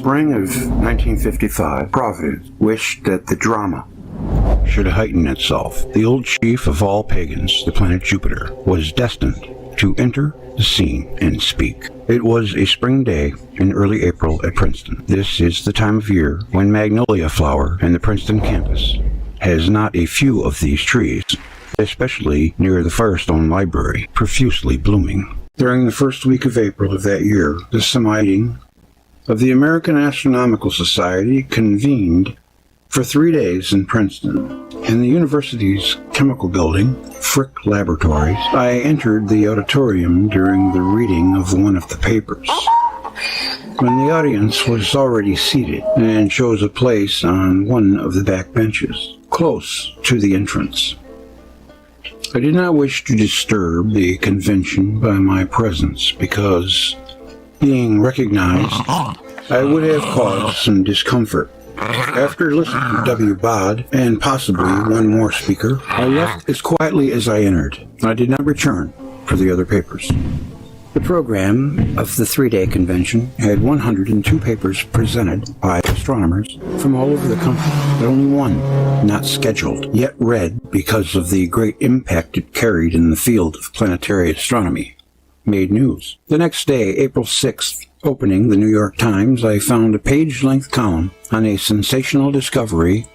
spring of 1955, Providence wished that the drama should heighten itself. The old chief of all pagans, the planet Jupiter, was destined to enter the scene and speak. It was a spring day in early April at Princeton. This is the time of year when magnolia flower in the Princeton campus has not a few of these trees, especially near the Firestone Library, profusely blooming. During the first week of April of that year, the meeting of the American Astronomical Society convened for 3 days in Princeton. In the university's chemical building, Frick Laboratories, I entered the auditorium during the reading of one of the papers, when the audience was already seated, and chose a place on one of the back benches, close to the entrance. I did not wish to disturb the convention by my presence, because, being recognized, I would have caused some discomfort. After listening to W. Ballad and possibly one more speaker, I left as quietly as I entered. I did not return for the other papers. The program of the 3-day convention had 102 papers presented by astronomers from all over the country, but only one, not scheduled, yet read because of the great impact it carried in the field of planetary astronomy, made news. The next day, April 6th, opening the New York Times, I found a page-length column on a sensational discovery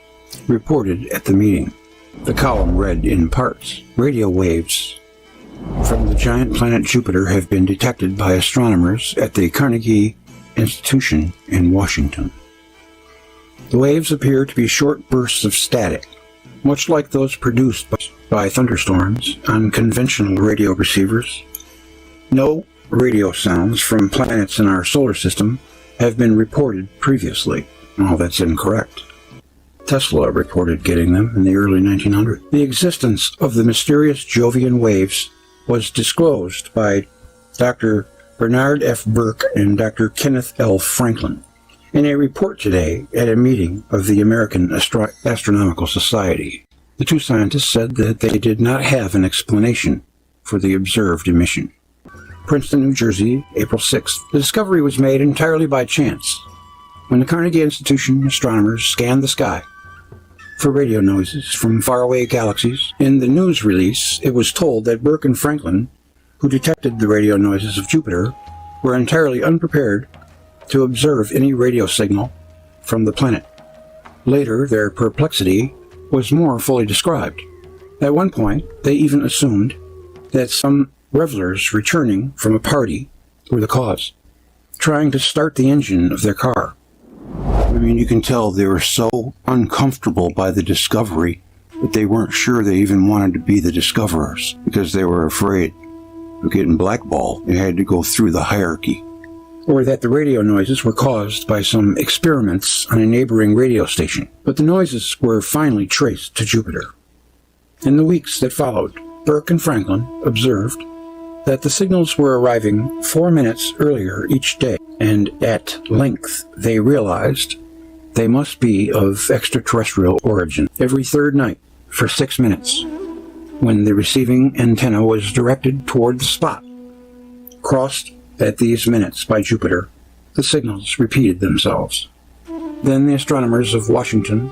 reported at the meeting. The column read in parts, radio waves from the giant planet Jupiter have been detected by astronomers at the Carnegie Institution in Washington. The waves appear to be short bursts of static, much like those produced by thunderstorms on conventional radio receivers. No radio sounds from planets in our solar system have been reported previously. Oh, that's incorrect. Tesla reported getting them in the early 1900s. The existence of the mysterious Jovian waves was disclosed by Dr. Bernard F. Burke and Dr. Kenneth L. Franklin in a report today at a meeting of the American Astronomical Society. The two scientists said that they did not have an explanation for the observed emission. Princeton, New Jersey, April 6th. The discovery was made entirely by chance. When the Carnegie Institution astronomers scanned the sky for radio noises from faraway galaxies, in the news release it was told that Burke and Franklin, who detected the radio noises of Jupiter, were entirely unprepared to observe any radio signal from the planet. Later, their perplexity was more fully described. At one point, they even assumed that some revelers returning from a party were the cause, trying to start the engine of their car. I mean, you can tell they were so uncomfortable by the discovery that they weren't sure they even wanted to be the discoverers, because they were afraid of getting blackballed. They had to go through the hierarchy. Or that the radio noises were caused by some experiments on a neighboring radio station. But the noises were finally traced to Jupiter. In the weeks that followed, Burke and Franklin observed that the signals were arriving 4 minutes earlier each day, and at length they realized they must be of extraterrestrial origin. Every third night for 6 minutes, when the receiving antenna was directed toward the spot crossed at these minutes by Jupiter, the signals repeated themselves. Then the astronomers of Washington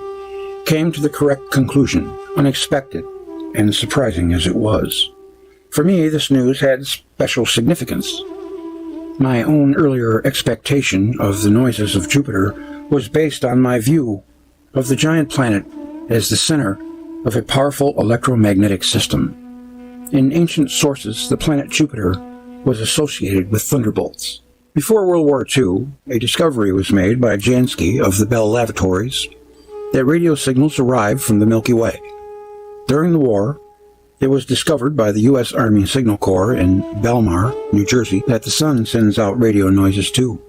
came to the correct conclusion, unexpected and surprising as it was. For me, this news had special significance. My own earlier expectation of the noises of Jupiter was based on my view of the giant planet as the center of a powerful electromagnetic system. In ancient sources, the planet Jupiter was associated with thunderbolts. Before World War II, a discovery was made by Jansky of the Bell Laboratories that radio signals arrived from the Milky Way. During the war, it was discovered by the U.S. Army Signal Corps in Belmar, New Jersey, that the sun sends out radio noises too.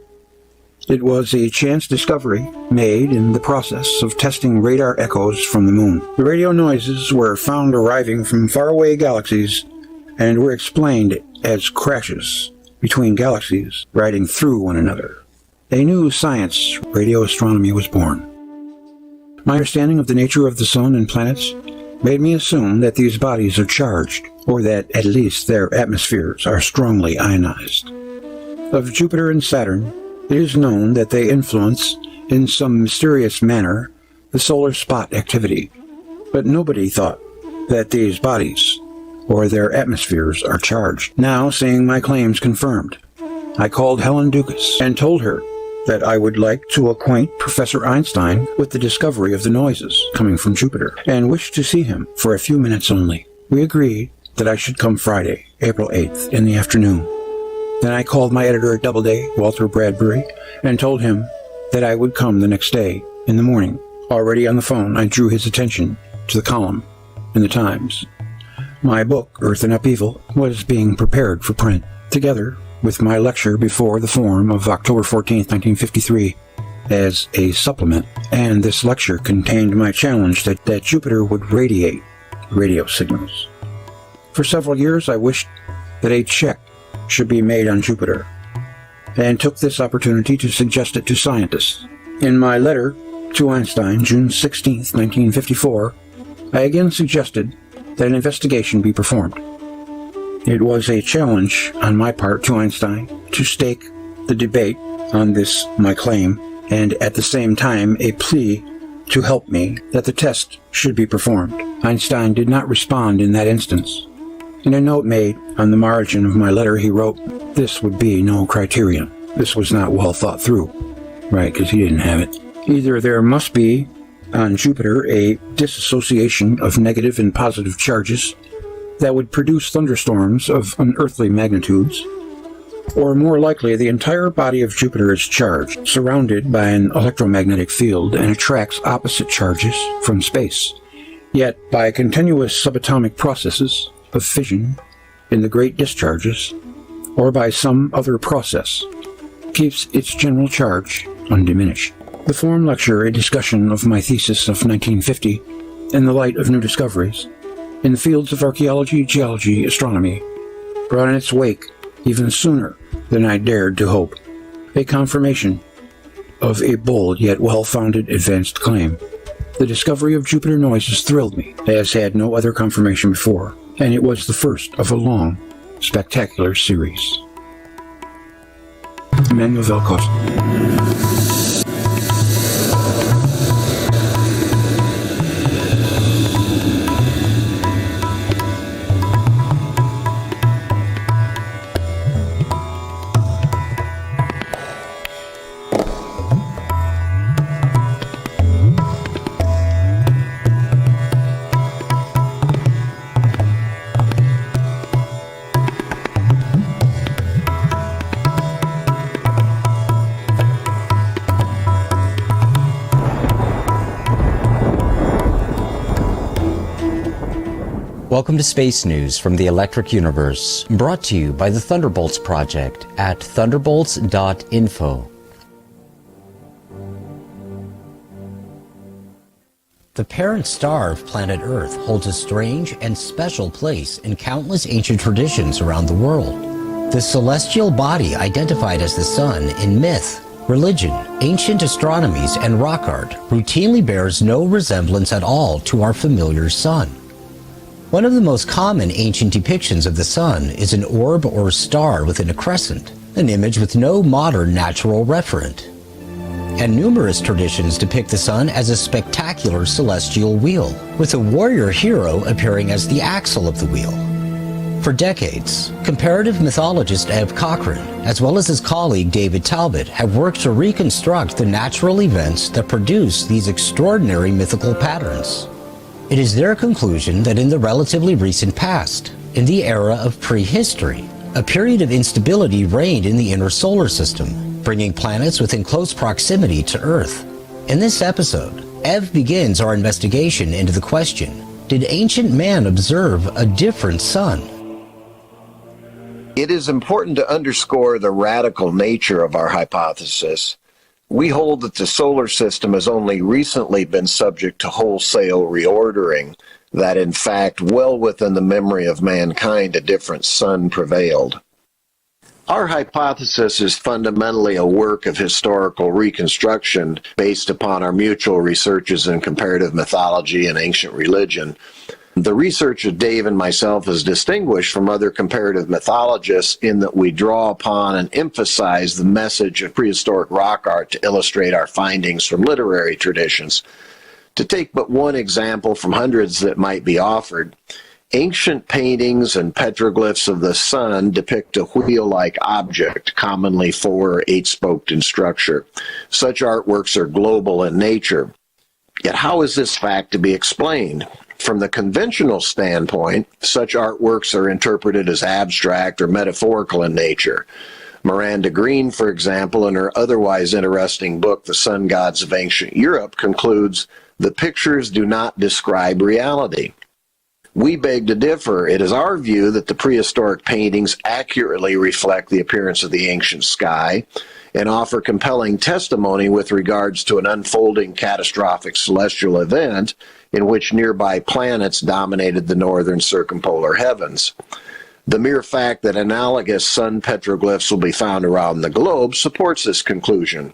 It was a chance discovery made in the process of testing radar echoes from the moon. The radio noises were found arriving from faraway galaxies and were explained as crashes between galaxies riding through one another. A new science, radio astronomy, was born. My understanding of the nature of the sun and planets made me assume that these bodies are charged, or that at least their atmospheres are strongly ionized. Of Jupiter and Saturn, It is known that they influence, in some mysterious manner, the solar spot activity, but nobody thought that these bodies or their atmospheres are charged. Now, seeing my claims confirmed, I called Helen Dukas and told her that I would like to acquaint Professor Einstein with the discovery of the noises coming from Jupiter, and wished to see him for a few minutes only. We agreed that I should come Friday, April 8th, in the afternoon. Then I called my editor at Doubleday, Walter Bradbury, and told him that I would come the next day in the morning. Already on the phone, I drew his attention to the column in the Times. My book, Earth in Upheaval, was being prepared for print, together with my lecture before the Forum of October 14, 1953, as a supplement, and this lecture contained my challenge that Jupiter would radiate radio signals. For several years, I wished that a check should be made on Jupiter, and took this opportunity to suggest it to scientists. In my letter to Einstein, June 16, 1954, I again suggested that an investigation be performed. It was a challenge on my part to Einstein to stake the debate on this, my claim, and at the same time a plea to help me that the test should be performed. Einstein did not respond in that instance. In a note made on the margin of my letter, he wrote, "This would be no criterion." This was not well thought through. Right, because he didn't have it. Either there must be on Jupiter a dissociation of negative and positive charges that would produce thunderstorms of unearthly magnitudes, or more likely the entire body of Jupiter is charged, surrounded by an electromagnetic field, and attracts opposite charges from space. Yet, by continuous subatomic processes of fission in the great discharges, or by some other process, keeps its general charge undiminished. The Forum lecture, a discussion of my thesis of 1950 in the light of new discoveries in the fields of archaeology, geology, astronomy, brought in its wake, even sooner than I dared to hope, a confirmation of a bold yet well-founded advanced claim. The discovery of Jupiter noises thrilled me, as had no other confirmation before, and it was the first of a long, spectacular series. Emmanuel Velkoff. Welcome to Space News from the Electric Universe, brought to you by the Thunderbolts Project at thunderbolts.info. The parent star of planet Earth holds a strange and special place in countless ancient traditions around the world. The celestial body identified as the sun in myth, religion, ancient astronomies, and rock art routinely bears no resemblance at all to our familiar sun. One of the most common ancient depictions of the sun is an orb or star within a crescent, an image with no modern natural referent. And numerous traditions depict the sun as a spectacular celestial wheel, with a warrior hero appearing as the axle of the wheel. For decades, comparative mythologist Eb Cochran, as well as his colleague David Talbot, have worked to reconstruct the natural events that produce these extraordinary mythical patterns. It is their conclusion that in the relatively recent past, in the era of prehistory, a period of instability reigned in the inner solar system, bringing planets within close proximity to Earth. In this episode, Ev begins our investigation into the question, did ancient man observe a different sun? It is important to underscore the radical nature of our hypothesis. We hold that the solar system has only recently been subject to wholesale reordering, that in fact, well within the memory of mankind, a different sun prevailed. Our hypothesis is fundamentally a work of historical reconstruction based upon our mutual researches in comparative mythology and ancient religion. The research of Dave and myself is distinguished from other comparative mythologists in that we draw upon and emphasize the message of prehistoric rock art to illustrate our findings from literary traditions. To take but one example from hundreds that might be offered, ancient paintings and petroglyphs of the sun depict a wheel-like object, commonly 4 or 8-spoked in structure. Such artworks are global in nature. Yet how is this fact to be explained? From the conventional standpoint, such artworks are interpreted as abstract or metaphorical in nature. Miranda Green, for example, in her otherwise interesting book, The Sun Gods of Ancient Europe, concludes, "The pictures do not describe reality." We beg to differ. It is our view that the prehistoric paintings accurately reflect the appearance of the ancient sky and offer compelling testimony with regards to an unfolding catastrophic celestial event in which nearby planets dominated the northern circumpolar heavens. The mere fact that analogous sun petroglyphs will be found around the globe supports this conclusion.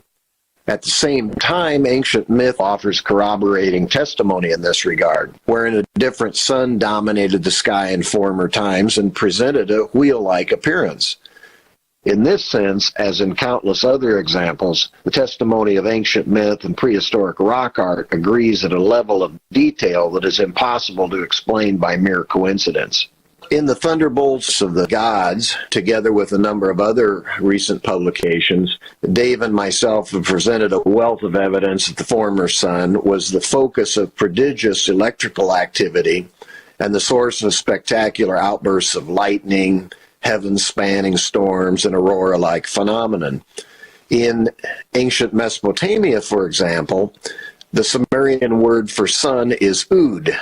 At the same time, ancient myth offers corroborating testimony in this regard, wherein a different sun dominated the sky in former times and presented a wheel-like appearance. In this sense, as in countless other examples, the testimony of ancient myth and prehistoric rock art agrees at a level of detail that is impossible to explain by mere coincidence. In the Thunderbolts of the Gods, together with a number of other recent publications, Dave and myself have presented a wealth of evidence that the former sun was the focus of prodigious electrical activity and the source of spectacular outbursts of lightning, heaven-spanning storms, and aurora-like phenomenon. In ancient Mesopotamia, for example, the Sumerian word for sun is Ud.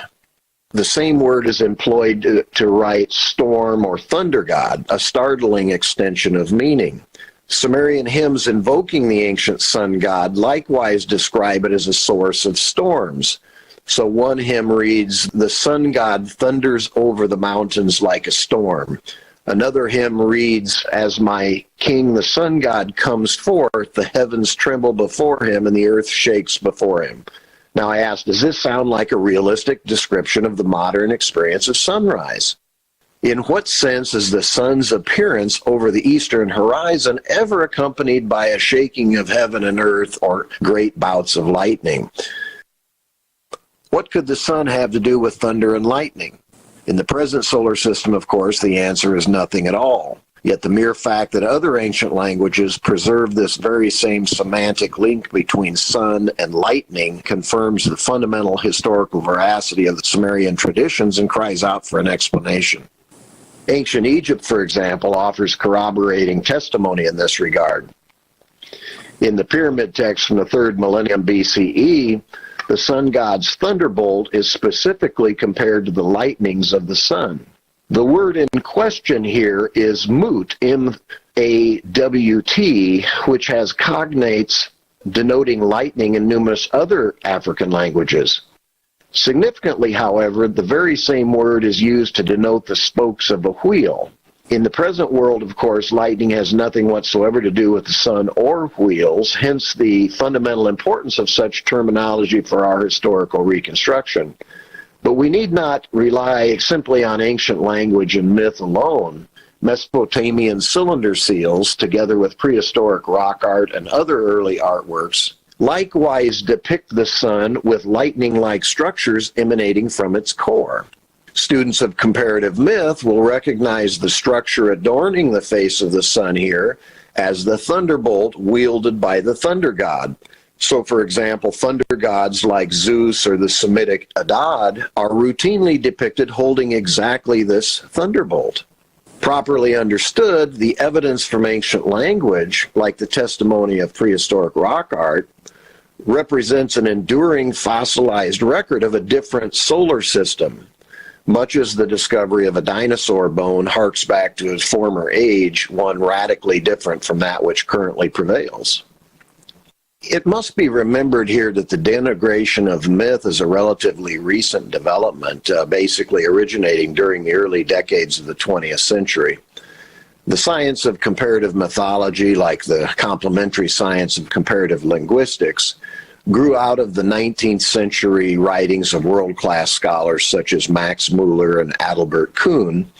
The same word is employed to write storm or thunder god, a startling extension of meaning. Sumerian hymns invoking the ancient sun god likewise describe it as a source of storms. So one hymn reads, "The sun god thunders over the mountains like a storm." Another hymn reads, "As my king the sun god comes forth, the heavens tremble before him and the earth shakes before him." Now I ask, does this sound like a realistic description of the modern experience of sunrise? In what sense is the sun's appearance over the eastern horizon ever accompanied by a shaking of heaven and earth or great bouts of lightning? What could the sun have to do with thunder and lightning? In the present solar system, of course, the answer is nothing at all. Yet the mere fact that other ancient languages preserve this very same semantic link between sun and lightning confirms the fundamental historical veracity of the Sumerian traditions and cries out for an explanation. Ancient Egypt, for example, offers corroborating testimony in this regard. In the pyramid text from the 3rd millennium BCE, the sun god's thunderbolt is specifically compared to the lightnings of the sun. The word in question here is Mut, M-A-W-T, which has cognates denoting lightning in numerous other African languages. Significantly, however, the very same word is used to denote the spokes of a wheel. In the present world, of course, lightning has nothing whatsoever to do with the sun or wheels, hence the fundamental importance of such terminology for our historical reconstruction. But we need not rely simply on ancient language and myth alone. Mesopotamian cylinder seals, together with prehistoric rock art and other early artworks, likewise depict the sun with lightning-like structures emanating from its core. Students of comparative myth will recognize the structure adorning the face of the sun here as the thunderbolt wielded by the thunder god. So, for example, thunder gods like Zeus or the Semitic Adad are routinely depicted holding exactly this thunderbolt. Properly understood, the evidence from ancient language, like the testimony of prehistoric rock art, represents an enduring fossilized record of a different solar system, much as the discovery of a dinosaur bone harks back to its former age, one radically different from that which currently prevails. It must be remembered here that the denigration of myth is a relatively recent development, basically originating during the early decades of the 20th century. The science of comparative mythology, like the complementary science of comparative linguistics, grew out of the 19th century writings of world-class scholars such as Max Muller and Adalbert Kuhn,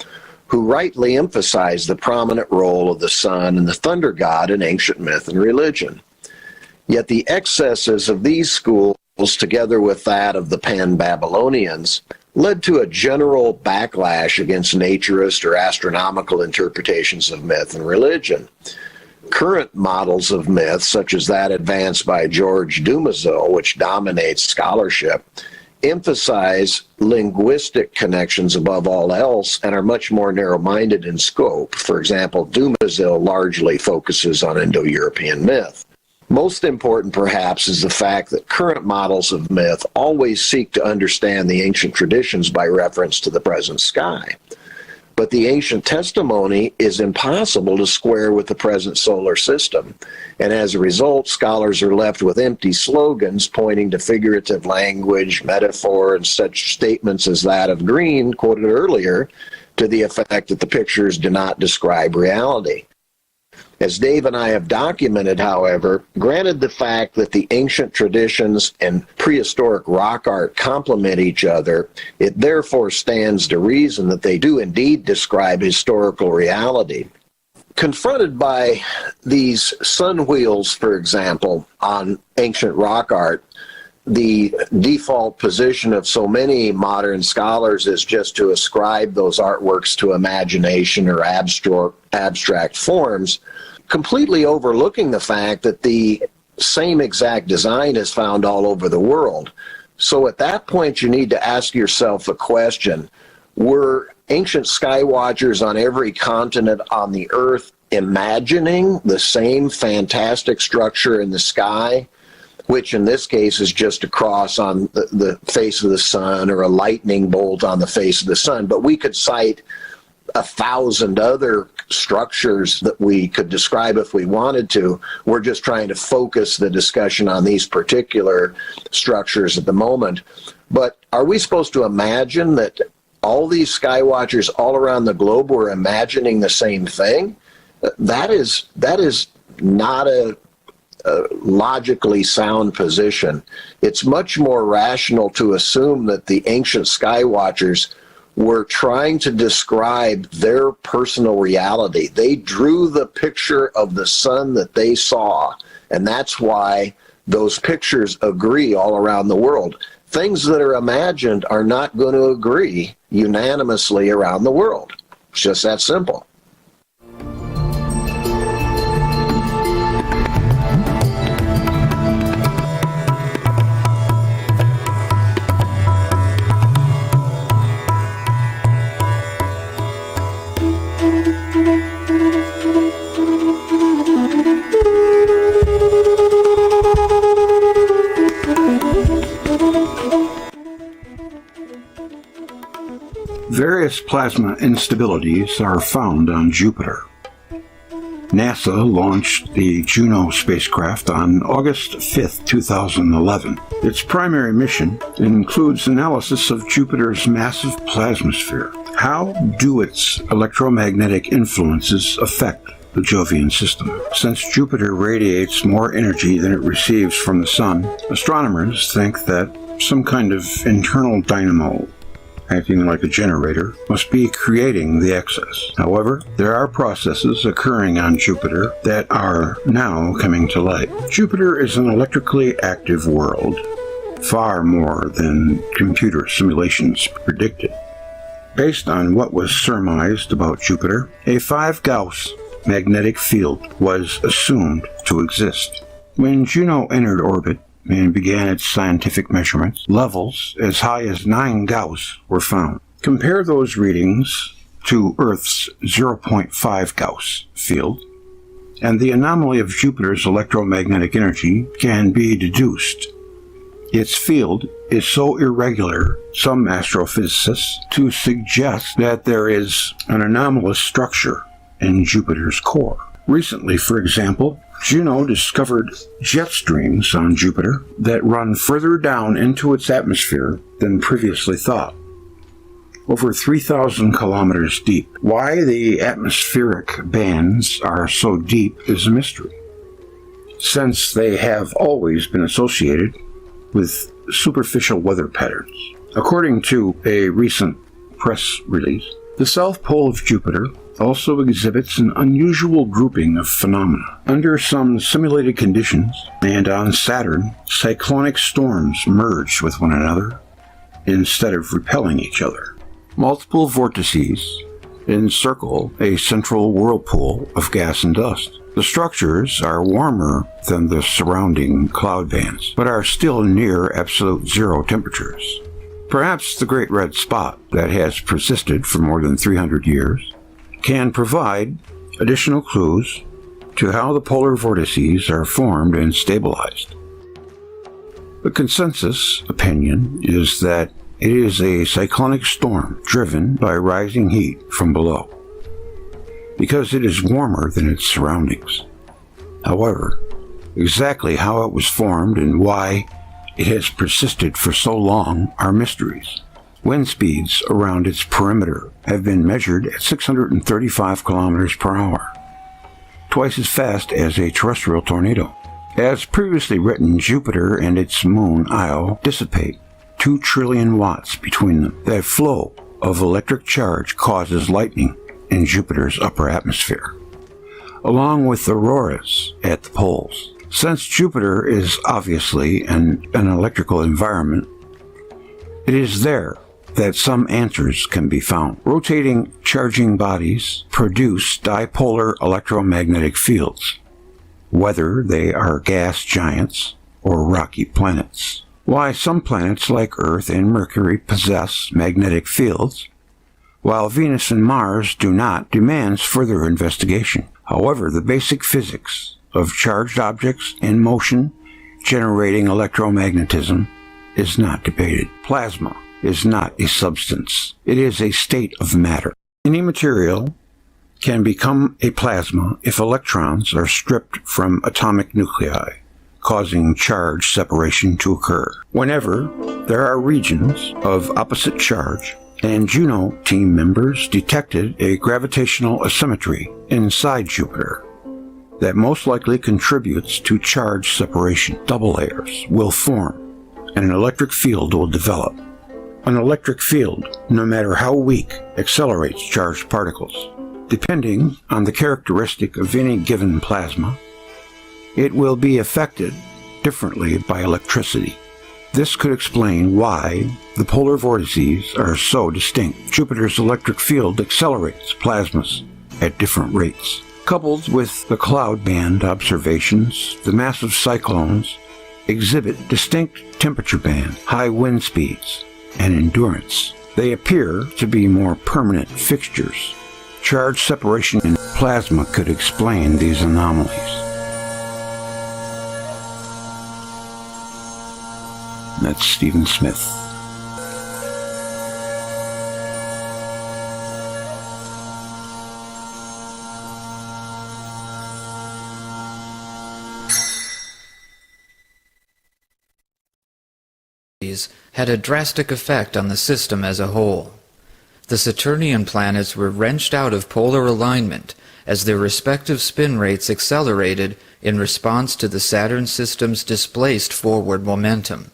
who rightly emphasized the prominent role of the sun and the thunder god in ancient myth and religion. Yet the excesses of these schools, together with that of the Pan-Babylonians, led to a general backlash against naturist or astronomical interpretations of myth and religion. Current models of myth, such as that advanced by George Dumézil, which dominates scholarship, emphasize linguistic connections above all else and are much more narrow-minded in scope. For example, Dumézil largely focuses on Indo-European myth. Most important, perhaps, is the fact that current models of myth always seek to understand the ancient traditions by reference to the present sky. But the ancient testimony is impossible to square with the present solar system, and as a result, scholars are left with empty slogans pointing to figurative language, metaphor, and such statements as that of Green, quoted earlier, to the effect that the pictures do not describe reality. As Dave and I have documented, however, granted the fact that the ancient traditions and prehistoric rock art complement each other, it therefore stands to reason that they do indeed describe historical reality. Confronted by these sun wheels, for example, on ancient rock art, the default position of so many modern scholars is just to ascribe those artworks to imagination or abstract forms, completely overlooking the fact that the same exact design is found all over the world. So at that point, you need to ask yourself a question. Were ancient skywatchers on every continent on the Earth imagining the same fantastic structure in the sky, which in this case is just a cross on the face of the sun or a lightning bolt on the face of the sun? But we could cite 1,000 other structures that we could describe if we wanted to. We're just trying to focus the discussion on these particular structures at the moment. But are we supposed to imagine that all these skywatchers all around the globe were imagining the same thing? That is not a logically sound position. It's much more rational to assume that the ancient skywatchers were trying to describe their personal reality. They drew the picture of the sun that they saw, and that's why those pictures agree all around the world. Things that are imagined are not going to agree unanimously around the world. It's just that simple. Various plasma instabilities are found on Jupiter. NASA launched the Juno spacecraft on August 5, 2011. Its primary mission includes analysis of Jupiter's massive plasmasphere. How do its electromagnetic influences affect the Jovian system? Since Jupiter radiates more energy than it receives from the Sun, astronomers think that some kind of internal dynamo, acting like a generator, must be creating the excess. However, there are processes occurring on Jupiter that are now coming to light. Jupiter is an electrically active world, far more than computer simulations predicted. Based on what was surmised about Jupiter, a 5-Gauss magnetic field was assumed to exist. When Juno entered orbit and began its scientific measurements, levels as high as 9 Gauss were found. Compare those readings to Earth's 0.5 Gauss field, and the anomaly of Jupiter's electromagnetic energy can be deduced. Its field is so irregular, some astrophysicists to suggest that there is an anomalous structure in Jupiter's core. Recently, for example, Juno discovered jet streams on Jupiter that run further down into its atmosphere than previously thought, over 3,000 kilometers deep. Why the atmospheric bands are so deep is a mystery. since they have always been associated with superficial weather patterns. According to a recent press release, the south pole of Jupiter also exhibits an unusual grouping of phenomena. Under some simulated conditions, and on Saturn, cyclonic storms merge with one another instead of repelling each other. Multiple vortices encircle a central whirlpool of gas and dust. The structures are warmer than the surrounding cloud bands, but are still near absolute zero temperatures. Perhaps the Great Red Spot that has persisted for more than 300 years can provide additional clues to how the polar vortices are formed and stabilized. The consensus opinion is that it is a cyclonic storm driven by rising heat from below, because it is warmer than its surroundings. However, exactly how it was formed and why it has persisted for so long are mysteries. Wind speeds around its perimeter have been measured at 635 kilometers per hour, twice as fast as a terrestrial tornado. As previously written, Jupiter and its moon Io dissipate 2 trillion watts between them. That flow of electric charge causes lightning in Jupiter's upper atmosphere, along with auroras at the poles. Since Jupiter is obviously an electrical environment, it is there that some answers can be found. Rotating charging bodies produce dipolar electromagnetic fields, whether they are gas giants or rocky planets. Why some planets like Earth and Mercury possess magnetic fields, while Venus and Mars do not, demands further investigation. However, the basic physics of charged objects in motion generating electromagnetism is not debated. Plasma is not a substance. It is a state of matter. Any material can become a plasma if electrons are stripped from atomic nuclei, causing charge separation to occur. Whenever there are regions of opposite charge, and Juno team members detected a gravitational asymmetry inside Jupiter that most likely contributes to charge separation. Double layers will form, and an electric field will develop. An electric field, no matter how weak, accelerates charged particles. Depending on the characteristic of any given plasma, it will be affected differently by electricity. This could explain why the polar vortices are so distinct. Jupiter's electric field accelerates plasmas at different rates. Coupled with the cloud band observations, the massive cyclones exhibit distinct temperature bands, high wind speeds, and endurance. They appear to be more permanent fixtures. Charge separation in plasma could explain these anomalies. That's Stephen Smith. Had a drastic effect on the system as a whole. The Saturnian planets were wrenched out of polar alignment as their respective spin rates accelerated in response to the Saturn system's displaced forward momentum.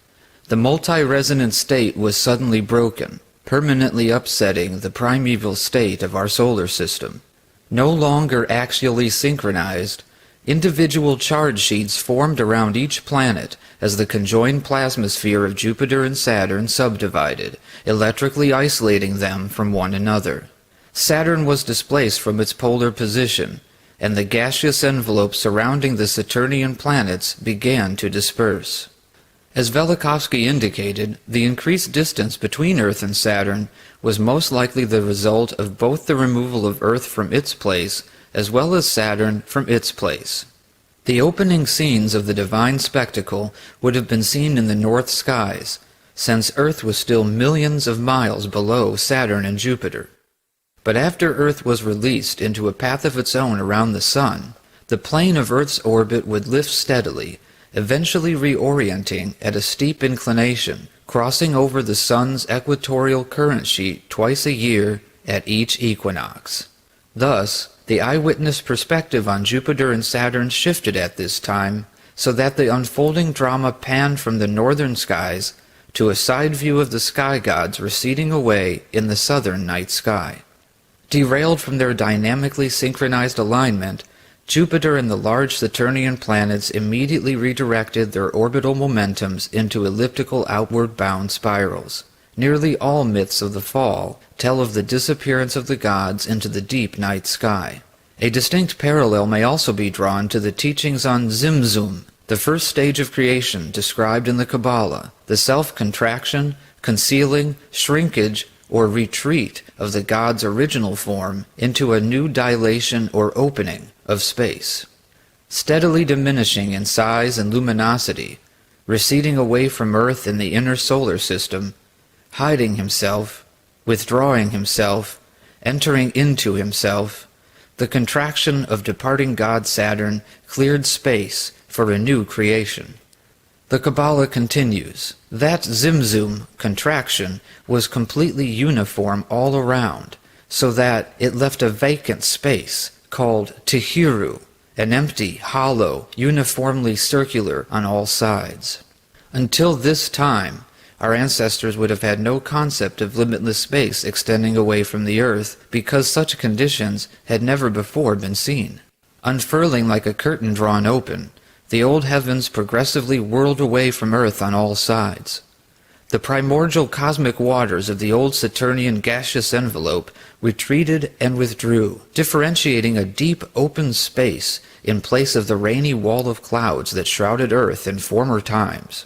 The multi-resonant state was suddenly broken, permanently upsetting the primeval state of our solar system. No longer axially synchronized, individual charge sheets formed around each planet as the conjoined plasmasphere of Jupiter and Saturn subdivided, electrically isolating them from one another. Saturn was displaced from its polar position, and the gaseous envelope surrounding the Saturnian planets began to disperse. As Velikovsky indicated, the increased distance between Earth and Saturn was most likely the result of both the removal of Earth from its place as well as Saturn from its place. The opening scenes of the divine spectacle would have been seen in the north skies, since Earth was still millions of miles below Saturn and Jupiter. But after Earth was released into a path of its own around the Sun, the plane of Earth's orbit would lift steadily, eventually reorienting at a steep inclination, crossing over the Sun's equatorial current sheet twice a year at each equinox. Thus, the eyewitness perspective on Jupiter and Saturn shifted at this time, so that the unfolding drama panned from the northern skies to a side view of the sky gods receding away in the southern night sky. Derailed from their dynamically synchronized alignment, Jupiter and the large Saturnian planets immediately redirected their orbital momentums into elliptical outward-bound spirals. Nearly all myths of the fall tell of the disappearance of the gods into the deep night sky. A distinct parallel may also be drawn to the teachings on Zimzum, the first stage of creation described in the Kabbalah, the self-contraction, concealing, shrinkage, or retreat of the god's original form into a new dilation or opening of space. Steadily diminishing in size and luminosity, receding away from Earth in the inner solar system, hiding himself, withdrawing himself, entering into himself, the contraction of departing god Saturn cleared space for a new creation. The Kabbalah continues, that Zimzum contraction was completely uniform all around, so that it left a vacant space called Tehiru, an empty, hollow, uniformly circular on all sides. Until this time, our ancestors would have had no concept of limitless space extending away from the earth because such conditions had never before been seen. Unfurling like a curtain drawn open, the old heavens progressively whirled away from Earth on all sides. The primordial cosmic waters of the old Saturnian gaseous envelope retreated and withdrew, differentiating a deep open space in place of the rainy wall of clouds that shrouded Earth in former times.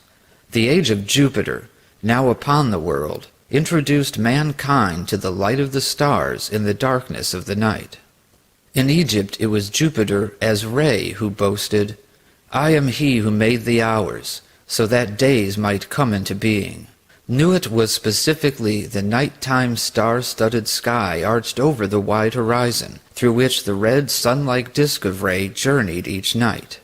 The age of Jupiter, now upon the world, introduced mankind to the light of the stars in the darkness of the night. In Egypt it was Jupiter as Re who boasted, I am he who made the hours, so that days might come into being. Nuit was specifically the nighttime star-studded sky arched over the wide horizon, through which the red sun-like disk of Re journeyed each night.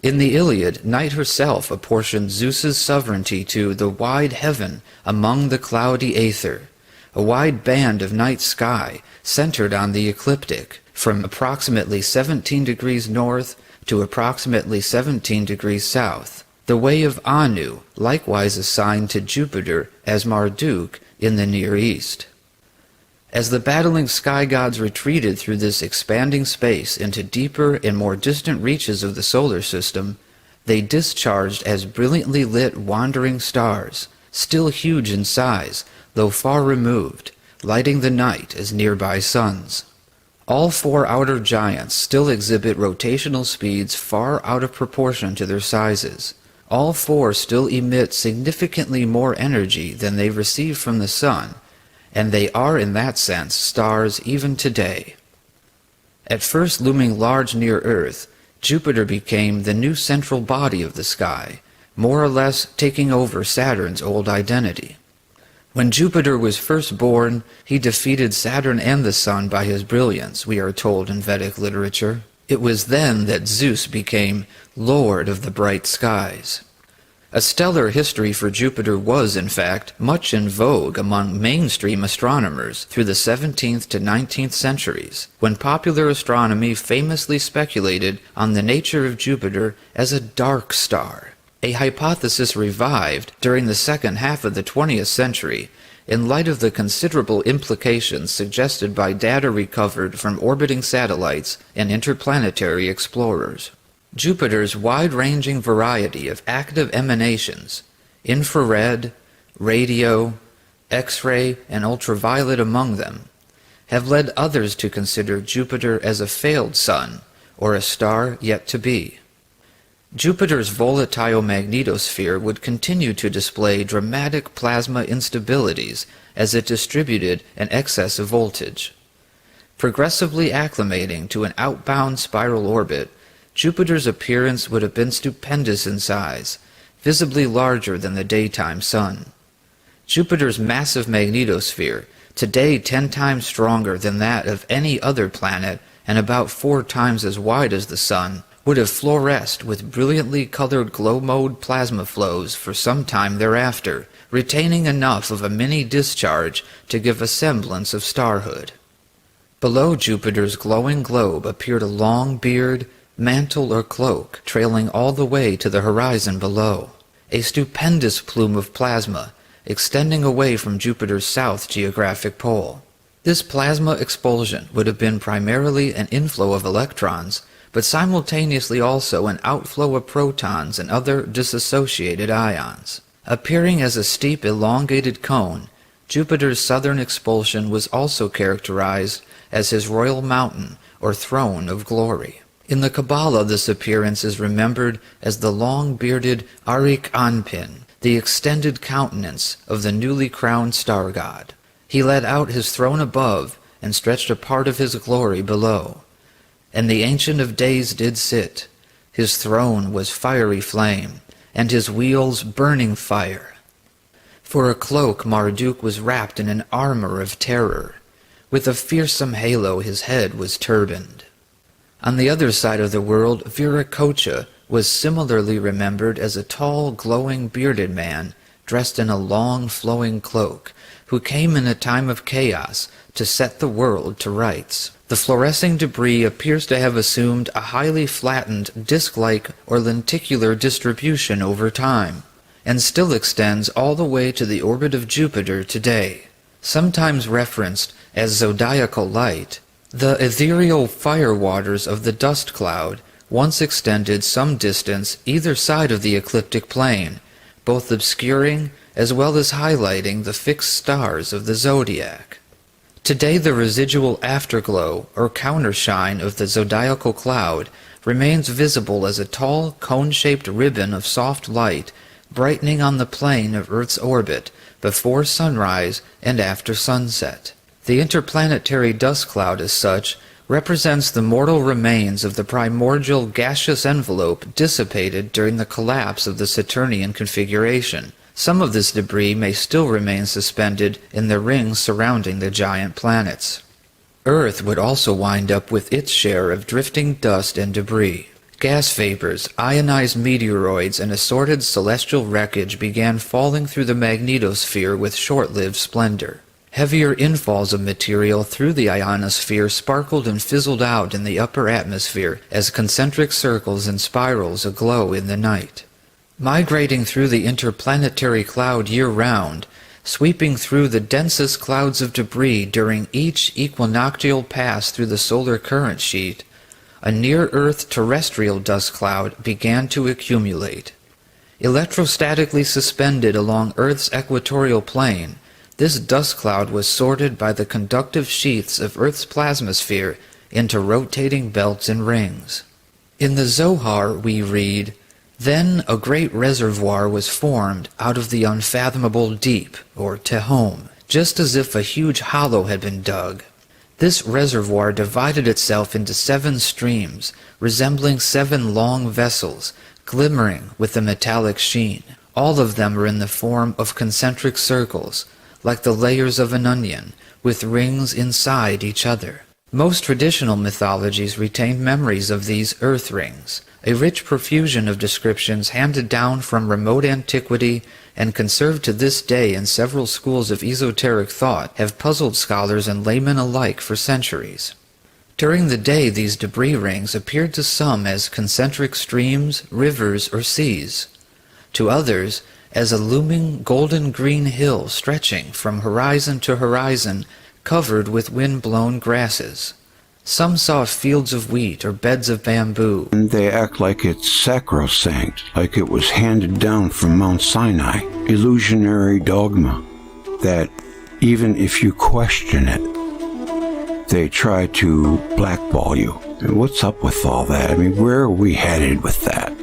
In the Iliad, Night herself apportioned Zeus's sovereignty to the wide heaven among the cloudy aether, a wide band of night sky centered on the ecliptic, from approximately 17 degrees north to approximately 17 degrees south, the way of Anu, likewise assigned to Jupiter as Marduk in the Near East. As the battling sky gods retreated through this expanding space into deeper and more distant reaches of the solar system, they discharged as brilliantly lit wandering stars, still huge in size, though far removed, lighting the night as nearby suns. All four outer giants still exhibit rotational speeds far out of proportion to their sizes. All four still emit significantly more energy than they receive from the sun, and they are in that sense stars even today. At first looming large near Earth, Jupiter became the new central body of the sky, more or less taking over Saturn's old identity. When Jupiter was first born, he defeated Saturn and the Sun by his brilliance, we are told in Vedic literature. It was then that Zeus became Lord of the bright skies. A stellar history for Jupiter was, in fact, much in vogue among mainstream astronomers through the 17th to 19th centuries, when popular astronomy famously speculated on the nature of Jupiter as a dark star, a hypothesis revived during the second half of the 20th century in light of the considerable implications suggested by data recovered from orbiting satellites and interplanetary explorers. Jupiter's wide-ranging variety of active emanations, infrared, radio, X-ray, and ultraviolet among them, have led others to consider Jupiter as a failed sun, or a star yet to be. Jupiter's volatile magnetosphere would continue to display dramatic plasma instabilities as it distributed an excess of voltage. Progressively acclimating to an outbound spiral orbit, Jupiter's appearance would have been stupendous in size, visibly larger than the daytime sun. Jupiter's massive magnetosphere, today 10 times stronger than that of any other planet and about 4 times as wide as the sun, would have fluoresced with brilliantly colored glow-mode plasma flows for some time thereafter, retaining enough of a mini-discharge to give a semblance of starhood. Below Jupiter's glowing globe appeared a long beard, mantle or cloak trailing all the way to the horizon below, a stupendous plume of plasma extending away from Jupiter's south geographic pole. This plasma expulsion would have been primarily an inflow of electrons, but simultaneously also an outflow of protons and other dissociated ions. Appearing as a steep elongated cone, Jupiter's southern expulsion was also characterized as his royal mountain or throne of glory. In the Kabbalah, this appearance is remembered as the long-bearded Arik Anpin, the extended countenance of the newly crowned star god. He led out his throne above and stretched a part of his glory below. And the Ancient of Days did sit. His throne was fiery flame, and his wheels burning fire. For a cloak Marduk was wrapped in an armor of terror. With a fearsome halo his head was turbaned. On the other side of the world, Viracocha was similarly remembered as a tall, glowing, bearded man dressed in a long, flowing cloak, who came in a time of chaos to set the world to rights. The fluorescing debris appears to have assumed a highly flattened, disc-like or lenticular distribution over time, and still extends all the way to the orbit of Jupiter today. Sometimes referenced as zodiacal light, the ethereal fire waters of the dust cloud once extended some distance either side of the ecliptic plane, both obscuring as well as highlighting the fixed stars of the zodiac. Today the residual afterglow or countershine of the zodiacal cloud remains visible as a tall cone-shaped ribbon of soft light brightening on the plane of Earth's orbit before sunrise and after sunset. The interplanetary dust cloud as such represents the mortal remains of the primordial gaseous envelope dissipated during the collapse of the Saturnian configuration. Some of this debris may still remain suspended in the rings surrounding the giant planets. Earth would also wind up with its share of drifting dust and debris. Gas vapors, ionized meteoroids, and assorted celestial wreckage began falling through the magnetosphere with short-lived splendor. Heavier infalls of material through the ionosphere sparkled and fizzled out in the upper atmosphere as concentric circles and spirals aglow in the night. Migrating through the interplanetary cloud year-round, sweeping through the densest clouds of debris during each equinoctial pass through the solar current sheet, a near-Earth terrestrial dust cloud began to accumulate. Electrostatically suspended along Earth's equatorial plane, this dust cloud was sorted by the conductive sheaths of Earth's plasmasphere into rotating belts and rings. In the Zohar we read, "Then a great reservoir was formed out of the unfathomable deep, or Tehom, just as if a huge hollow had been dug. This reservoir divided itself into 7 streams, resembling 7 long vessels, glimmering with a metallic sheen. All of them are in the form of concentric circles, like the layers of an onion, with rings inside each other." Most traditional mythologies retained memories of these earth rings. A rich profusion of descriptions handed down from remote antiquity and conserved to this day in several schools of esoteric thought have puzzled scholars and laymen alike for centuries. During the day, these debris rings appeared to some as concentric streams, rivers, or seas. To others, as a looming golden-green hill stretching from horizon to horizon, covered with wind-blown grasses. Some saw fields of wheat or beds of bamboo. And they act like it's sacrosanct, like it was handed down from Mount Sinai. Illusionary dogma that even if you question it, they try to blackball you. And what's up with all that? I mean, where are we headed with that?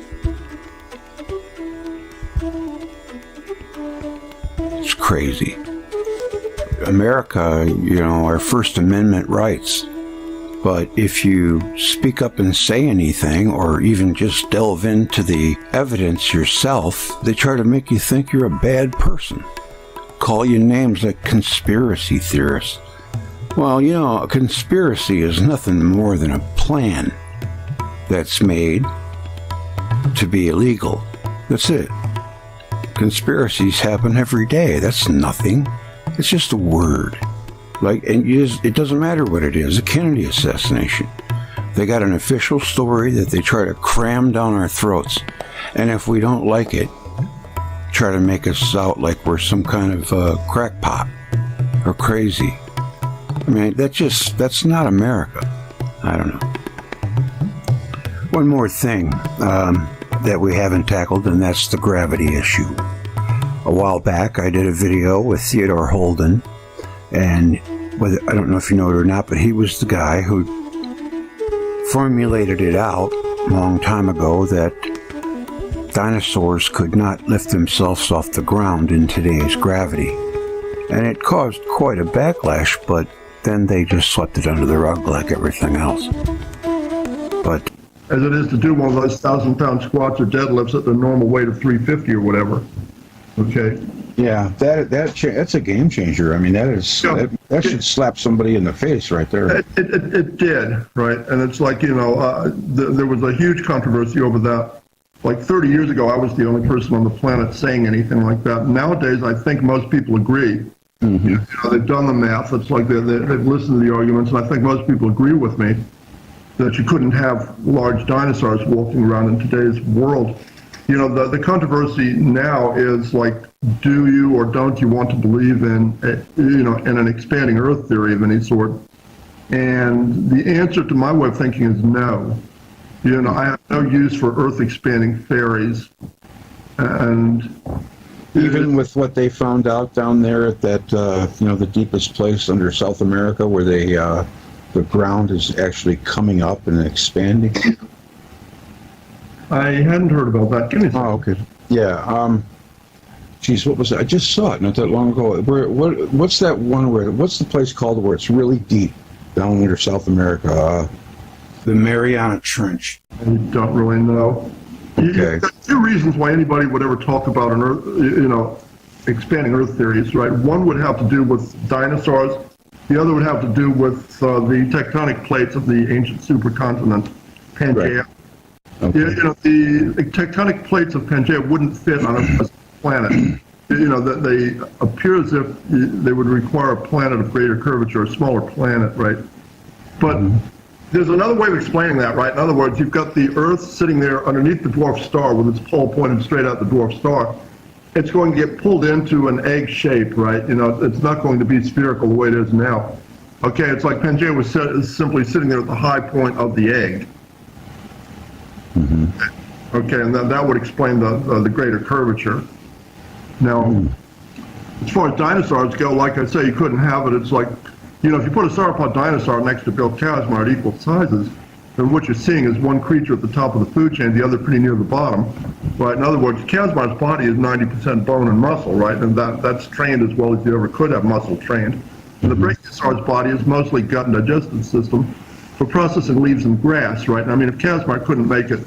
It's crazy. America, our First Amendment rights. But if you speak up and say anything, or even just delve into the evidence yourself, they try to make you think you're a bad person. Call you names like conspiracy theorists. Well, a conspiracy is nothing more than a plan that's made to be illegal. That's it. Conspiracies happen every day. That's nothing. It's just a word. And it doesn't matter what it is. The Kennedy assassination. They got an official story that they try to cram down our throats. And if we don't like it, try to make us out like we're some kind of crackpot or crazy. I mean, that's not America. I don't know. One more thing that we haven't tackled, and that's the gravity issue. A while back, I did a video with Theodore Holden, and I don't know if you know it or not, but he was the guy who formulated it out a long time ago that dinosaurs could not lift themselves off the ground in today's gravity. And it caused quite a backlash, but then they just swept it under the rug like everything else. But as it is to do one of those 1,000-pound squats or deadlifts at the normal weight of 350 or whatever. Okay. yeah, that's a game changer. I mean, that should slap somebody in the face right there. It did, right? And it's like, there was a huge controversy over that. Like 30 years ago, I was the only person on the planet saying anything like that. Nowadays, I think most people agree. Mm-hmm. They've done the math. It's like they've listened to the arguments, and I think most people agree with me that you couldn't have large dinosaurs walking around in today's world. The controversy now is like, do you or don't you want to believe in an expanding Earth theory of any sort? And the answer to my way of thinking is no. I have no use for Earth expanding theories, and even with what they found out down there at that the deepest place under South America, where the ground is actually coming up and expanding. I hadn't heard about that. Give me a second. Oh, okay. Yeah. Geez, what was it? I just saw it not that long ago. What's that one what's the place called where it's really deep down under South America? The Mariana Trench. I don't really know. Okay. There's two reasons why anybody would ever talk about an Earth, expanding Earth theories, right? One would have to do with dinosaurs. The other would have to do with the tectonic plates of the ancient supercontinent, Pangaea. Right. Okay. The tectonic plates of Pangaea wouldn't fit on a planet. They appear as if they would require a planet of greater curvature, a smaller planet, right? But there's another way of explaining that, right? In other words, you've got the Earth sitting there underneath the dwarf star with its pole pointed straight out the dwarf star. It's going to get pulled into an egg shape, right? It's not going to be spherical the way it is now. Okay, it's like Pangaea was simply sitting there at the high point of the egg. Mm-hmm. Okay, and that would explain the greater curvature. Now, as far as dinosaurs go, like I say, you couldn't have it. It's like, if you put a sauropod dinosaur next to Bill Kazmar at equal sizes, then what you're seeing is one creature at the top of the food chain, the other pretty near the bottom, right? In other words, Kazmar's body is 90% bone and muscle, right? And that's trained as well as you ever could have muscle trained. And the brachiosaur's body is mostly gut and digestive system for processing leaves and grass, right? And I mean, if Kazmar couldn't make it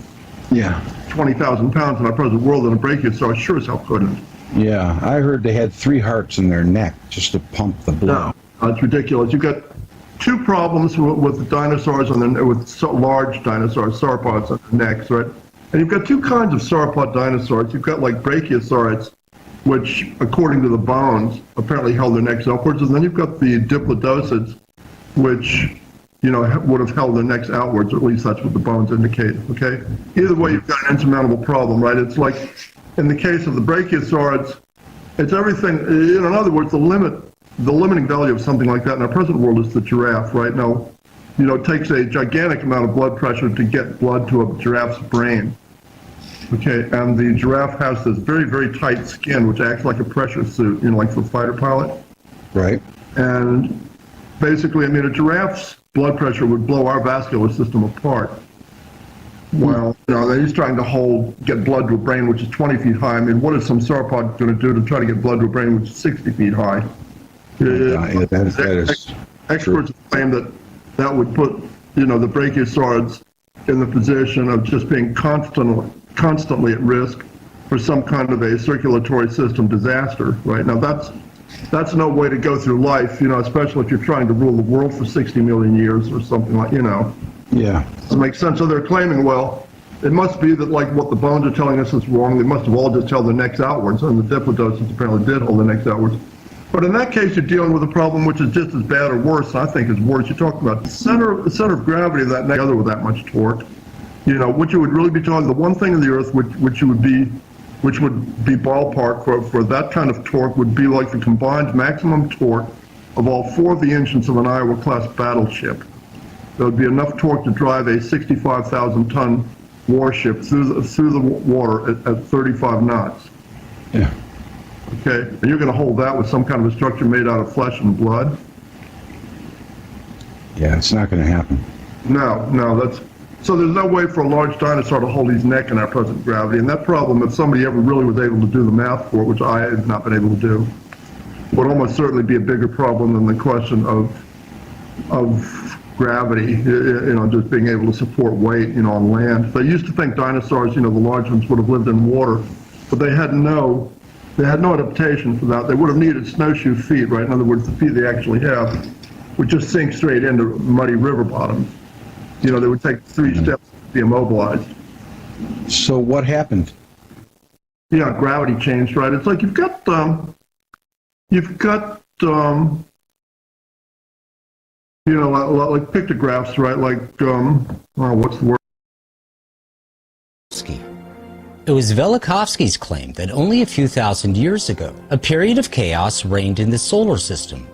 20,000 pounds in our present world, then a brachiosaur sure as hell couldn't. Yeah, I heard they had 3 hearts in their neck just to pump the blood. No, it's ridiculous. You've got two problems with the dinosaurs with large dinosaurs, sauropods on their necks, right? And you've got two kinds of sauropod dinosaurs. You've got like brachiosaurids, which, according to the bones, apparently held their necks upwards, and then you've got the diplodocids, which would have held their necks outwards, or at least that's what the bones indicate, okay? Either way, you've got an insurmountable problem, right? It's like, in the case of the brachiosaurids, it's everything, in other words, the limiting value of something like that in our present world is the giraffe, right? Now, it takes a gigantic amount of blood pressure to get blood to a giraffe's brain, okay? And the giraffe has this very, very tight skin, which acts like a pressure suit, like for a fighter pilot. Right. And basically, a giraffe's blood pressure would blow our vascular system apart. Well, they're just trying to get blood to a brain which is 20 feet high. I mean, what is some sauropod going to do to try to get blood to a brain which is 60 feet high? Experts claim that would put, the brachiosaurids in the position of just being constantly at risk for some kind of a circulatory system disaster, right? Now, that's no way to go through life, especially if you're trying to rule the world for 60 million years or something like, Yeah. Doesn't make sense. So they're claiming, well, it must be that like what the bones are telling us is wrong. They must have all just held their necks outwards, and the diplodocids apparently did hold their necks outwards. But in that case, you're dealing with a problem which is just as bad or worse. I think is worse. You're talking about the center of gravity of that neck together with that much torque. You know, what you would really be talking, the one thing in the Earth which would be ballpark for that kind of torque would be like the combined maximum torque of all 4 of the engines of an Iowa-class battleship. There would be enough torque to drive a 65,000-ton warship through the water at 35 knots. Yeah. Okay, and you're going to hold that with some kind of a structure made out of flesh and blood? Yeah, it's not going to happen. No, so there's no way for a large dinosaur to hold his neck in our present gravity, and that problem, if somebody ever really was able to do the math for it, which I have not been able to do, would almost certainly be a bigger problem than the question of gravity, you know, just being able to support weight, you know, on land. They used to think dinosaurs, you know, the large ones would have lived in water, but they had no adaptation for that. They would have needed snowshoe feet, right? In other words, the feet they actually have would just sink straight into muddy river bottoms. You know, they would take 3 steps to be immobilized. So what happened? Yeah, gravity changed, right? It's like you've got you know, like pictographs, right? Like, what's the word? It was Velikovsky's claim that only a few thousand years ago, a period of chaos reigned in the solar system.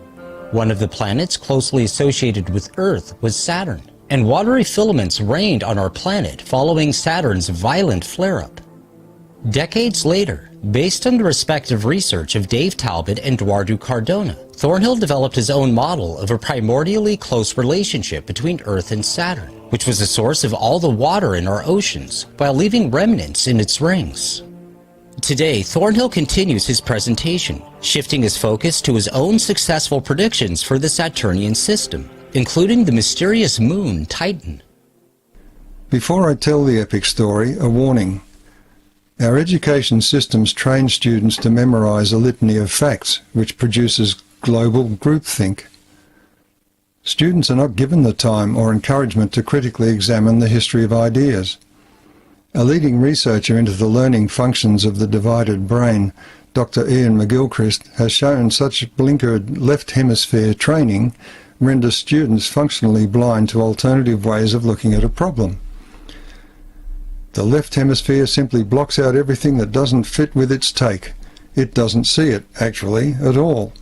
One of the planets closely associated with Earth was Saturn, and watery filaments rained on our planet following Saturn's violent flare-up. Decades later, based on the respective research of Dave Talbot and Eduardo Cardona, Thornhill developed his own model of a primordially close relationship between Earth and Saturn, which was the source of all the water in our oceans, while leaving remnants in its rings. Today, Thornhill continues his presentation, shifting his focus to his own successful predictions for the Saturnian system, including the mysterious moon Titan. Before I tell the epic story, a warning. Our education systems train students to memorize a litany of facts, which produces global groupthink. Students are not given the time or encouragement to critically examine the history of ideas. A leading researcher into the learning functions of the divided brain, Dr. Ian McGilchrist, has shown such blinkered left hemisphere training renders students functionally blind to alternative ways of looking at a problem. The left hemisphere simply blocks out everything that doesn't fit with its take. It doesn't see it, actually, at all.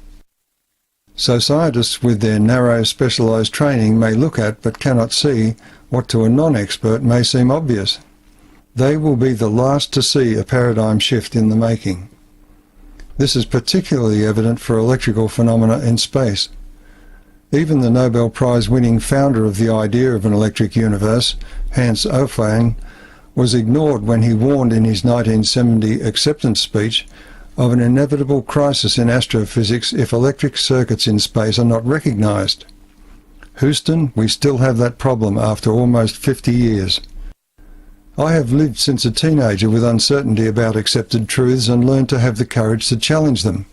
So scientists with their narrow specialized training may look at but cannot see what to a non-expert may seem obvious. They will be the last to see a paradigm shift in the making. This is particularly evident for electrical phenomena in space. Even the Nobel Prize-winning founder of the idea of an electric universe, Hans Wolfgang, was ignored when he warned in his 1970 acceptance speech of an inevitable crisis in astrophysics if electric circuits in space are not recognized. Houston, we still have that problem after almost 50 years. I have lived since a teenager with uncertainty about accepted truths and learned to have the courage to challenge them.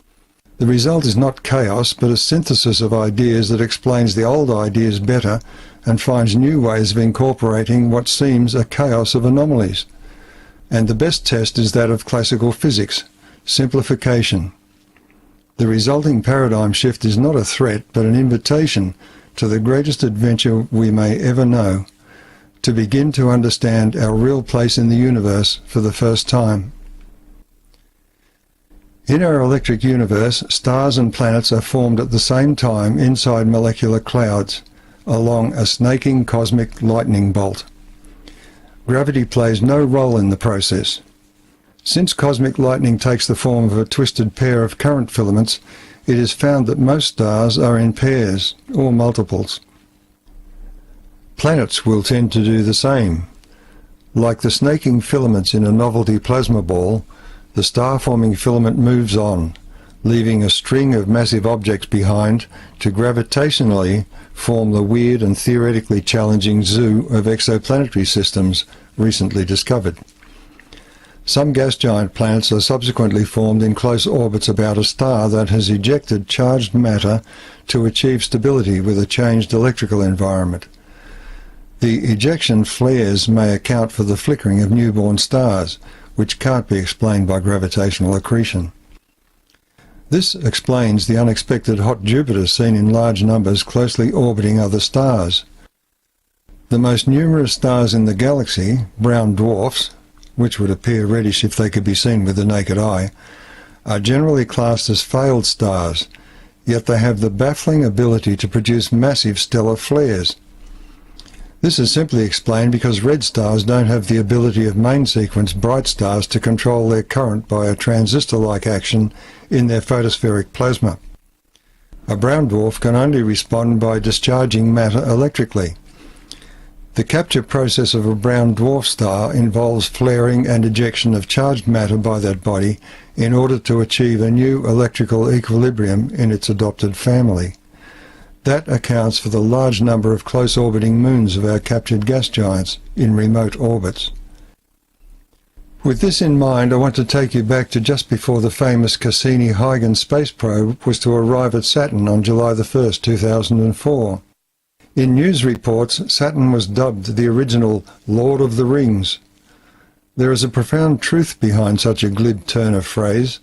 The result is not chaos, but a synthesis of ideas that explains the old ideas better and finds new ways of incorporating what seems a chaos of anomalies. And the best test is that of classical physics, simplification. The resulting paradigm shift is not a threat, but an invitation to the greatest adventure we may ever know, to begin to understand our real place in the universe for the first time. In our electric universe, stars and planets are formed at the same time inside molecular clouds, along a snaking cosmic lightning bolt. Gravity plays no role in the process. Since cosmic lightning takes the form of a twisted pair of current filaments, it is found that most stars are in pairs, or multiples. Planets will tend to do the same. Like the snaking filaments in a novelty plasma ball, the star-forming filament moves on, leaving a string of massive objects behind to gravitationally form the weird and theoretically challenging zoo of exoplanetary systems recently discovered. Some gas giant planets are subsequently formed in close orbits about a star that has ejected charged matter to achieve stability with a changed electrical environment. The ejection flares may account for the flickering of newborn stars, which can't be explained by gravitational accretion. This explains the unexpected hot Jupiter seen in large numbers closely orbiting other stars. The most numerous stars in the galaxy, brown dwarfs, which would appear reddish if they could be seen with the naked eye, are generally classed as failed stars, yet they have the baffling ability to produce massive stellar flares. This is simply explained because red stars don't have the ability of main-sequence bright stars to control their current by a transistor-like action in their photospheric plasma. A brown dwarf can only respond by discharging matter electrically. The capture process of a brown dwarf star involves flaring and ejection of charged matter by that body in order to achieve a new electrical equilibrium in its adopted family. That accounts for the large number of close-orbiting moons of our captured gas giants in remote orbits. With this in mind, I want to take you back to just before the famous Cassini-Huygens space probe was to arrive at Saturn on July 1st, 2004. In news reports, Saturn was dubbed the original Lord of the Rings. There is a profound truth behind such a glib turn of phrase,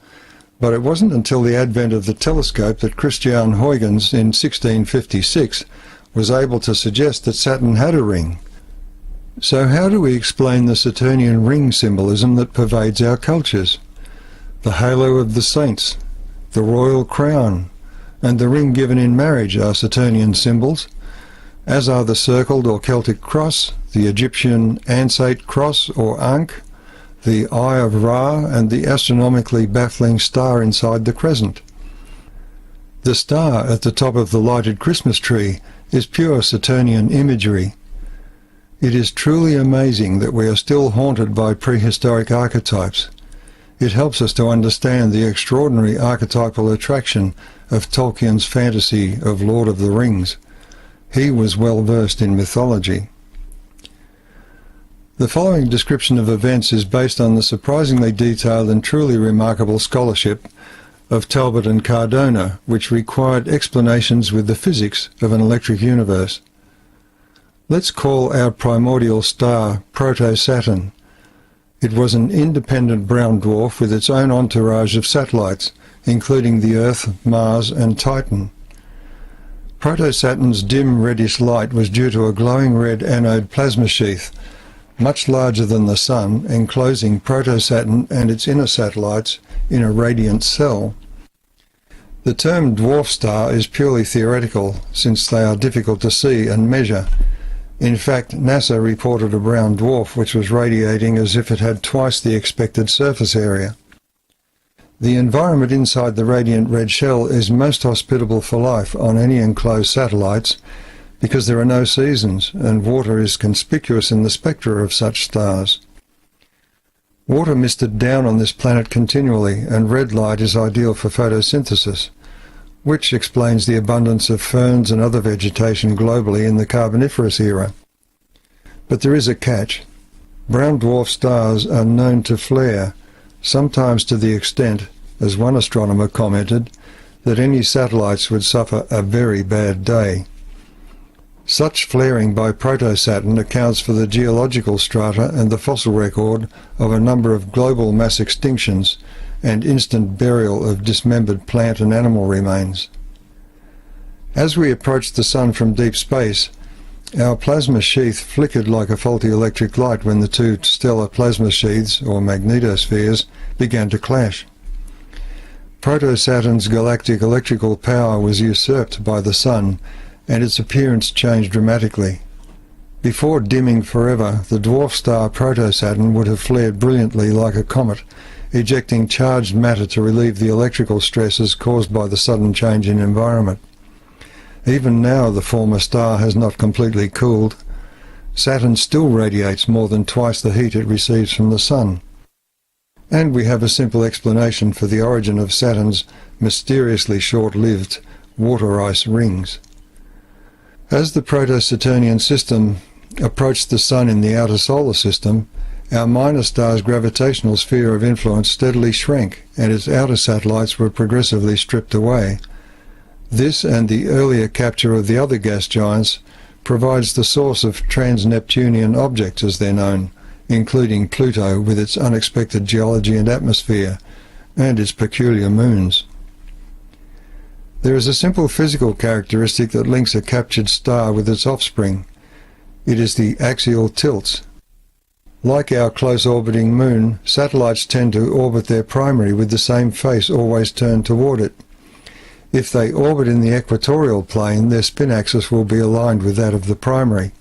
but it wasn't until the advent of the telescope that Christian Huygens in 1656 was able to suggest that Saturn had a ring. So how do we explain the Saturnian ring symbolism that pervades our cultures? The halo of the saints, the royal crown, and the ring given in marriage are Saturnian symbols, as are the circled or Celtic cross, the Egyptian Ansate cross or Ankh, the Eye of Ra, and the astronomically baffling star inside the crescent. The star at the top of the lighted Christmas tree is pure Saturnian imagery. It is truly amazing that we are still haunted by prehistoric archetypes. It helps us to understand the extraordinary archetypal attraction of Tolkien's fantasy of Lord of the Rings. He was well versed in mythology. The following description of events is based on the surprisingly detailed and truly remarkable scholarship of Talbot and Cardona, which required explanations with the physics of an electric universe. Let's call our primordial star Proto-Saturn. It was an independent brown dwarf with its own entourage of satellites, including the Earth, Mars, and Titan. Proto-Saturn's dim reddish light was due to a glowing red anode plasma sheath, much larger than the Sun, enclosing Proto-Saturn and its inner satellites in a radiant cell. The term dwarf star is purely theoretical, since they are difficult to see and measure. In fact, NASA reported a brown dwarf which was radiating as if it had twice the expected surface area. The environment inside the radiant red shell is most hospitable for life on any enclosed satellites because there are no seasons and water is conspicuous in the spectra of such stars. Water misted down on this planet continually, and red light is ideal for photosynthesis, which explains the abundance of ferns and other vegetation globally in the Carboniferous era. But there is a catch. Brown dwarf stars are known to flare, sometimes to the extent, as one astronomer commented, that any satellites would suffer a very bad day. Such flaring by Proto-Saturn accounts for the geological strata and the fossil record of a number of global mass extinctions and instant burial of dismembered plant and animal remains. As we approached the Sun from deep space, our plasma sheath flickered like a faulty electric light when the two stellar plasma sheaths, or magnetospheres, began to clash. Proto-Saturn's galactic electrical power was usurped by the Sun, and its appearance changed dramatically. Before dimming forever, the dwarf star Proto-Saturn would have flared brilliantly like a comet, ejecting charged matter to relieve the electrical stresses caused by the sudden change in environment. Even now the former star has not completely cooled. Saturn still radiates more than twice the heat it receives from the Sun. And we have a simple explanation for the origin of Saturn's mysteriously short-lived water ice rings. As the Proto-Saturnian system approached the Sun in the outer solar system, our minor star's gravitational sphere of influence steadily shrank, and its outer satellites were progressively stripped away. This and the earlier capture of the other gas giants provides the source of trans-Neptunian objects as they're known, including Pluto with its unexpected geology and atmosphere, and its peculiar moons. There is a simple physical characteristic that links a captured star with its offspring. It is the axial tilts. Like our close-orbiting moon, satellites tend to orbit their primary with the same face always turned toward it. If they orbit in the equatorial plane, their spin axis will be aligned with that of the primary.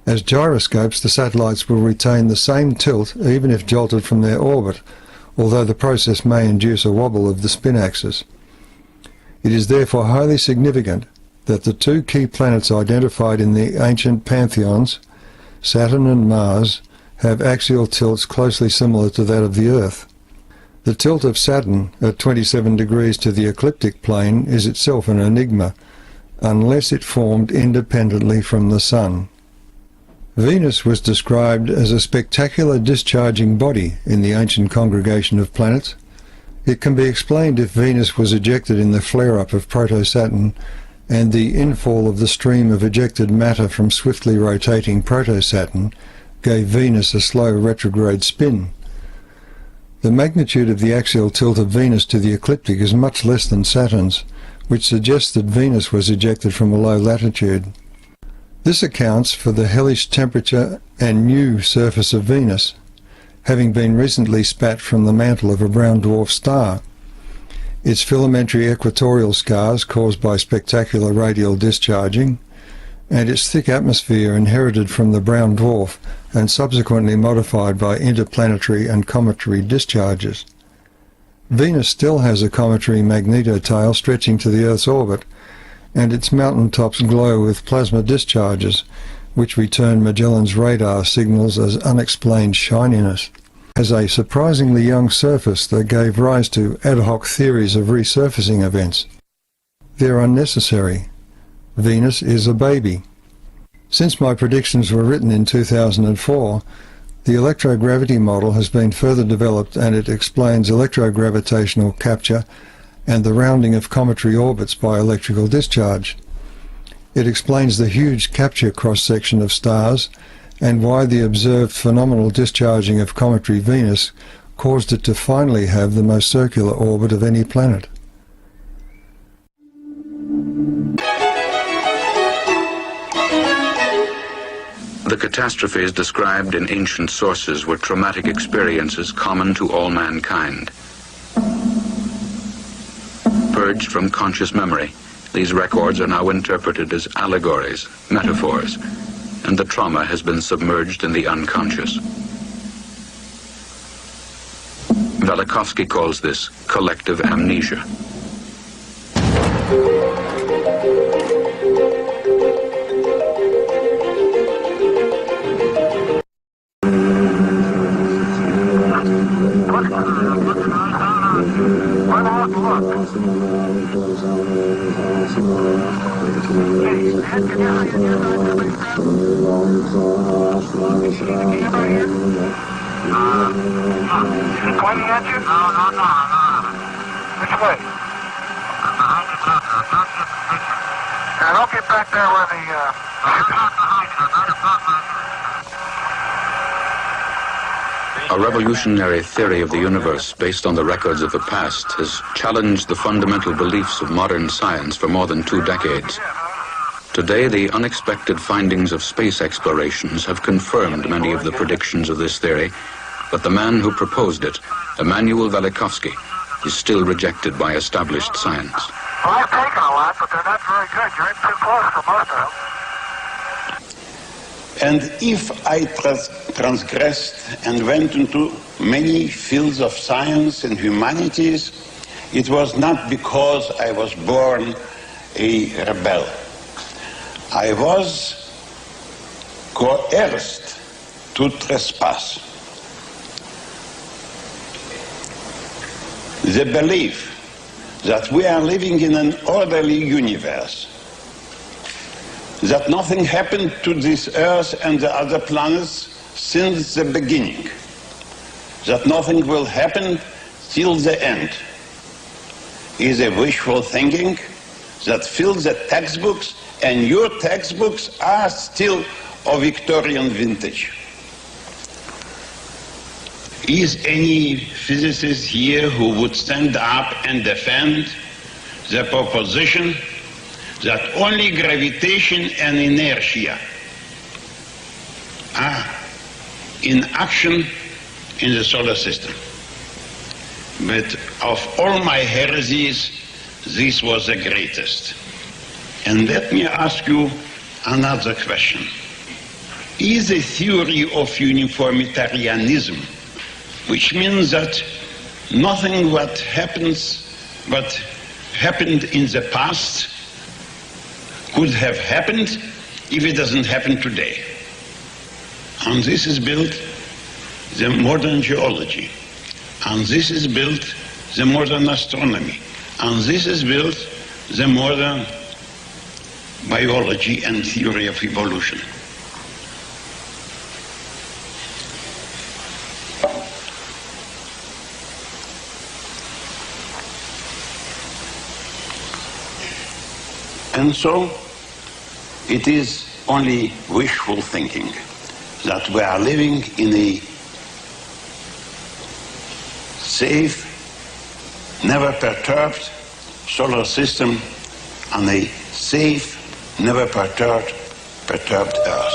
As gyroscopes, the satellites will retain the same tilt even if jolted from their orbit, although the process may induce a wobble of the spin axis. It is therefore highly significant that the two key planets identified in the ancient pantheons, Saturn and Mars, have axial tilts closely similar to that of the Earth. The tilt of Saturn at 27 degrees to the ecliptic plane is itself an enigma, unless it formed independently from the Sun. Venus was described as a spectacular discharging body in the ancient congregation of planets. It can be explained if Venus was ejected in the flare-up of Proto-Saturn and the infall of the stream of ejected matter from swiftly rotating Proto-Saturn gave Venus a slow retrograde spin. The magnitude of the axial tilt of Venus to the ecliptic is much less than Saturn's, which suggests that Venus was ejected from a low latitude. This accounts for the hellish temperature and new surface of Venus, having been recently spat from the mantle of a brown dwarf star. Its filamentary equatorial scars caused by spectacular radial discharging, and its thick atmosphere inherited from the brown dwarf and subsequently modified by interplanetary and cometary discharges. Venus still has a cometary magnetotail stretching to the Earth's orbit, and its mountaintops glow with plasma discharges, which return Magellan's radar signals as unexplained shininess. Has a surprisingly young surface that gave rise to ad hoc theories of resurfacing events. They're unnecessary. Venus is a baby. Since my predictions were written in 2004, the electrogravity model has been further developed, and it explains electrogravitational capture and the rounding of cometary orbits by electrical discharge. It explains the huge capture cross-section of stars and why the observed phenomenal discharging of cometary Venus caused it to finally have the most circular orbit of any planet. The catastrophes described in ancient sources were traumatic experiences common to all mankind. Purged from conscious memory, these records are now interpreted as allegories, metaphors, and the trauma has been submerged in the unconscious. Velikovsky calls this collective amnesia. Pointing at you? No. Which way? And I'll get back there where the... A revolutionary theory of the universe based on the records of the past has challenged the fundamental beliefs of modern science for more than 2 decades. Today, the unexpected findings of space explorations have confirmed many of the predictions of this theory, but the man who proposed it, Emanuel Velikovsky, is still rejected by established science. Well, I've taken a lot, but they're not very good. You're in too close for most of them. And if I transgressed and went into many fields of science and humanities, it was not because I was born a rebel. I was coerced to trespass. The belief that we are living in an orderly universe, that nothing happened to this Earth and the other planets since the beginning, that nothing will happen till the end, is a wishful thinking that fills the textbooks, and your textbooks are still of Victorian vintage. Is any physicist here who would stand up and defend the proposition that only gravitation and inertia are in action in the solar system. But of all my heresies, this was the greatest. And let me ask you another question. Is the theory of uniformitarianism, which means that nothing what happened in the past could have happened if it doesn't happen today. And this is built the modern geology. And this is built the modern astronomy. And this is built the modern biology and theory of evolution. And so it is only wishful thinking that we are living in a safe, never perturbed solar system and a safe, never perturbed Earth.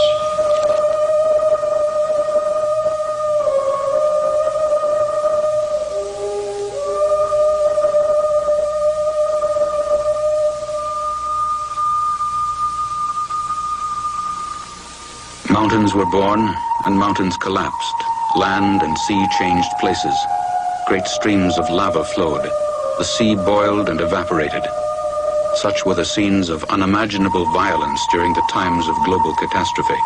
Mountains were born and mountains collapsed. Land and sea changed places. Great streams of lava flowed. The sea boiled and evaporated. Such were the scenes of unimaginable violence during the times of global catastrophe.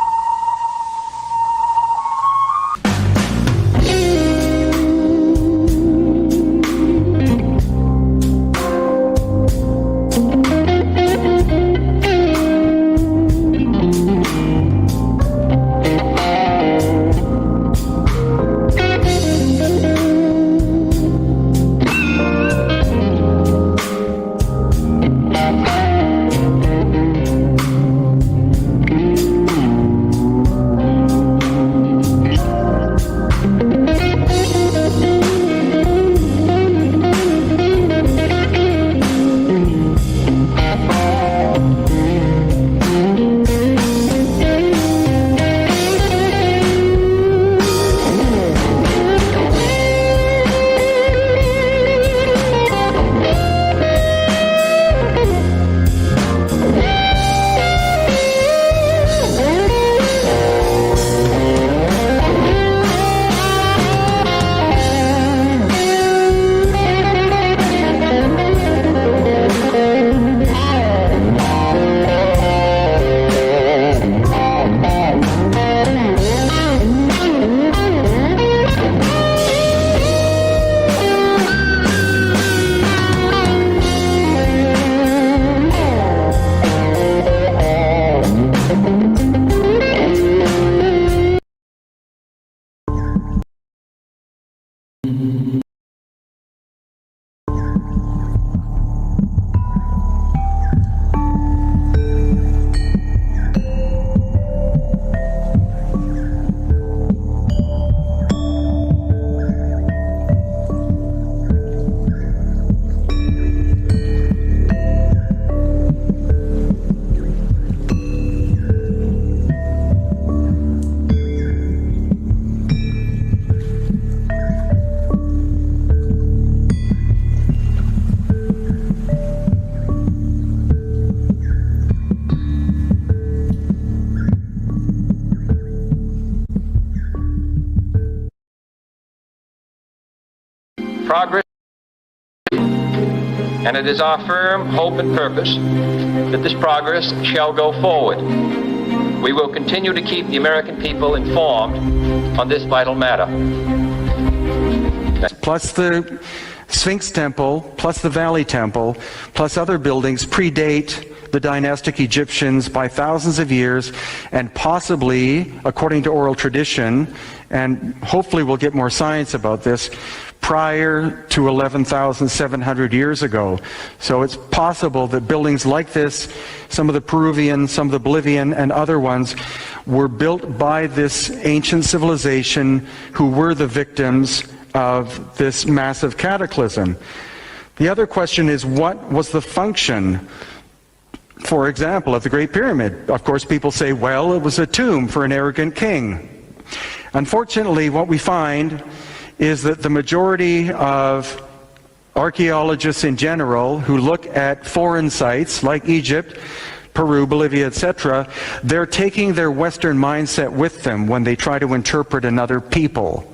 Progress, and it is our firm hope and purpose that this progress shall go forward. We will continue to keep the American people informed on this vital matter. Plus the Sphinx Temple, plus the Valley Temple, plus other buildings predate the dynastic Egyptians by thousands of years, and possibly, according to oral tradition, and hopefully we'll get more science about this, prior to 11,700 years ago. So it's possible that buildings like this, some of the Peruvian, some of the Bolivian, and other ones, were built by this ancient civilization who were the victims of this massive cataclysm. The other question is, what was the function, for example, of the Great Pyramid? Of course, people say, well, it was a tomb for an arrogant king. Unfortunately, what we find is that the majority of archaeologists in general who look at foreign sites like Egypt, Peru, Bolivia, etc., they're taking their Western mindset with them when they try to interpret another people.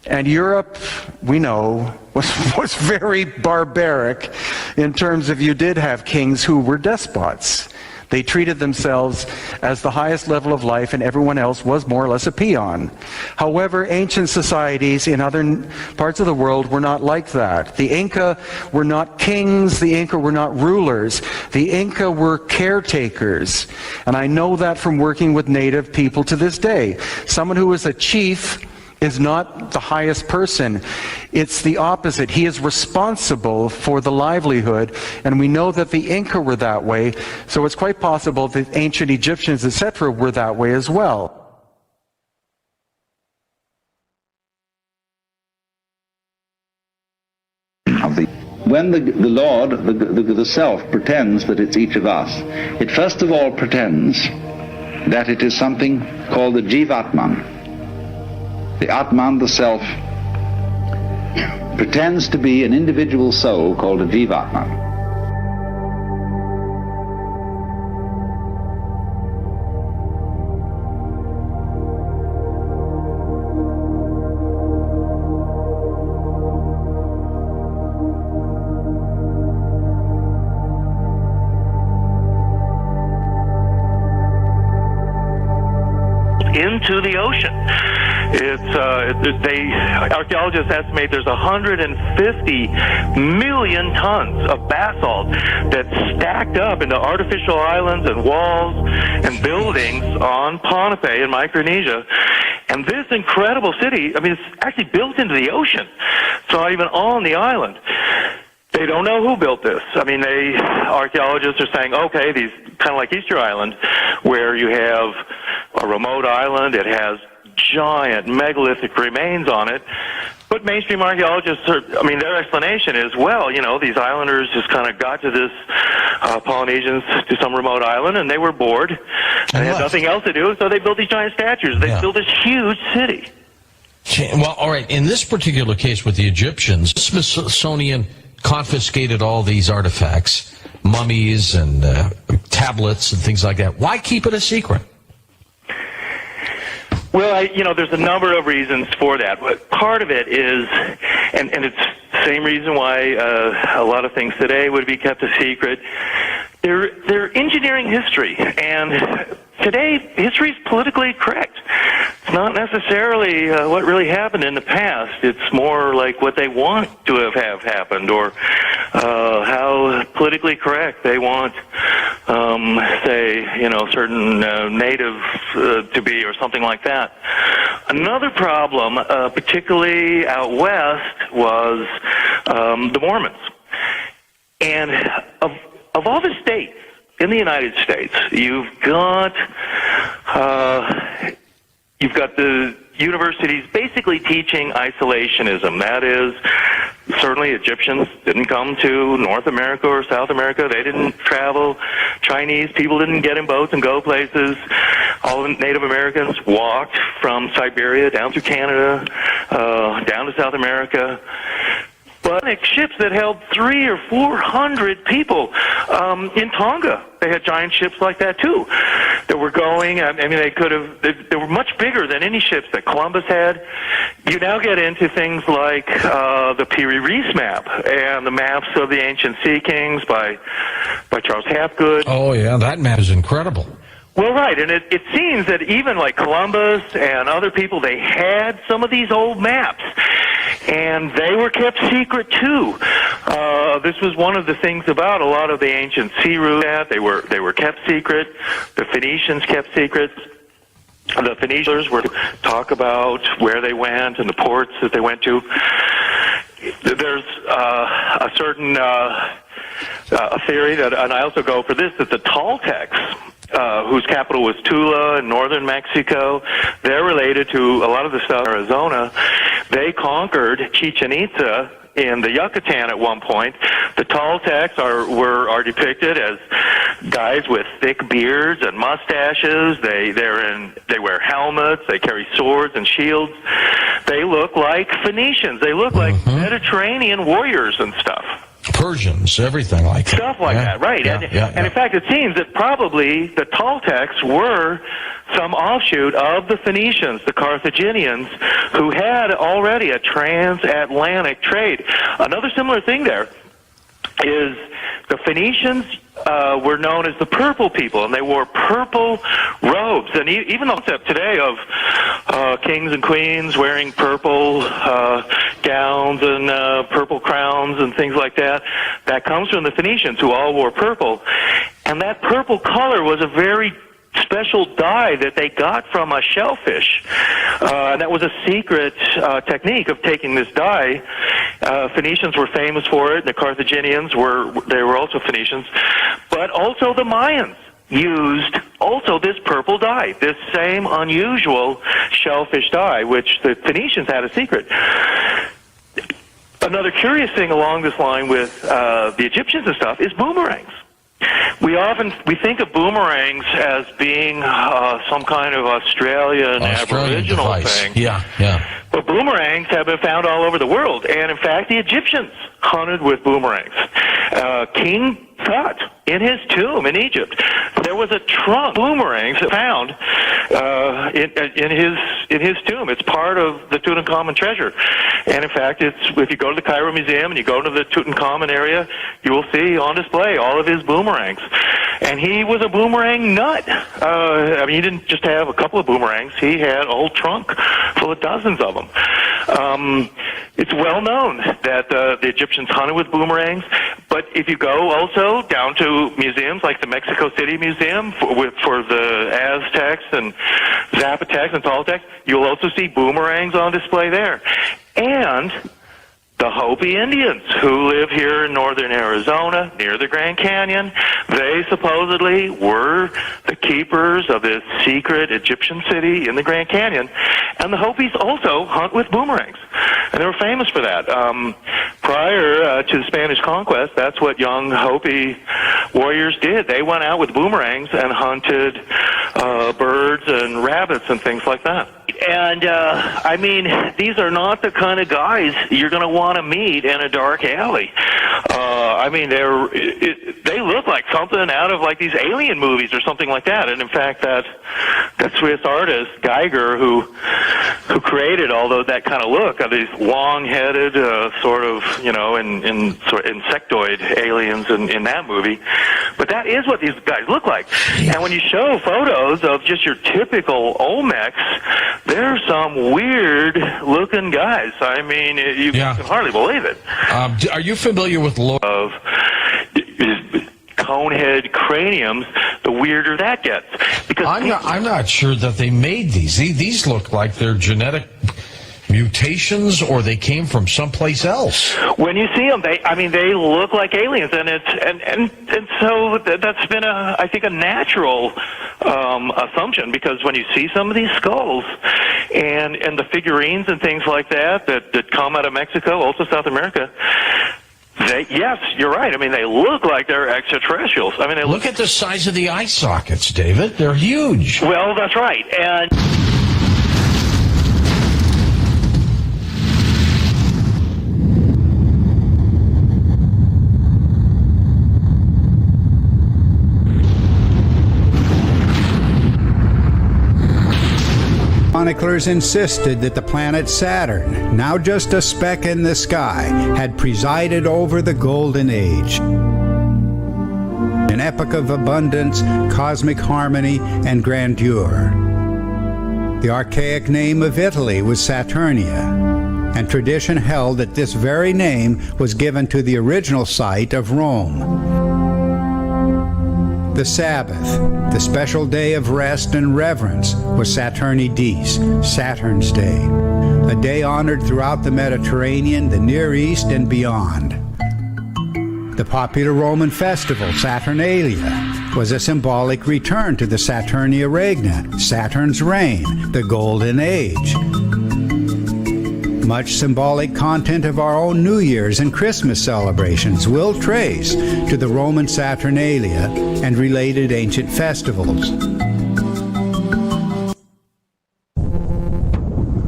And Europe, we know, was very barbaric in terms of you did have kings who were despots. They treated themselves as the highest level of life, and everyone else was more or less a peon. However, ancient societies in other parts of the world were not like that. The Inca were not kings, the Inca were not rulers. The Inca were caretakers. And I know that from working with native people to this day. Someone who is a chief is not the highest person. It's the opposite. He is responsible for the livelihood, and we know that the Inca were that way, so it's quite possible that ancient Egyptians, etc., were that way as well. When the Lord, the self, pretends that it's each of us, it first of all pretends that it is something called the Jivatman. The Atman, the self, pretends to be an individual soul called a Jivatman. Into the ocean. Archaeologists estimate there's 150 million tons of basalt that's stacked up into artificial islands and walls and buildings on Pohnpei in Micronesia. And this incredible city, I mean, it's actually built into the ocean. It's not even on the island. They don't know who built this. I mean, archaeologists are saying, okay, these kind of like Easter Island, where you have a remote island, it has giant megalithic remains on it. But mainstream archaeologists their explanation is, well, you know, these islanders just kind of got to this Polynesians to some remote island, and they were bored, and they had nothing else to do, so they built these giant statues. They built this huge city. Well, all right, in this particular case with the Egyptians, Smithsonian confiscated all these artifacts, mummies and tablets and things like that. Why keep it a secret? Well, there's a number of reasons for that. But part of it is, and it's the same reason why a lot of things today would be kept a secret. They're engineering history, and today history is politically correct. It's not necessarily what really happened in the past. It's more like what they want to have happened, or how politically correct they want, certain native to be, or something like that. Another problem, particularly out west, was the Mormons. And of all the states in the United States, you've got the universities basically teaching isolationism. That is, certainly Egyptians didn't come to North America or South America. They didn't travel. Chinese people didn't get in boats and go places. All the Native Americans walked from Siberia down through Canada, down to South America. But ships that held 300 or 400 people in Tonga. They had giant ships like that too. That were going. They were much bigger than any ships that Columbus had. You now get into things like the Piri Reis map and the maps of the ancient Sea Kings by Charles Hapgood. Oh yeah, that map is incredible. Well, right, and it seems that even like Columbus and other people, they had some of these old maps, and they were kept secret too. This was one of the things about a lot of the ancient sea routes. They were kept secret. The Phoenicians kept secrets. The Phoenicians were to talk about where they went and the ports that they went to. There's a certain a theory that, and I also go for this, that the Toltecs, whose capital was Tula in northern Mexico, they're related to a lot of the stuff in Arizona. They conquered Chichen Itza in the Yucatan at one point. The Toltecs are depicted as guys with thick beards and mustaches. They wear helmets. They carry swords and shields. They look like Phoenicians. They look like Mediterranean warriors and stuff. Persians, everything like that. Stuff like that, right. And in fact, it seems that probably the Toltecs were some offshoot of the Phoenicians, the Carthaginians, who had already a transatlantic trade. Another similar thing there is the Phoenicians were known as the purple people, and they wore purple robes. And even the concept today of kings and queens wearing purple gowns and purple crowns and things like that, that comes from the Phoenicians, who all wore purple. And that purple color was a very special dye that they got from a shellfish. And that was a secret technique of taking this dye. Phoenicians were famous for it, and the Carthaginians were also Phoenicians. But also the Mayans used also this purple dye, this same unusual shellfish dye, which the Phoenicians had a secret. Another curious thing along this line with the Egyptians and stuff is boomerangs. We think of boomerangs as being some kind of Australian Aboriginal device. thing. Yeah. But boomerangs have been found all over the world, and in fact, the Egyptians hunted with boomerangs. King Tut, in his tomb in Egypt, there was a trunk of boomerangs found in his tomb. It's part of the Tutankhamun treasure. And in fact, if you go to the Cairo Museum and you go to the Tutankhamun area, you will see on display all of his boomerangs. And he was a boomerang nut. He didn't just have a couple of boomerangs. He had a whole trunk full of dozens of them. It's well known that the Egyptians hunted with boomerangs. But if you go also down to museums like the Mexico City Museum for the Aztecs and Zapotecs and Toltecs, you'll also see boomerangs on display there. And the Hopi Indians, who live here in northern Arizona, near the Grand Canyon, they supposedly were the keepers of this secret Egyptian city in the Grand Canyon. And the Hopis also hunt with boomerangs. And they were famous for that. Prior to the Spanish conquest, that's what young Hopi warriors did. They went out with boomerangs and hunted birds and rabbits and things like that. And, these are not the kind of guys you're going to want to meet in a dark alley. They look like something out of like these alien movies or something like that. And in fact, that Swiss artist Geiger, who created that kind of look of these long-headed sort of insectoid aliens in that movie. But that is what these guys look like. And when you show photos of just your typical Olmecs, they're some weird-looking guys. You can hardly believe it. Are you familiar with of conehead craniums? The weirder that gets. Because I'm not sure that they made these. These look like they're genetic mutations, or they came from someplace else. When you see them, they look like aliens, and so that's been I think a natural assumption, because when you see some of these skulls and the figurines and things like that come out of Mexico, also South America. Yes, you're right. They look like they're extraterrestrials. They look at the size of the eye sockets, David. They're huge. Well, that's right. And chroniclers insisted that the planet Saturn, now just a speck in the sky, had presided over the Golden Age. An epoch of abundance, cosmic harmony, and grandeur. The archaic name of Italy was Saturnia, and tradition held that this very name was given to the original site of Rome. The Sabbath, the special day of rest and reverence, was Saturni Dies, Saturn's Day, a day honored throughout the Mediterranean, the Near East, and beyond. The popular Roman festival, Saturnalia, was a symbolic return to the Saturnia Regna, Saturn's reign, the Golden Age. Much symbolic content of our own New Year's and Christmas celebrations will trace to the Roman Saturnalia and related ancient festivals.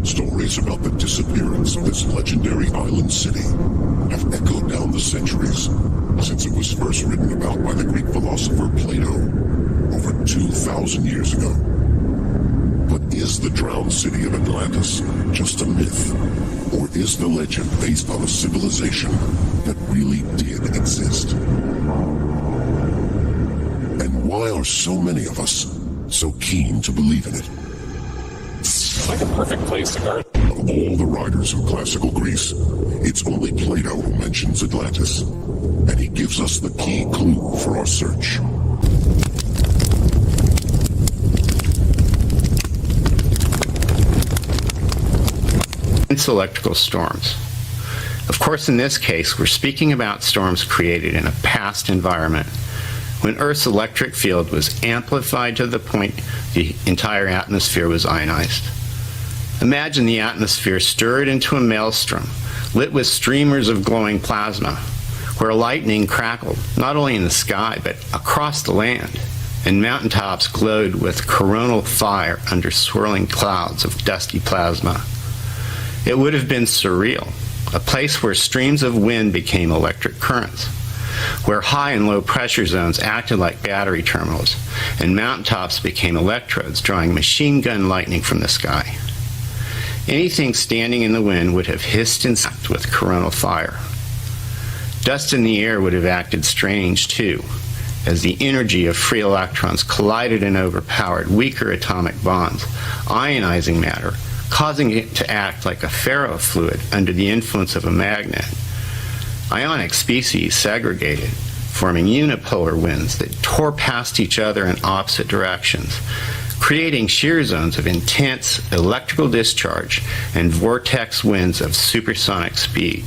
Stories about the disappearance of this legendary island city have echoed down the centuries since it was first written about by the Greek philosopher Plato over 2,000 years ago. But is the drowned city of Atlantis just a myth? Or is the legend based on a civilization that really did exist? And why are so many of us so keen to believe in it? It's like a perfect place to garden. Of all the writers of classical Greece, it's only Plato who mentions Atlantis, and he gives us the key clue for our search. Electrical storms. Of course, in this case, we're speaking about storms created in a past environment when Earth's electric field was amplified to the point the entire atmosphere was ionized. Imagine the atmosphere stirred into a maelstrom, lit with streamers of glowing plasma, where lightning crackled not only in the sky but across the land, and mountaintops glowed with coronal fire under swirling clouds of dusty plasma. It would have been surreal, a place where streams of wind became electric currents, where high and low pressure zones acted like battery terminals, and mountaintops became electrodes drawing machine gun lightning from the sky. Anything standing in the wind would have hissed and sucked with coronal fire. Dust in the air would have acted strange, too, as the energy of free electrons collided and overpowered weaker atomic bonds, ionizing matter, causing it to act like a ferrofluid under the influence of a magnet. Ionic species segregated, forming unipolar winds that tore past each other in opposite directions, creating shear zones of intense electrical discharge and vortex winds of supersonic speed.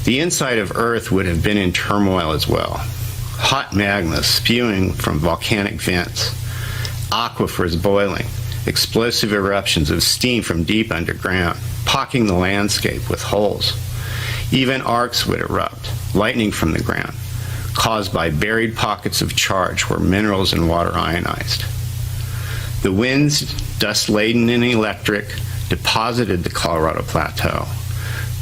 The inside of Earth would have been in turmoil as well. Hot magma spewing from volcanic vents, aquifers boiling, explosive eruptions of steam from deep underground, pocking the landscape with holes. Even arcs would erupt, lightning from the ground, caused by buried pockets of charge where minerals and water ionized. The winds, dust-laden and electric, deposited the Colorado Plateau,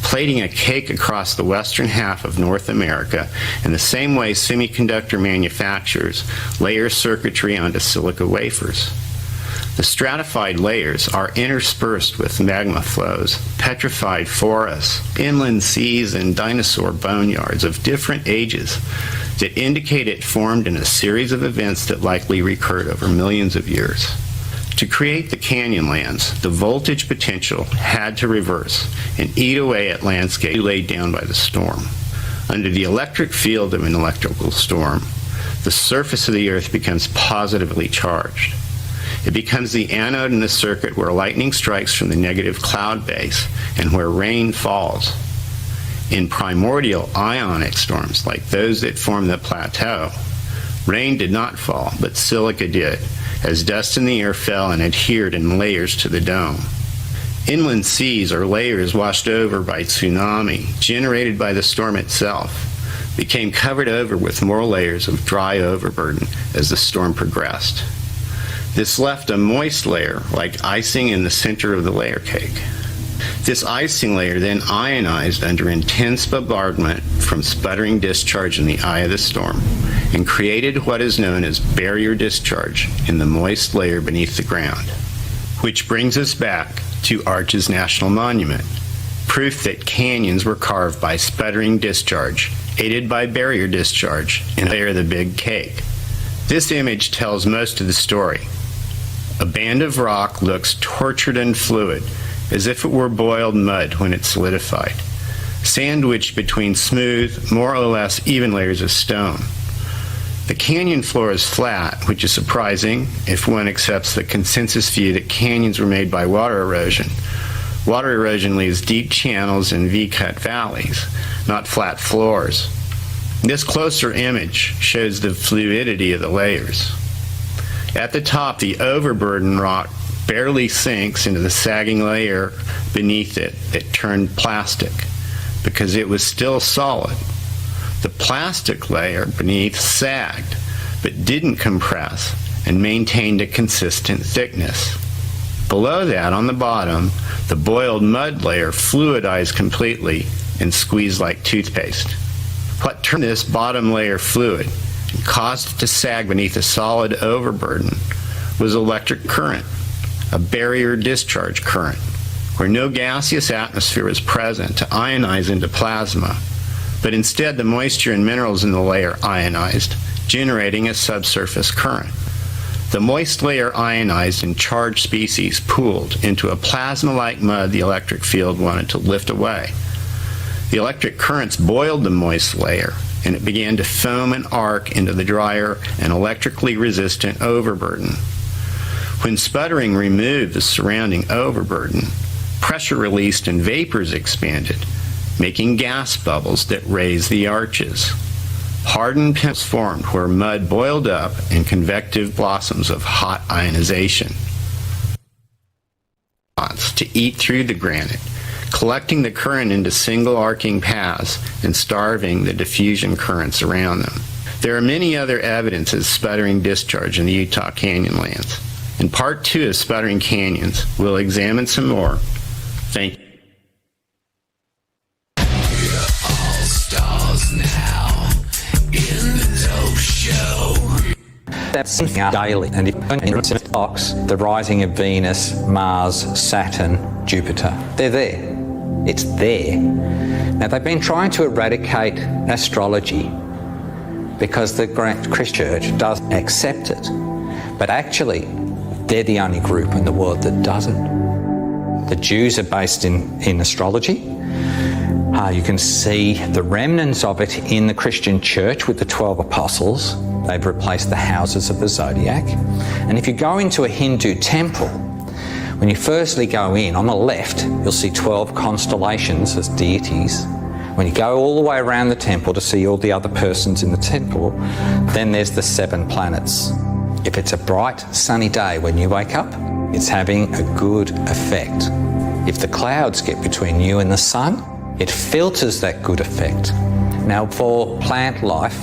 plating a cake across the western half of North America in the same way semiconductor manufacturers layer circuitry onto silica wafers. The stratified layers are interspersed with magma flows, petrified forests, inland seas, and dinosaur boneyards of different ages that indicate it formed in a series of events that likely recurred over millions of years. To create the canyon lands, the voltage potential had to reverse and eat away at landscape laid down by the storm. Under the electric field of an electrical storm, the surface of the Earth becomes positively charged. It becomes the anode in the circuit where lightning strikes from the negative cloud base and where rain falls. In primordial ionic storms like those that form the plateau, rain did not fall, but silica did, as dust in the air fell and adhered in layers to the dome. Inland seas, or layers washed over by tsunami, generated by the storm itself, became covered over with more layers of dry overburden as the storm progressed. This left a moist layer, like icing in the center of the layer cake. This icing layer then ionized under intense bombardment from sputtering discharge in the eye of the storm, and created what is known as barrier discharge in the moist layer beneath the ground. Which brings us back to Arches National Monument, proof that canyons were carved by sputtering discharge, aided by barrier discharge, in a layer of the big cake. This image tells most of the story. A band of rock looks tortured and fluid, as if it were boiled mud when it solidified, sandwiched between smooth, more or less even layers of stone. The canyon floor is flat, which is surprising if one accepts the consensus view that canyons were made by water erosion. Water erosion leaves deep channels and V-cut valleys, not flat floors. This closer image shows the fluidity of the layers. At the top, the overburden rock barely sinks into the sagging layer beneath it that turned plastic because it was still solid. The plastic layer beneath sagged but didn't compress and maintained a consistent thickness. Below that, on the bottom, the boiled mud layer fluidized completely and squeezed like toothpaste. What turned this bottom layer fluid and caused it to sag beneath a solid overburden was electric current, a barrier discharge current, where no gaseous atmosphere was present to ionize into plasma, but instead the moisture and minerals in the layer ionized, generating a subsurface current. The moist layer ionized and charged species pooled into a plasma-like mud the electric field wanted to lift away. The electric currents boiled the moist layer, and it began to foam and arc into the drier and electrically resistant overburden. When sputtering removed the surrounding overburden, pressure released and vapors expanded, making gas bubbles that raised the arches. Hardened pits formed where mud boiled up and convective blossoms of hot ionization to eat through the granite, collecting the current into single arcing paths and starving the diffusion currents around them. There are many other evidences of sputtering discharge in the Utah Canyonlands. In part 2 of Sputtering Canyons, we'll examine some more. Thank you. All stars now in the dope show. That's daily, and if it box, the rising of Venus, Mars, Saturn, Jupiter, they're there. It's there. Now they've been trying to eradicate astrology because the Christian Church doesn't accept it, but actually they're the only group in the world that doesn't. The Jews are based in astrology. You can see the remnants of it in the Christian Church with the 12 apostles. They've replaced the houses of the zodiac. And if you go into a Hindu temple, when you firstly go in, on the left, you'll see 12 constellations as deities. When you go all the way around the temple to see all the other persons in the temple, then there's the 7 planets. If it's a bright, sunny day when you wake up, it's having a good effect. If the clouds get between you and the sun, it filters that good effect. Now, for plant life,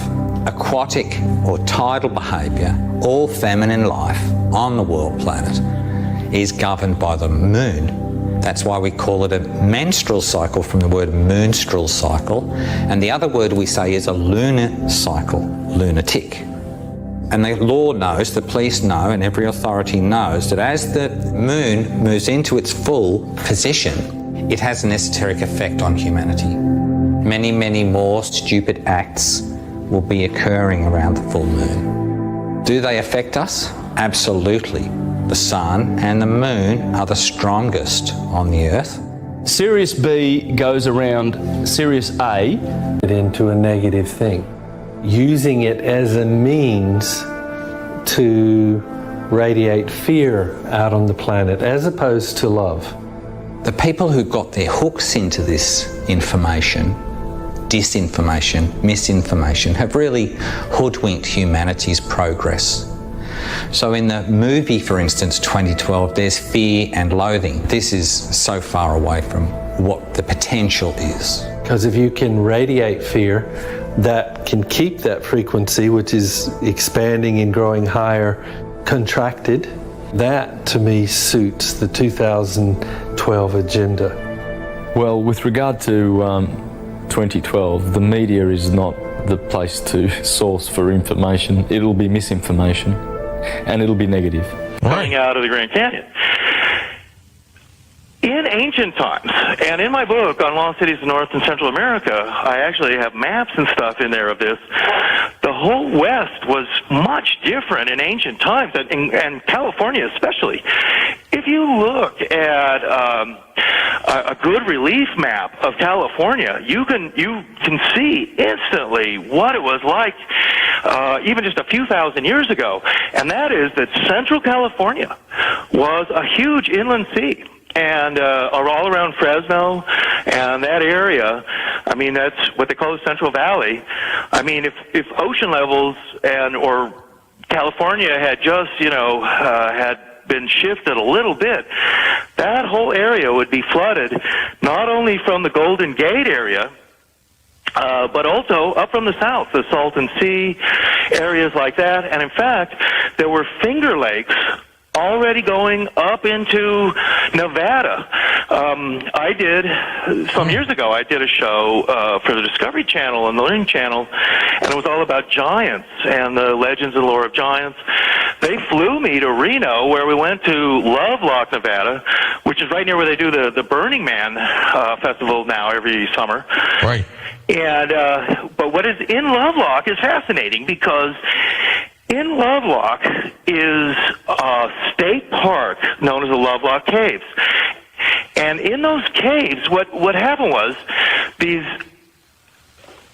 aquatic or tidal behaviour, all feminine life on the world planet is governed by the moon. That's why we call it a menstrual cycle, from the word moonstral cycle. And the other word we say is a lunar cycle, lunatic. And the law knows, the police know, and every authority knows that as the moon moves into its full position, it has an esoteric effect on humanity. Many, many more stupid acts will be occurring around the full moon. Do they affect us? Absolutely. The sun and the moon are the strongest on the earth. Sirius B goes around Sirius A into a negative thing, using it as a means to radiate fear out on the planet as opposed to love. The people who got their hooks into this information, disinformation, misinformation, have really hoodwinked humanity's progress. So in the movie, for instance, 2012, there's fear and loathing. This is so far away from what the potential is. Because if you can radiate fear, that can keep that frequency, which is expanding and growing higher, contracted. That, to me, suits the 2012 agenda. Well, with regard to 2012, the media is not the place to source for information. It'll be misinformation, and it'll be negative. Coming out of the Grand Canyon. In ancient times, and in my book on Lost Cities in North and Central America, I actually have maps and stuff in there of this. The whole West was much different in ancient times, and California especially. If you look at a good relief map of California, you can see instantly what it was like even just a few thousand years ago, and that is that Central California was a huge inland sea. And all around Fresno and that area, I mean, that's what they call the Central Valley. I mean, if ocean levels or California had just, had been shifted a little bit, that whole area would be flooded, not only from the Golden Gate area, but also up from the south, the Salton Sea, areas like that. And in fact, there were finger lakes already going up into Nevada. I did, some years ago, I did a show for the Discovery Channel and the Learning Channel, and it was all about giants and the legends and lore of giants. They flew me to Reno, where we went to Lovelock, Nevada, which is right near where they do the Burning Man festival now every summer. Right. And but what is in Lovelock is fascinating, because in Lovelock is a state park known as the Lovelock Caves. And in those caves, what happened was these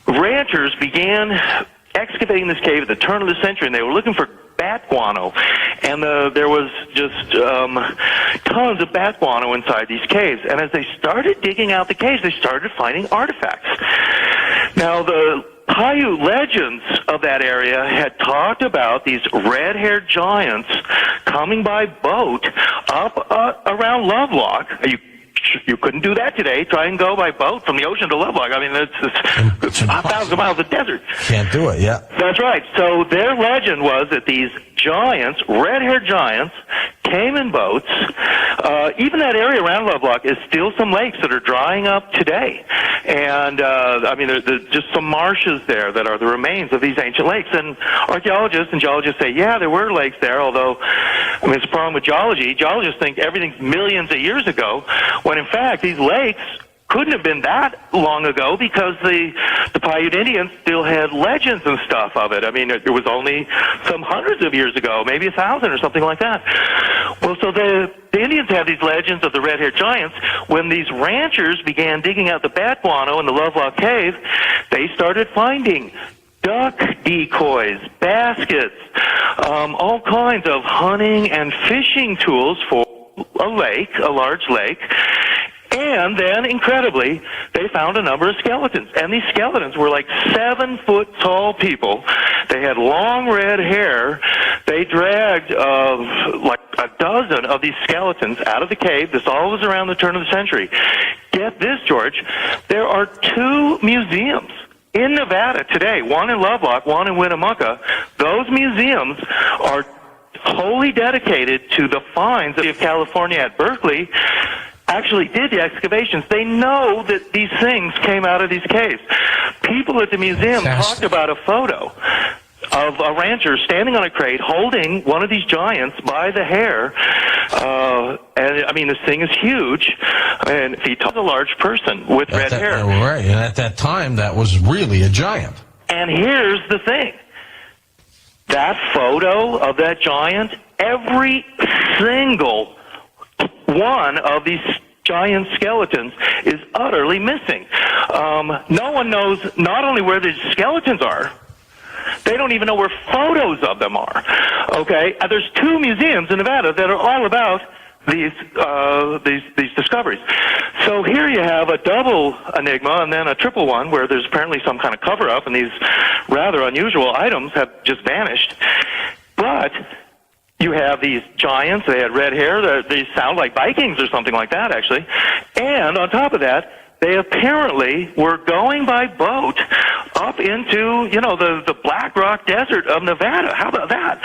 ranchers began excavating this cave at the turn of the century, and they were looking for bat guano. And there was just tons of bat guano inside these caves. And as they started digging out the caves, they started finding artifacts. Now, the Paiute legends of that area had talked about these red-haired giants coming by boat up around Lovelock. You couldn't do that today. Try and go by boat from the ocean to Lovelock. I mean, it's 1,000 miles of desert. Can't do it, yeah. That's right. So their legend was that these giants, red-haired giants, came in boats. Even that area around Lovelock is still some lakes that are drying up today. And, I mean, there's just some marshes there that are the remains of these ancient lakes. And archaeologists and geologists say, yeah, there were lakes there, although, I mean, it's a problem with geology. Geologists think everything's millions of years ago, when in fact these lakes couldn't have been that long ago, because the Paiute Indians still had legends and stuff of it. I mean, it was only some hundreds of years ago, maybe 1,000 or something like that. Well, so the Indians have these legends of the red-haired giants. When these ranchers began digging out the bat guano in the Lovelock Cave, they started finding duck decoys, baskets, all kinds of hunting and fishing tools for a lake, a large lake. And then, incredibly, they found a number of skeletons. And these skeletons were like 7-foot-tall people. They had long red hair. They dragged like a dozen of these skeletons out of the cave. This all was around the turn of the century. Get this, George. There are 2 museums in Nevada today, one in Lovelock, one in Winnemucca. Those museums are wholly dedicated to the finds of California at Berkeley. Actually did the excavations. They know that these things came out of these caves. People at the museum talked about a photo of a rancher standing on a crate holding one of these giants by the hair. And I mean, this thing is huge, and he was a large person with red hair. Right, and at that time, that was really a giant. And here's the thing. That photo of that giant, every single one of these giant skeletons is utterly missing. No one knows not only where these skeletons are, they don't even know where photos of them are. Okay, there's 2 museums in Nevada that are all about these discoveries. So here you have a double enigma and then a triple one, where there's apparently some kind of cover-up, and these rather unusual items have just vanished. But you have these giants. They had red hair. They sound like Vikings or something like that, actually. And on top of that, they apparently were going by boat up into, you know, the Black Rock Desert of Nevada. How about that?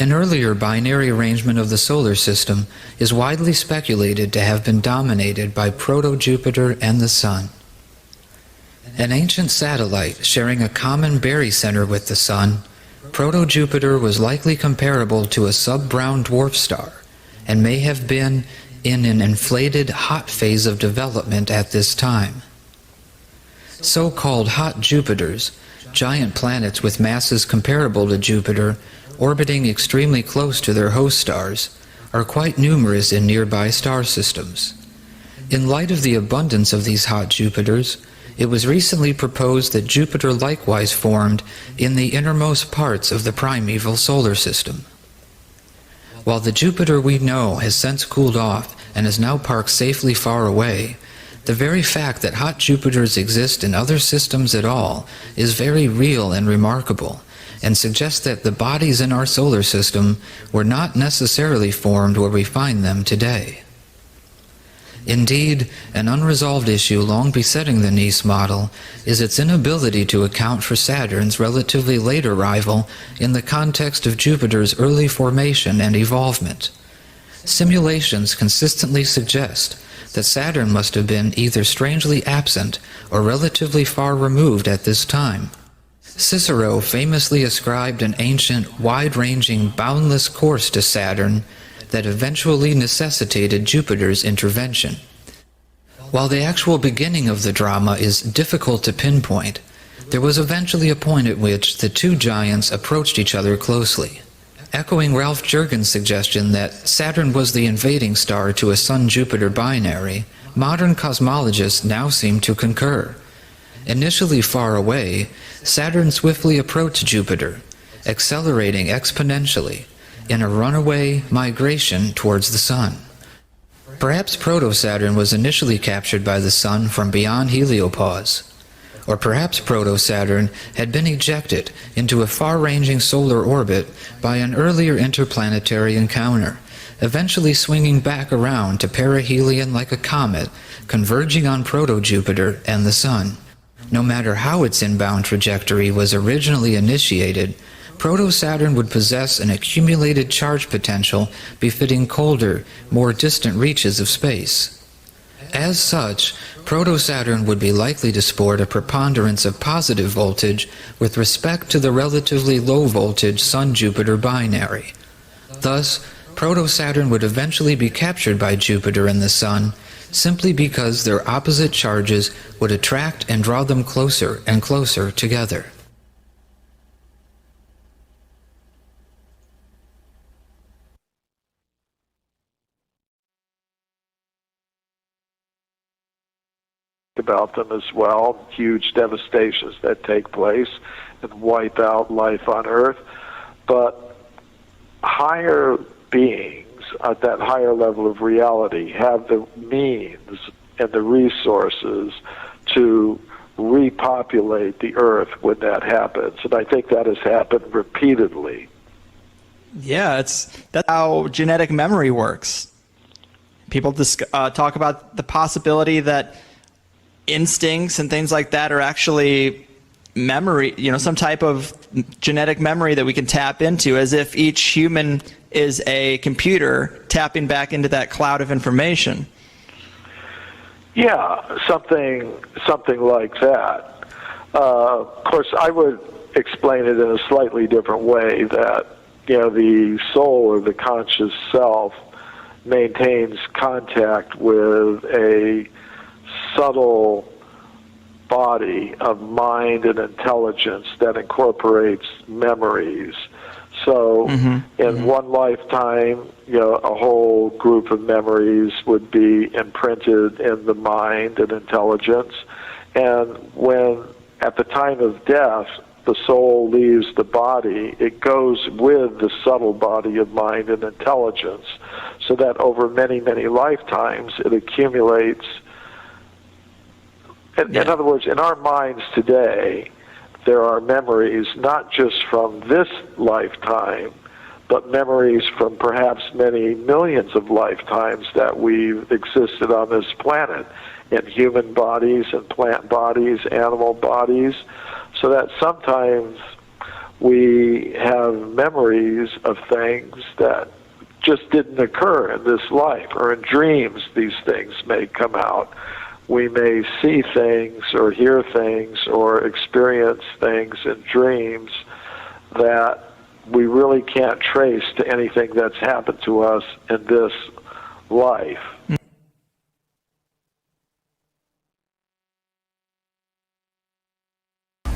An earlier binary arrangement of the solar system is widely speculated to have been dominated by Proto-Jupiter and the Sun. An ancient satellite sharing a common barycenter with the Sun, Proto-Jupiter was likely comparable to a sub-brown dwarf star and may have been in an inflated hot phase of development at this time. So-called hot Jupiters, giant planets with masses comparable to Jupiter, orbiting extremely close to their host stars, are quite numerous in nearby star systems. In light of the abundance of these hot Jupiters, it was recently proposed that Jupiter likewise formed in the innermost parts of the primeval solar system. While the Jupiter we know has since cooled off and is now parked safely far away, the very fact that hot Jupiters exist in other systems at all is very real and remarkable, and suggests that the bodies in our solar system were not necessarily formed where we find them today. Indeed, an unresolved issue long besetting the Nice model is its inability to account for Saturn's relatively late arrival in the context of Jupiter's early formation and evolvement. Simulations consistently suggest that Saturn must have been either strangely absent or relatively far removed at this time. Cicero famously ascribed an ancient, wide-ranging, boundless course to Saturn that eventually necessitated Jupiter's intervention. While the actual beginning of the drama is difficult to pinpoint, there was eventually a point at which the two giants approached each other closely. Echoing Ralph Jurgen's suggestion that Saturn was the invading star to a Sun-Jupiter binary, modern cosmologists now seem to concur. Initially far away, Saturn swiftly approached Jupiter, accelerating exponentially in a runaway migration towards the Sun. Perhaps Proto-Saturn was initially captured by the Sun from beyond heliopause, or perhaps Proto-Saturn had been ejected into a far-ranging solar orbit by an earlier interplanetary encounter, eventually swinging back around to perihelion like a comet, converging on Proto-Jupiter and the Sun. No matter how its inbound trajectory was originally initiated, Proto-Saturn would possess an accumulated charge potential befitting colder, more distant reaches of space. As such, Proto-Saturn would be likely to sport a preponderance of positive voltage with respect to the relatively low-voltage Sun-Jupiter binary. Thus, Proto-Saturn would eventually be captured by Jupiter and the Sun simply because their opposite charges would attract and draw them closer and closer together. About them as well, huge devastations that take place and wipe out life on Earth. But higher beings at that higher level of reality have the means and the resources to repopulate the Earth when that happens. And I think that has happened repeatedly. Yeah, that's how genetic memory works. People talk about the possibility that instincts and things like that are actually memory, some type of genetic memory that we can tap into, as if each human is a computer tapping back into that cloud of information. Yeah, something like that. Of course, I would explain it in a slightly different way, that the soul or the conscious self maintains contact with a subtle body of mind and intelligence that incorporates memories. So in one lifetime, a whole group of memories would be imprinted in the mind and intelligence. And when, at the time of death, the soul leaves the body, it goes with the subtle body of mind and intelligence, so that over many, many lifetimes it accumulates. In other words, in our minds today, there are memories not just from this lifetime, but memories from perhaps many millions of lifetimes that we've existed on this planet, in human bodies and plant bodies, animal bodies, so that sometimes we have memories of things that just didn't occur in this life, or in dreams these things may come out. We may see things or hear things or experience things in dreams that we really can't trace to anything that's happened to us in this life.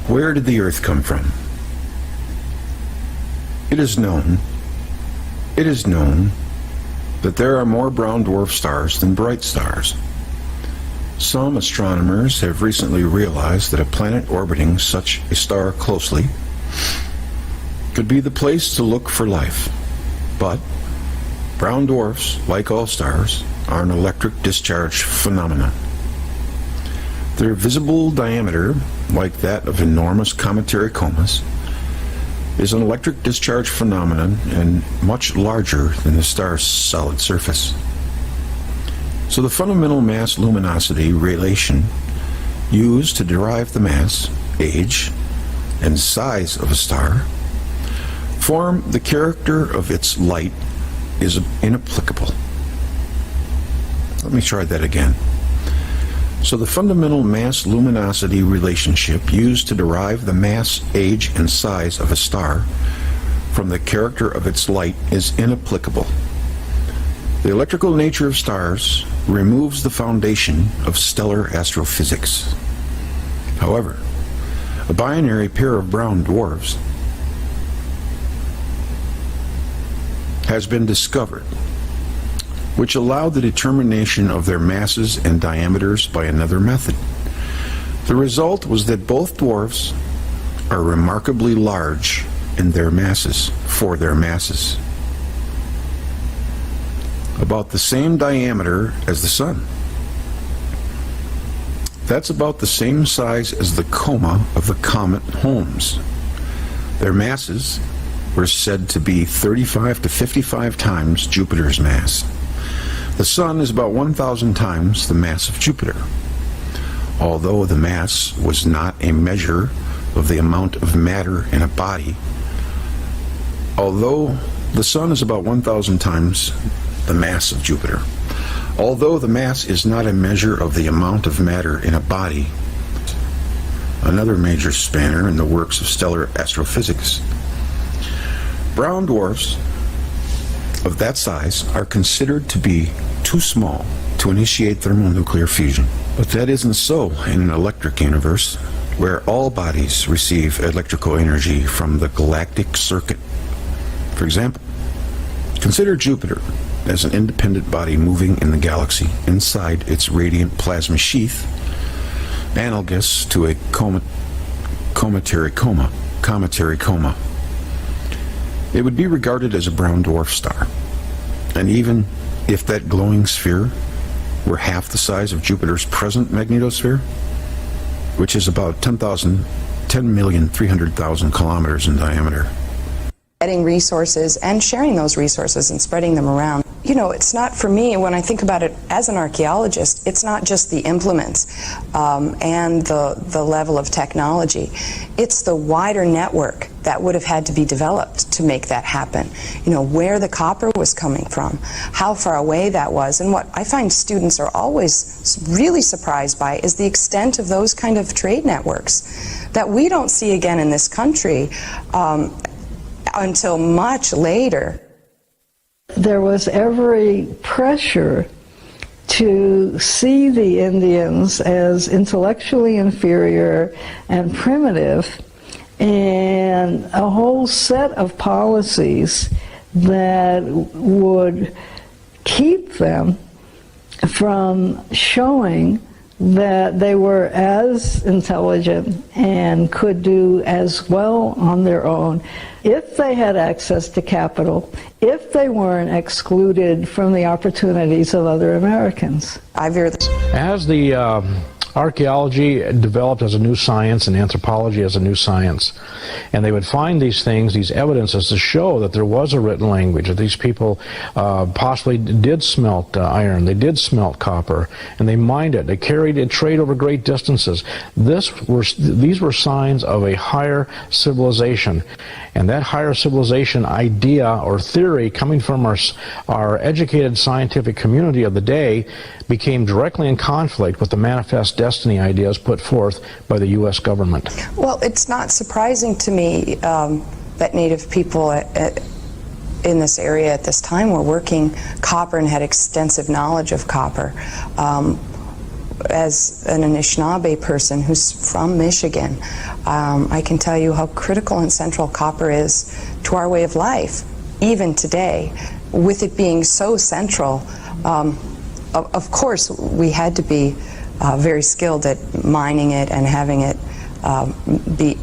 Where did the Earth come from? It is known that there are more brown dwarf stars than bright stars. Some astronomers have recently realized that a planet orbiting such a star closely could be the place to look for life. But brown dwarfs, like all stars, are an electric discharge phenomenon. Their visible diameter, like that of enormous cometary comas, is an electric discharge phenomenon and much larger than the star's solid surface. So the fundamental mass-luminosity relation used to derive the mass, age, and size of a star form the character of its light is inapplicable. Let me try that again. So the fundamental mass-luminosity relationship used to derive the mass, age, and size of a star from the character of its light is inapplicable. The electrical nature of stars removes the foundation of stellar astrophysics. However, a binary pair of brown dwarfs has been discovered, which allowed the determination of their masses and diameters by another method. The result was that both dwarfs are remarkably large in their masses, for their masses. About the same diameter as the Sun. That's about the same size as the coma of the comet Holmes. Their masses were said to be 35 to 55 times Jupiter's mass. The Sun is about 1,000 times the mass of Jupiter. Although the mass was not a measure of the amount of matter in a body, although the Sun is about 1,000 times the mass of Jupiter, although the mass is not a measure of the amount of matter in a body, another major spanner in the works of stellar astrophysics, brown dwarfs of that size are considered to be too small to initiate thermonuclear fusion. But that isn't so in an electric universe, where all bodies receive electrical energy from the galactic circuit. For example, consider Jupiter as an independent body moving in the galaxy inside its radiant plasma sheath, analogous to a cometary coma. It would be regarded as a brown dwarf star. And even if that glowing sphere were half the size of Jupiter's present magnetosphere, which is about 10,300,000 kilometers in diameter. Getting resources and sharing those resources and spreading them around. You know, it's not, for me, when I think about it as an archaeologist, it's not just the implements and the level of technology. It's the wider network that would have had to be developed to make that happen. You know, where the copper was coming from, how far away that was, and what I find students are always really surprised by is the extent of those kind of trade networks that we don't see again in this country until much later. There was every pressure to see the Indians as intellectually inferior and primitive, and a whole set of policies that would keep them from showing that they were as intelligent and could do as well on their own if they had access to capital, if they weren't excluded from the opportunities of other Americans. As the archaeology developed as a new science and anthropology as a new science, and they would find these things, these evidences to show that there was a written language, that these people possibly did smelt iron, they did smelt copper, and they mined it, they carried it, trade over great distances. These were signs of a higher civilization, and that higher civilization idea or theory coming from our educated scientific community of the day became directly in conflict with the manifest destiny ideas put forth by the U.S. government. Well, it's not surprising to me that Native people in this area at this time were working copper and had extensive knowledge of copper. As an Anishinaabe person who's from Michigan, I can tell you how critical and central copper is to our way of life, even today. With it being so central, of course we had to be very skilled at mining it and having it be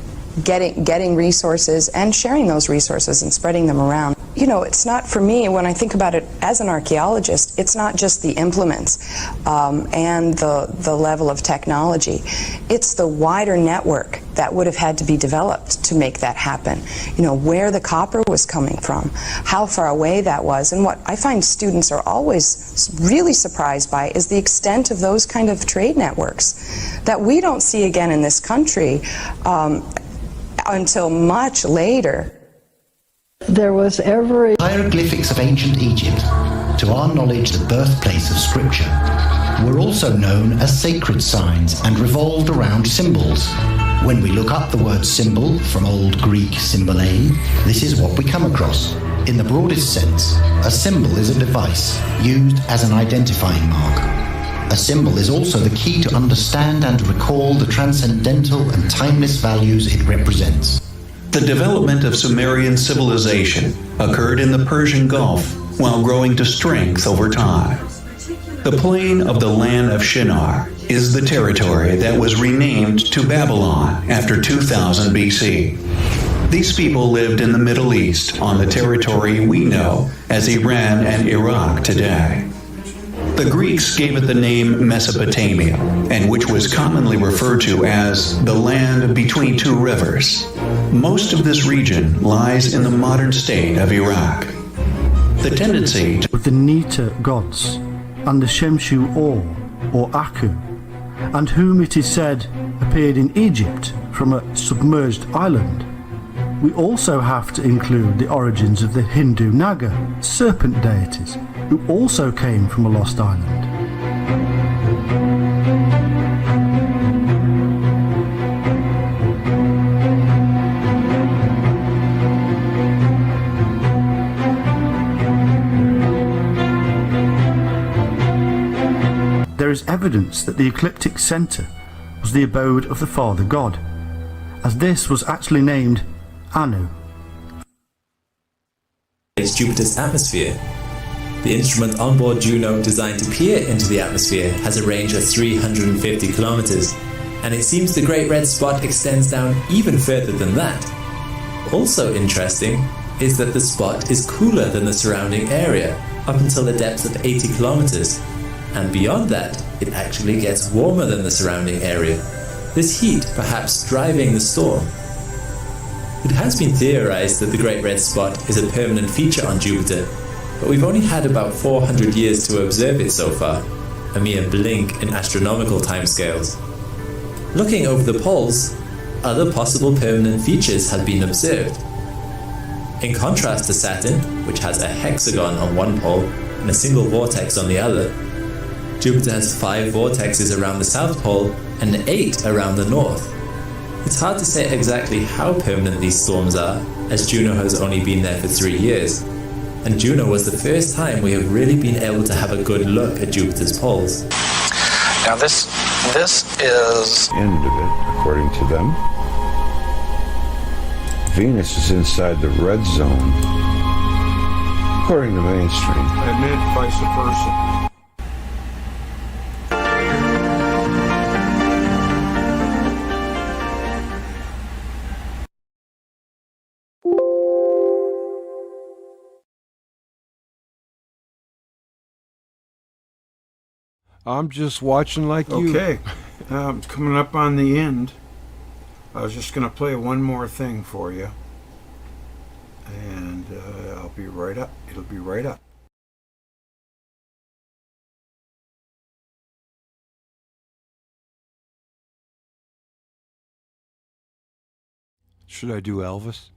getting resources and sharing those resources and spreading them around. You know, it's not, for me, when I think about it as an archaeologist, it's not just the implements and the level of technology. It's the wider network that would have had to be developed to make that happen. You know, where the copper was coming from, how far away that was, and what I find students are always really surprised by is the extent of those kind of trade networks that we don't see again in this country until much later. There was every hieroglyphics of ancient Egypt, to our knowledge the birthplace of scripture, were also known as sacred signs and revolved around symbols. When we look up the word symbol from Old Greek symbole, this is what we come across. In the broadest sense, a symbol is a device used as an identifying mark. A symbol is also the key to understand and recall the transcendental and timeless values it represents. The development of Sumerian civilization occurred in the Persian Gulf while growing to strength over time. The plain of the land of Shinar is the territory that was renamed to Babylon after 2000 BC. These people lived in the Middle East on the territory we know as Iran and Iraq today. The Greeks gave it the name Mesopotamia, and which was commonly referred to as the land between two rivers. Most of this region lies in the modern state of Iraq. The tendency to the Nita gods and the Shemshu or Aku, and whom it is said appeared in Egypt from a submerged island. We also have to include the origins of the Hindu Naga, serpent deities, who also came from a lost island. There is evidence that the ecliptic centre was the abode of the Father God, as this was actually named Anu. It's Jupiter's atmosphere. The instrument on board Juno designed to peer into the atmosphere has a range of 350 kilometers, and it seems the Great Red Spot extends down even further than that. Also interesting is that the spot is cooler than the surrounding area up until the depth of 80 kilometers, and beyond that it actually gets warmer than the surrounding area, this heat perhaps driving the storm. It has been theorized that the Great Red Spot is a permanent feature on Jupiter, but we've only had about 400 years to observe it so far, a mere blink in astronomical timescales. Looking over the poles, other possible permanent features have been observed. In contrast to Saturn, which has a hexagon on one pole and a single vortex on the other, Jupiter has 5 vortexes around the south pole and 8 around the north. It's hard to say exactly how permanent these storms are, as Juno has only been there for 3 years, and Juno was the first time we have really been able to have a good look at Jupiter's poles. Now this is end of it, according to them. Venus is inside the red zone, according to mainstream. Admit vice versa. I'm just watching like you. Okay, coming up on the end. I was just going to play one more thing for you. And I'll be right up. It'll be right up. Should I do Elvis?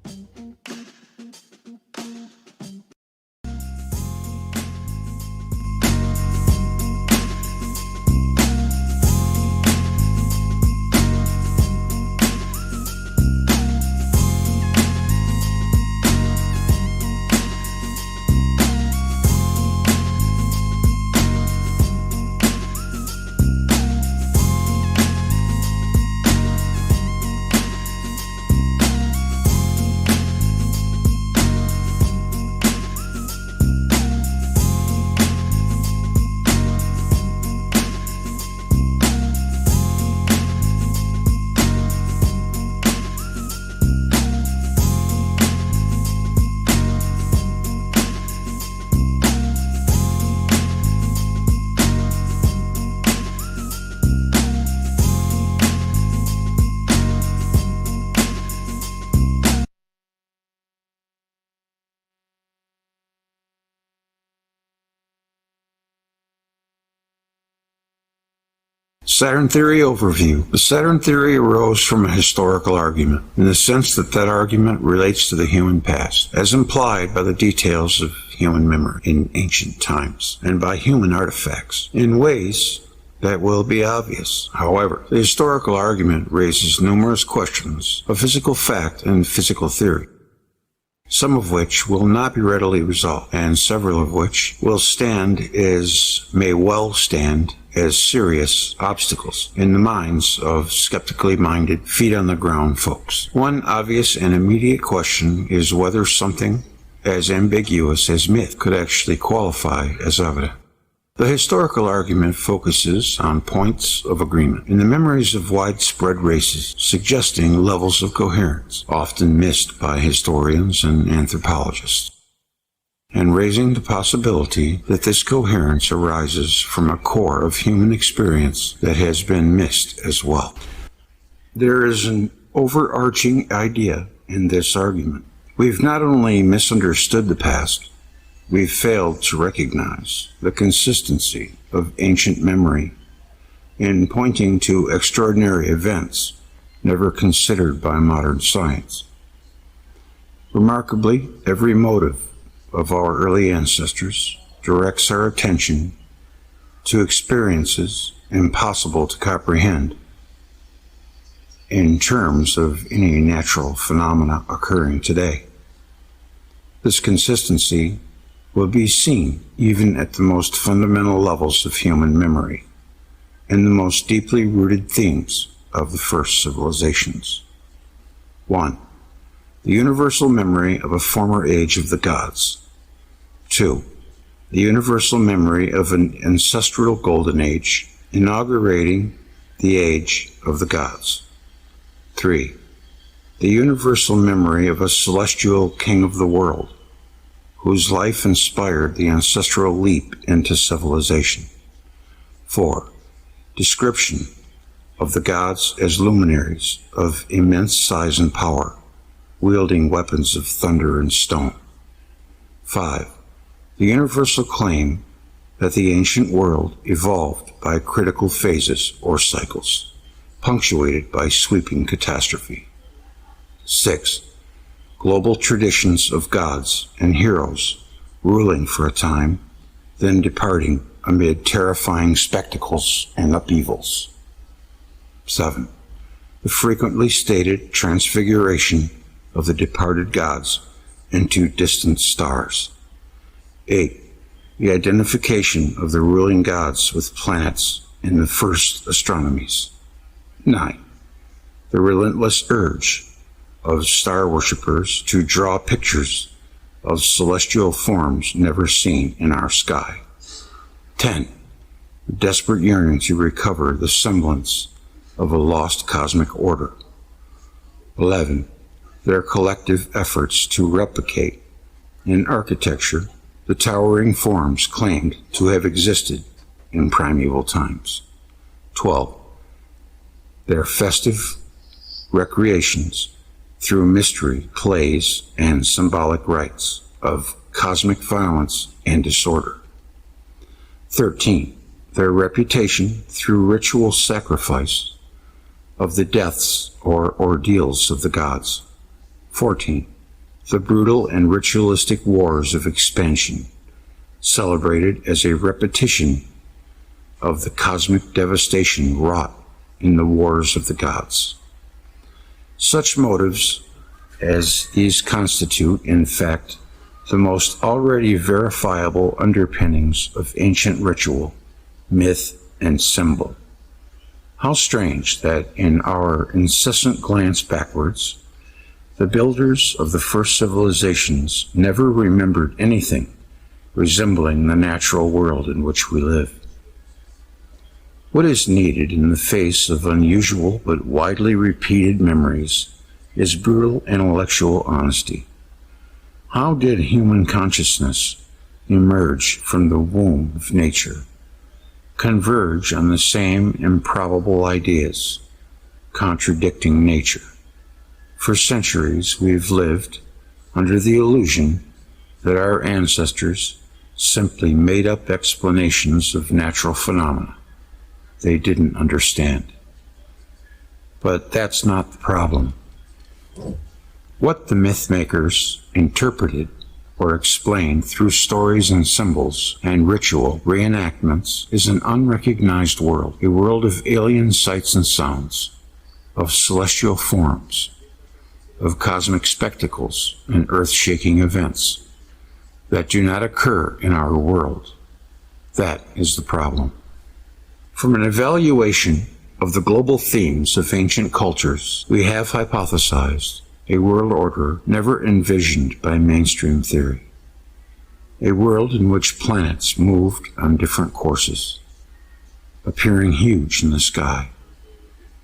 Saturn theory overview. The Saturn theory arose from a historical argument, in the sense that that argument relates to the human past, as implied by the details of human memory in ancient times, and by human artifacts, in ways that will be obvious. However, the historical argument raises numerous questions of physical fact and physical theory, some of which will not be readily resolved, and several of which may well stand as serious obstacles in the minds of skeptically minded, feet-on-the-ground folks. One obvious and immediate question is whether something as ambiguous as myth could actually qualify as evidence. The historical argument focuses on points of agreement in the memories of widespread races, suggesting levels of coherence, often missed by historians and anthropologists, and raising the possibility that this coherence arises from a core of human experience that has been missed as well. There is an overarching idea in this argument. We've not only misunderstood the past, we've failed to recognize the consistency of ancient memory in pointing to extraordinary events never considered by modern science. Remarkably, every motive of our early ancestors directs our attention to experiences impossible to comprehend in terms of any natural phenomena occurring today. This consistency will be seen even at the most fundamental levels of human memory and the most deeply rooted themes of the first civilizations. 1. The universal memory of a former age of the gods. 2. The universal memory of an ancestral golden age inaugurating the age of the gods. 3. The universal memory of a celestial king of the world, whose life inspired the ancestral leap into civilization. 4. Description of the gods as luminaries of immense size and power, wielding weapons of thunder and stone. 5. The universal claim that the ancient world evolved by critical phases or cycles, punctuated by sweeping catastrophe. 6. Global traditions of gods and heroes ruling for a time, then departing amid terrifying spectacles and upheavals. 7. The frequently stated transfiguration of the departed gods into distant stars. 8. The identification of the ruling gods with planets in the first astronomies. 9. The relentless urge of star worshippers to draw pictures of celestial forms never seen in our sky. 10. The desperate yearning to recover the semblance of a lost cosmic order. 11. Their collective efforts to replicate in architecture the towering forms claimed to have existed in primeval times. 12. Their festive recreations through mystery, plays, and symbolic rites of cosmic violence and disorder. 13. Their reputation through ritual sacrifice of the deaths or ordeals of the gods. 14. The brutal and ritualistic wars of expansion, celebrated as a repetition of the cosmic devastation wrought in the wars of the gods. Such motives as these constitute, in fact, the most already verifiable underpinnings of ancient ritual, myth, and symbol. How strange that in our incessant glance backwards, the builders of the first civilizations never remembered anything resembling the natural world in which we live. What is needed in the face of unusual but widely repeated memories is brutal intellectual honesty. How did human consciousness emerge from the womb of nature, converge on the same improbable ideas, contradicting nature? For centuries we've lived under the illusion that our ancestors simply made up explanations of natural phenomena, they didn't understand. But that's not the problem. What the myth makers interpreted or explained through stories and symbols and ritual reenactments is an unrecognized world, a world of alien sights and sounds, of celestial forms, of cosmic spectacles and earth-shaking events that do not occur in our world. That is the problem. From an evaluation of the global themes of ancient cultures, we have hypothesized a world order never envisioned by mainstream theory. A world in which planets moved on different courses, appearing huge in the sky.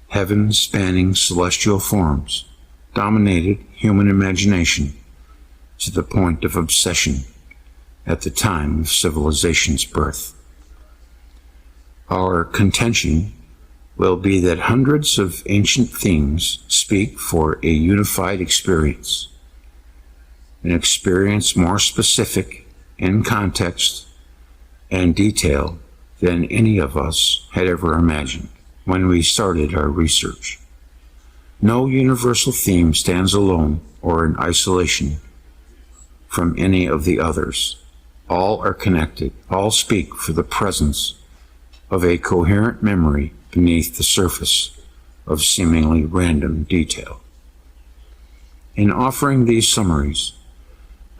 Heaven-spanning celestial forms dominated human imagination to the point of obsession at the time of civilization's birth. Our contention will be that hundreds of ancient themes speak for a unified experience, an experience more specific in context and detail than any of us had ever imagined when we started our research. No universal theme stands alone or in isolation from any of the others. All are connected. All speak for the presence of a coherent memory beneath the surface of seemingly random detail. In offering these summaries,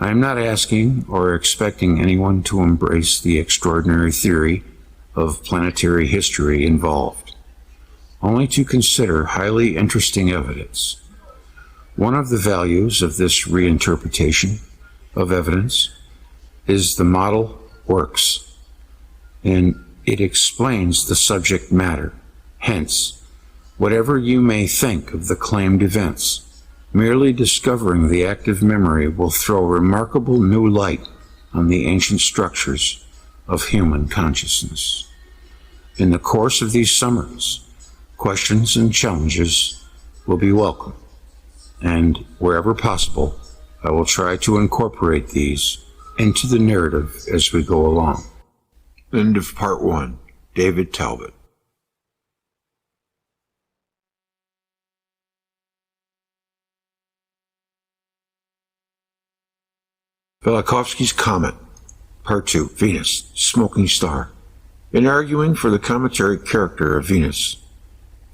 I am not asking or expecting anyone to embrace the extraordinary theory of planetary history involved, only to consider highly interesting evidence. One of the values of this reinterpretation of evidence is the model works, and it explains the subject matter. Hence, whatever you may think of the claimed events, merely discovering the active memory will throw remarkable new light on the ancient structures of human consciousness. In the course of these summaries, questions and challenges will be welcome, and wherever possible, I will try to incorporate these into the narrative as we go along. End of Part 1. David Talbot. Velikovsky's Comet, Part 2, Venus, Smoking Star. In arguing for the cometary character of Venus,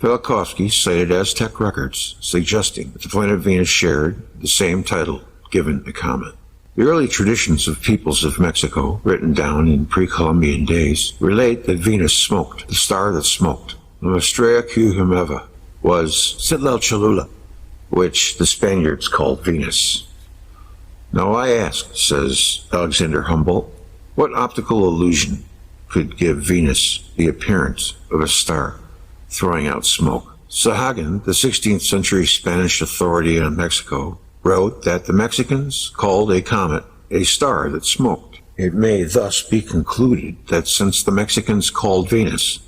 Velikovsky cited Aztec records suggesting that the planet Venus shared the same title given a comet. The early traditions of peoples of Mexico, written down in pre-Columbian days, relate that Venus smoked, the star that smoked. The Estrella que humeva was Citlal Cholula, which the Spaniards called Venus. Now I ask, says Alexander Humboldt, what optical illusion could give Venus the appearance of a star throwing out smoke? Sahagan, the 16th century Spanish authority on Mexico, wrote that the Mexicans called a comet a star that smoked. It may thus be concluded that since the Mexicans called Venus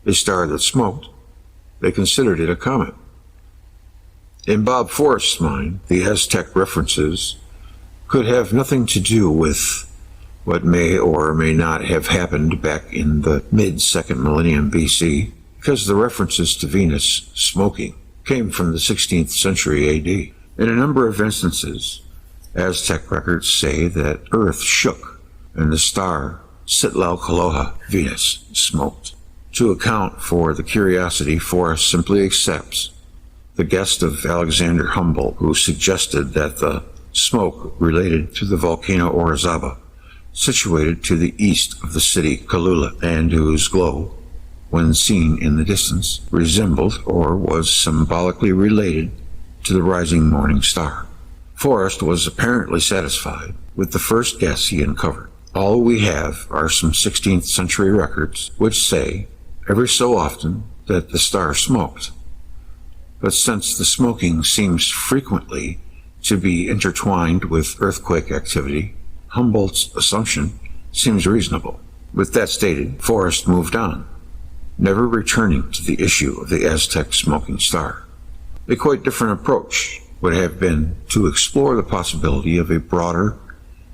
a star that smoked, they considered it a comet. In Bob Forrest's mind, the Aztec references could have nothing to do with what may or may not have happened back in the mid-2nd millennium BC, because the references to Venus smoking came from the 16th century AD. In a number of instances, Aztec records say that Earth shook and the star Citlal Venus smoked. To account for the curiosity, Forrest simply accepts the guess of Alexander Humboldt, who suggested that the smoke related to the volcano Orizaba, situated to the east of the city Cholula, and whose glow, when seen in the distance, resembled or was symbolically related to the rising morning star. Forrest was apparently satisfied with the first guess he uncovered. All we have are some 16th century records which say every so often that the star smoked. But since the smoking seems frequently to be intertwined with earthquake activity, Humboldt's assumption seems reasonable. With that stated, Forrest moved on, never returning to the issue of the Aztec smoking star. A quite different approach would have been to explore the possibility of a broader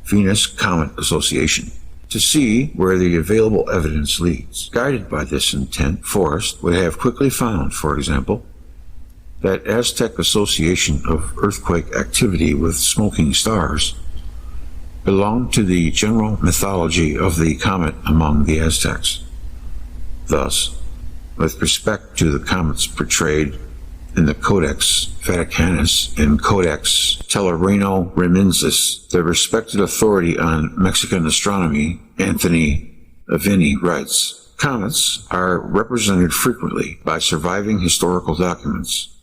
Venus-Comet association. to see where the available evidence leads. Guided by this intent, Forrest would have quickly found, for example, that Aztec association of earthquake activity with smoking stars belonged to the general mythology of the comet among the Aztecs. Thus, with respect to the comets portrayed in the Codex Vaticanus and Codex Tellerano-Remensis, the respected authority on Mexican astronomy, Anthony Aveni, writes, comets are represented frequently by surviving historical documents,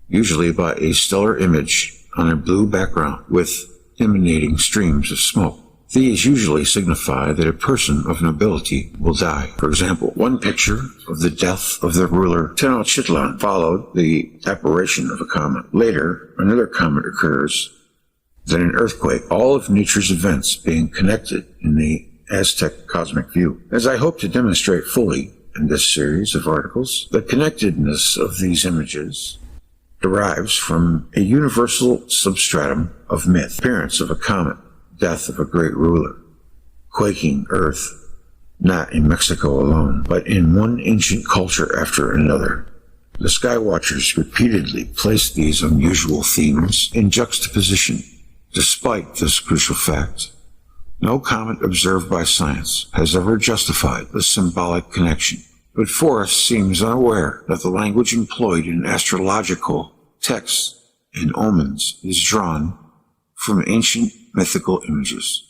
usually by a stellar image on a blue background with emanating streams of smoke. These usually signify that a person of nobility will die. For example, one picture of the death of the ruler Tenochtitlan followed the apparition of a comet. Later, another comet occurs, then an earthquake, all of nature's events being connected in the Aztec cosmic view. As I hope to demonstrate fully in this series of articles, the connectedness of these images derives from a universal substratum of myth, appearance of a comet, death of a great ruler, quaking earth, not in Mexico alone, but in one ancient culture after another. The Skywatchers repeatedly placed these unusual themes in juxtaposition. Despite this crucial fact, no comet observed by science has ever justified the symbolic connection. But Forrest seems unaware that the language employed in astrological texts and omens is drawn from ancient mythical images,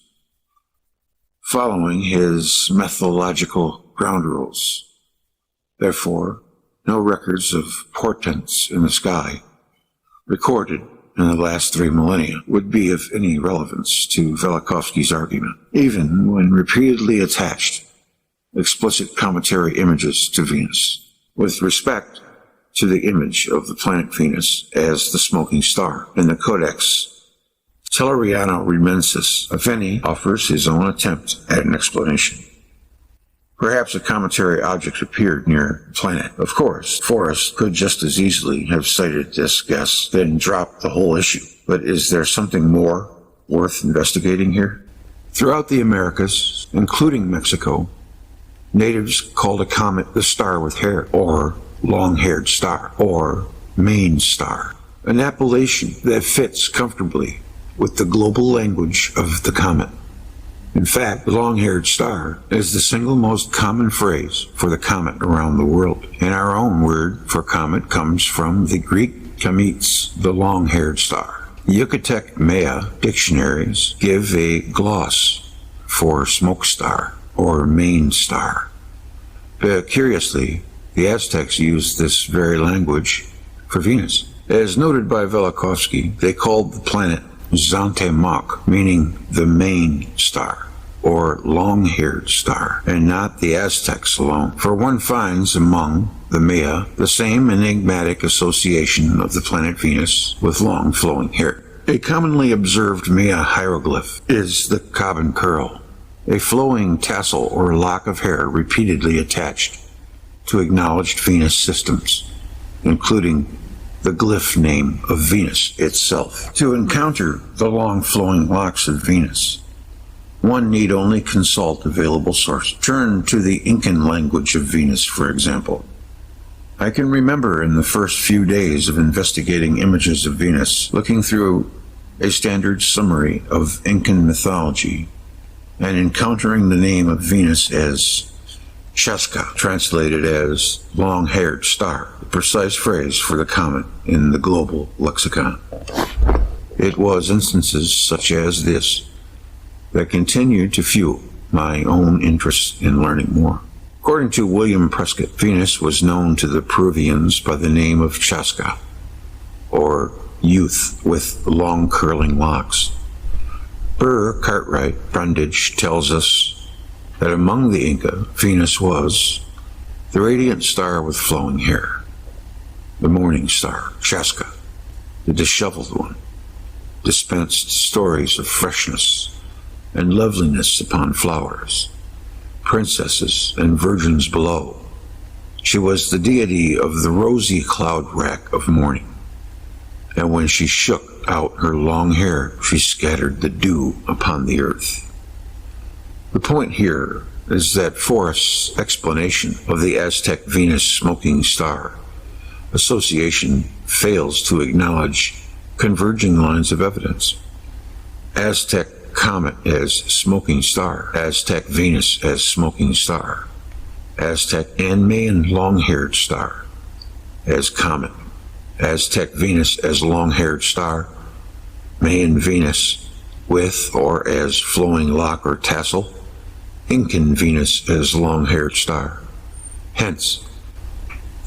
following his mythological ground rules. Therefore, no records of portents in the sky recorded in the last 3 millennia would be of any relevance to Velikovsky's argument, even when repeatedly attached explicit cometary images to Venus. With respect to the image of the planet Venus as the smoking star in the Codex Tellerano-Remensis, Aveni offers his own attempt at an explanation. Perhaps a cometary object appeared near the planet. Of course, Forrest could just as easily have cited this guess, then dropped the whole issue. But is there something more worth investigating here? Throughout the Americas, including Mexico, natives called a comet the star with hair, or long-haired star, or main star, an appellation that fits comfortably with the global language of the comet. In fact, the long-haired star is the single most common phrase for the comet around the world, and our own word for comet comes from the Greek kametes, the long-haired star. Yucatec Maya dictionaries give a gloss for smoke star or main star. But curiously, the Aztecs used this very language for Venus. As noted by Velikovsky, they called the planet Zantemoc, meaning the main star, or long-haired star, and not the Aztecs alone. For one finds among the Maya the same enigmatic association of the planet Venus with long flowing hair. A commonly observed Maya hieroglyph is the Cobbin curl, a flowing tassel or lock of hair repeatedly attached to acknowledged Venus systems, including the glyph name of Venus itself. To encounter the long flowing locks of Venus, one need only consult available sources. Turn to the Incan language of Venus, for example. I can remember in the first few days of investigating images of Venus, looking through a standard summary of Incan mythology and encountering the name of Venus as Chasca, translated as long-haired star, the precise phrase for the comet in the global lexicon. It was instances such as this that continued to fuel my own interest in learning more. According to William Prescott, Venus was known to the Peruvians by the name of Chasca, or youth with long curling locks. Burr Cartwright Brundage tells us that among the Inca, Venus was the radiant star with flowing hair, the morning star, Chasca, the disheveled one, dispensed stories of freshness and loveliness upon flowers, princesses and virgins below. She was the deity of the rosy cloud rack of morning, and when she shook out her long hair, she scattered the dew upon the earth. The point here is that Forrest's explanation of the Aztec Venus smoking star association fails to acknowledge converging lines of evidence. Aztec comet as smoking star, Aztec Venus as smoking star, Aztec and Mayan long-haired star as comet, Aztec Venus as long-haired star, Mayan Venus with or as flowing lock or tassel, Incan Venus as long-haired star. Hence,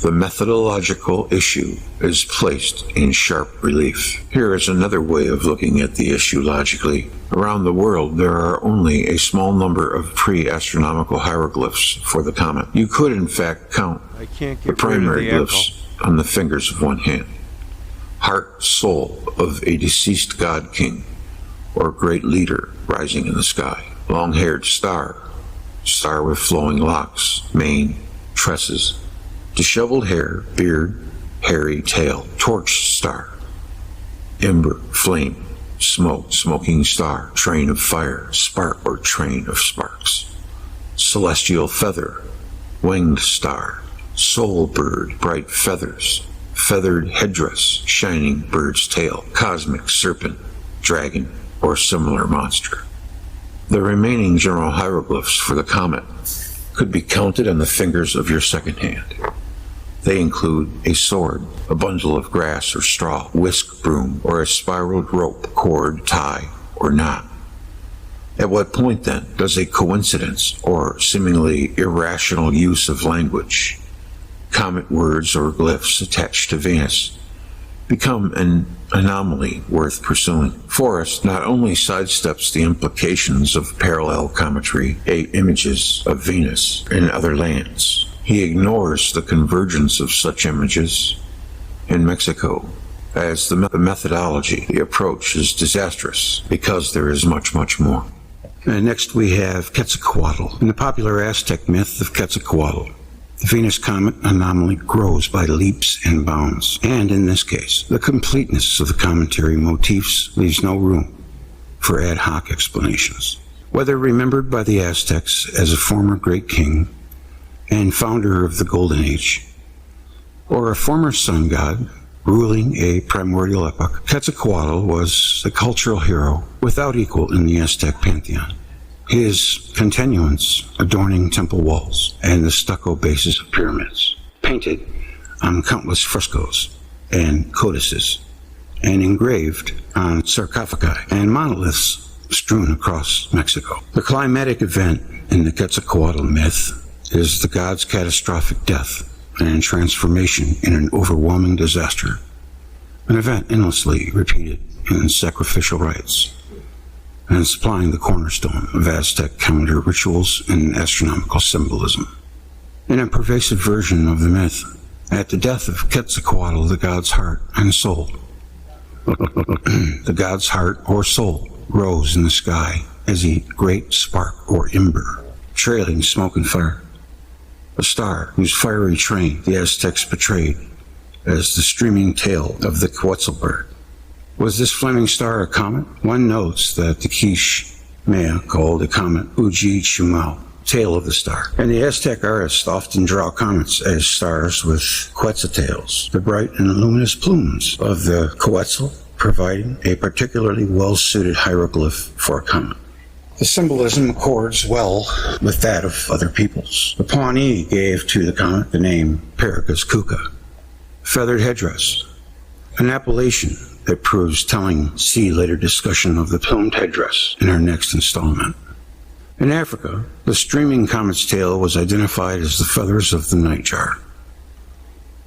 the methodological issue is placed in sharp relief. Here is another way of looking at the issue logically. Around the world, there are only a small number of pre-astronomical hieroglyphs for the comet. You could, in fact, count the primary glyphs on the fingers of one hand. Heart, soul of a deceased god king or great leader rising in the sky. Long-haired star, star with flowing locks, mane, tresses, disheveled hair, beard, hairy tail, torch star, ember, flame, smoke, smoking star, train of fire, spark or train of sparks, celestial feather, winged star, soul bird, bright feathers, feathered headdress, shining bird's tail, cosmic serpent, dragon, or similar monster. The remaining general hieroglyphs for the comet could be counted on the fingers of your second hand. They include a sword, a bundle of grass or straw, whisk broom, or a spiraled rope, cord, tie, or knot. At what point, then, does a coincidence or seemingly irrational use of language, comet words or glyphs attached to Venus, become an anomaly worth pursuing? Forrest not only sidesteps the implications of parallel cometry, images of Venus in other lands, he ignores the convergence of such images in Mexico. As the methodology, the approach is disastrous because there is much, much more. And next we have Quetzalcoatl. In the popular Aztec myth of Quetzalcoatl, the Venus comet anomaly grows by leaps and bounds, and in this case, the completeness of the commentary motifs leaves no room for ad hoc explanations. Whether remembered by the Aztecs as a former great king and founder of the Golden Age, or a former sun god ruling a primordial epoch, Quetzalcoatl was a cultural hero without equal in the Aztec pantheon. His continuance adorning temple walls and the stucco bases of pyramids, painted on countless frescoes and codices, and engraved on sarcophagi and monoliths strewn across Mexico. The climatic event in the Quetzalcoatl myth is the god's catastrophic death and transformation in an overwhelming disaster, an event endlessly repeated in sacrificial rites, and supplying the cornerstone of Aztec calendar rituals and astronomical symbolism. In a pervasive version of the myth, at the death of Quetzalcoatl, the god's heart and soul, the god's heart or soul rose in the sky as a great spark or ember, trailing smoke and fire. A star whose fiery train the Aztecs portrayed as the streaming tail of the Quetzal bird. Was this flaming star a comet? One notes that the Quiche Maya called the comet Uji Chumao, tail of the star. And the Aztec artists often draw comets as stars with quetzaltails, the bright and luminous plumes of the Quetzal, providing a particularly well-suited hieroglyph for a comet. The symbolism accords well with that of other peoples. The Pawnee gave to the comet the name Paracas Kuka, feathered headdress, an appellation that proves telling. See later discussion of the plumed headdress in our next installment. In Africa, the streaming comet's tail was identified as the feathers of the nightjar,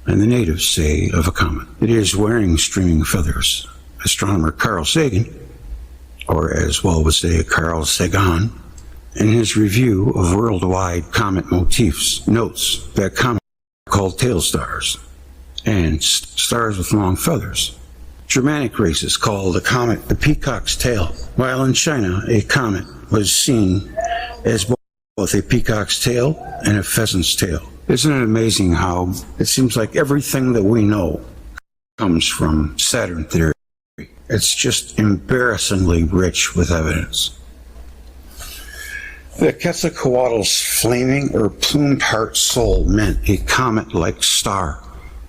and the natives say of a comet, it is wearing streaming feathers. Astronomer Carl Sagan, or as well would say Carl Sagan, in his review of worldwide comet motifs, notes that comets are called tail stars and stars with long feathers. Germanic races called the comet the peacock's tail, while in China a comet was seen as both a peacock's tail and a pheasant's tail. Isn't it amazing how it seems like everything that we know comes from Saturn theory? It's just embarrassingly rich with evidence. The Quetzalcoatl's flaming or plumed heart soul meant a comet-like star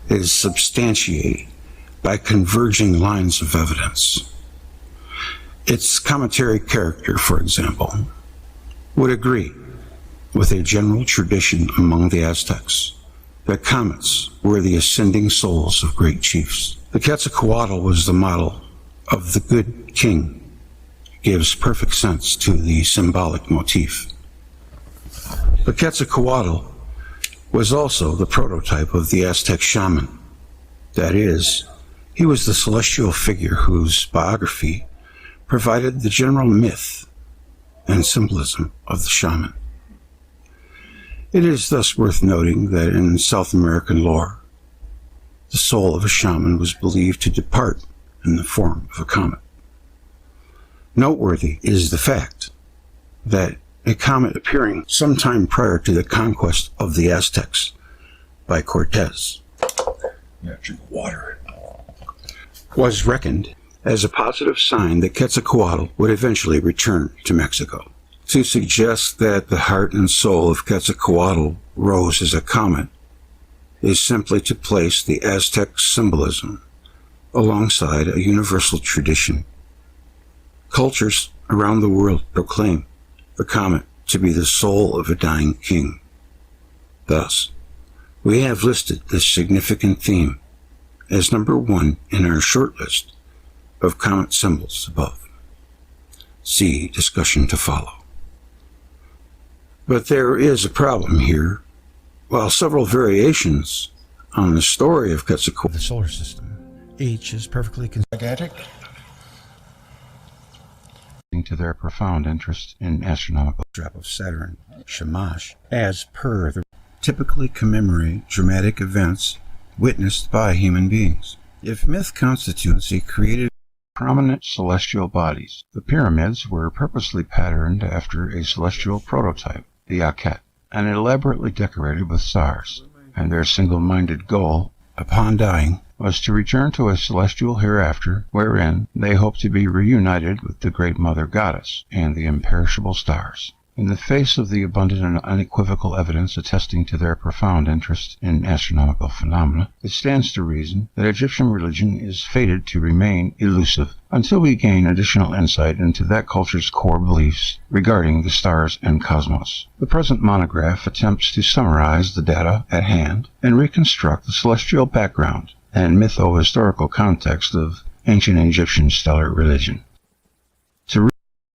that is substantiated by converging lines of evidence. Its cometary character, for example, would agree with a general tradition among the Aztecs that comets were the ascending souls of great chiefs. The Quetzalcoatl was the model of the good king. Gives perfect sense to the symbolic motif. The Quetzalcoatl was also the prototype of the Aztec shaman. That is, he was the celestial figure whose biography provided the general myth and symbolism of the shaman. It is thus worth noting that in South American lore, the soul of a shaman was believed to depart in the form of a comet. Noteworthy is the fact that a comet appearing sometime prior to the conquest of the Aztecs by Cortez was reckoned as a positive sign that Quetzalcoatl would eventually return to Mexico. To suggest that the heart and soul of Quetzalcoatl rose as a comet is simply to place the Aztec symbolism alongside a universal tradition. Cultures around the world proclaim the comet to be the soul of a dying king. Thus, we have listed this significant theme as number 1 in our short list of comet symbols above. See discussion to follow. But there is a problem here. While several variations on the story of Quetzalcoatl, the solar system, each is perfectly gigantic to their profound interest in astronomical drop of Saturn, Shamash, as per the typically commemorate dramatic events witnessed by human beings. If myth constitutes a created prominent celestial bodies, the pyramids were purposely patterned after a celestial prototype, the Akhet, and elaborately decorated with stars, and their single-minded goal, upon dying, was to return to a celestial hereafter wherein they hoped to be reunited with the great Mother Goddess and the imperishable stars. In the face of the abundant and unequivocal evidence attesting to their profound interest in astronomical phenomena, it stands to reason that Egyptian religion is fated to remain elusive until we gain additional insight into that culture's core beliefs regarding the stars and cosmos. The present monograph attempts to summarize the data at hand and reconstruct the celestial background and mytho-historical context of ancient Egyptian stellar religion. To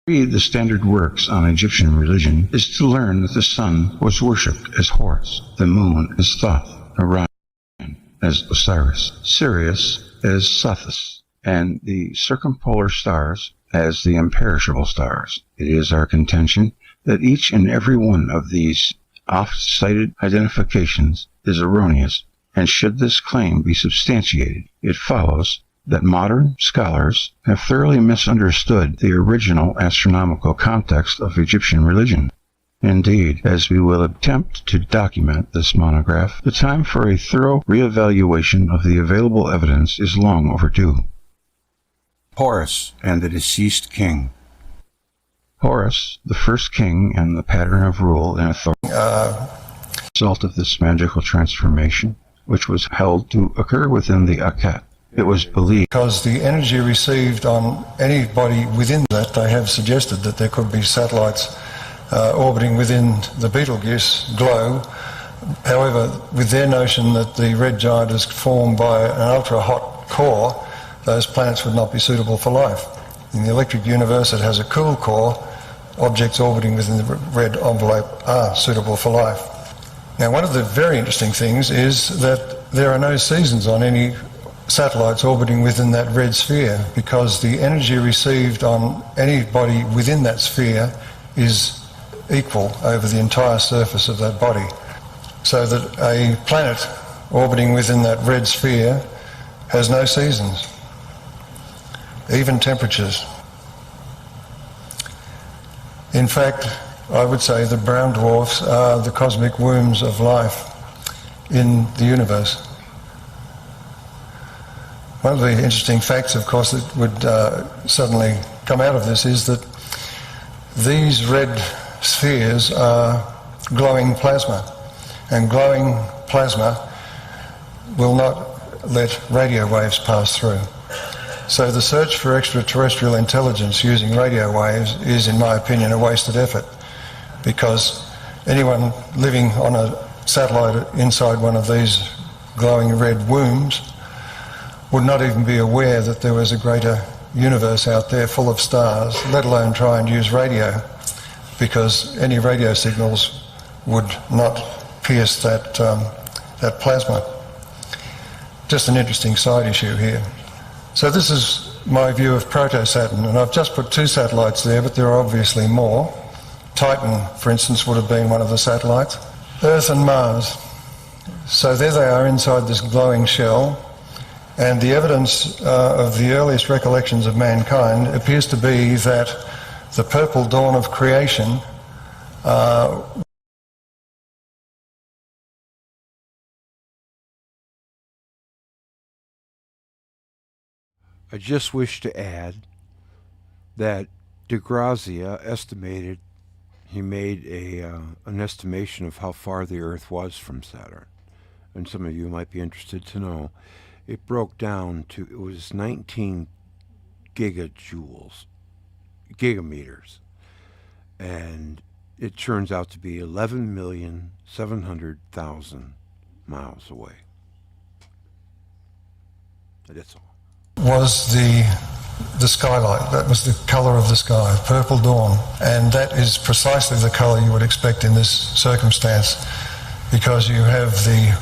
read the standard works on Egyptian religion is to learn that the sun was worshipped as Horus, the moon as Thoth, Orion as Osiris, Sirius as Sothis, and the circumpolar stars as the imperishable stars. It is our contention that each and every one of these oft-cited identifications is erroneous, and should this claim be substantiated, it follows that modern scholars have thoroughly misunderstood the original astronomical context of Egyptian religion. Indeed, as we will attempt to document this monograph, the time for a thorough reevaluation of the available evidence is long overdue. Horus and the deceased king. Horus, the first king and the pattern of rule and authority, result of this magical transformation, which was held to occur within the Akhet. It was believed because the energy received on anybody within that, they have suggested that there could be satellites orbiting within the Betelgeuse globe. However, with their notion that the red giant is formed by an ultra-hot core, those planets would not be suitable for life. In the electric universe, it has a cool core. Objects orbiting within the red envelope are suitable for life. Now, one of the very interesting things is that there are no seasons on any satellites orbiting within that red sphere, because the energy received on anybody within that sphere is equal over the entire surface of that body. So that a planet orbiting within that red sphere has no seasons, even temperatures. In fact, I would say the brown dwarfs are the cosmic wombs of life in the universe. One of the interesting facts, of course, that would suddenly come out of this is that these red spheres are glowing plasma, and glowing plasma will not let radio waves pass through. So the search for extraterrestrial intelligence using radio waves is, in my opinion, a wasted effort, because anyone living on a satellite inside one of these glowing red wombs would not even be aware that there was a greater universe out there full of stars, let alone try and use radio, because any radio signals would not pierce that plasma. Just an interesting side issue here. So this is my view of Proto-Saturn, and I've just put 2 satellites there, but there are obviously more. Titan, for instance, would have been one of the satellites. Earth and Mars. So there they are inside this glowing shell, and the evidence of the earliest recollections of mankind appears to be that the purple dawn of creation I just wish to add that de Grazia estimated, he made an estimation of how far the Earth was from Saturn. And some of you might be interested to know. It broke down to, it was 19 gigameters. And it turns out to be 11,700,000 miles away. That's all. Was the skylight. That was the colour of the sky, purple dawn, and that is precisely the colour you would expect in this circumstance, because you have the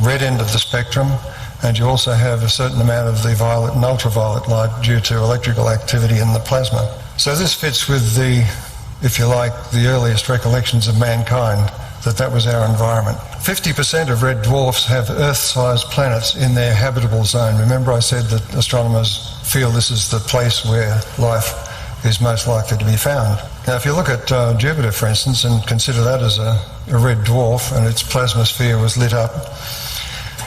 red end of the spectrum and you also have a certain amount of the violet and ultraviolet light due to electrical activity in the plasma. So this fits with the, if you like, the earliest recollections of mankind, that was our environment. 50% of red dwarfs have Earth-sized planets in their habitable zone. Remember I said that astronomers feel this is the place where life is most likely to be found. Now if you look at Jupiter, for instance, and consider that as a red dwarf and its plasma sphere was lit up,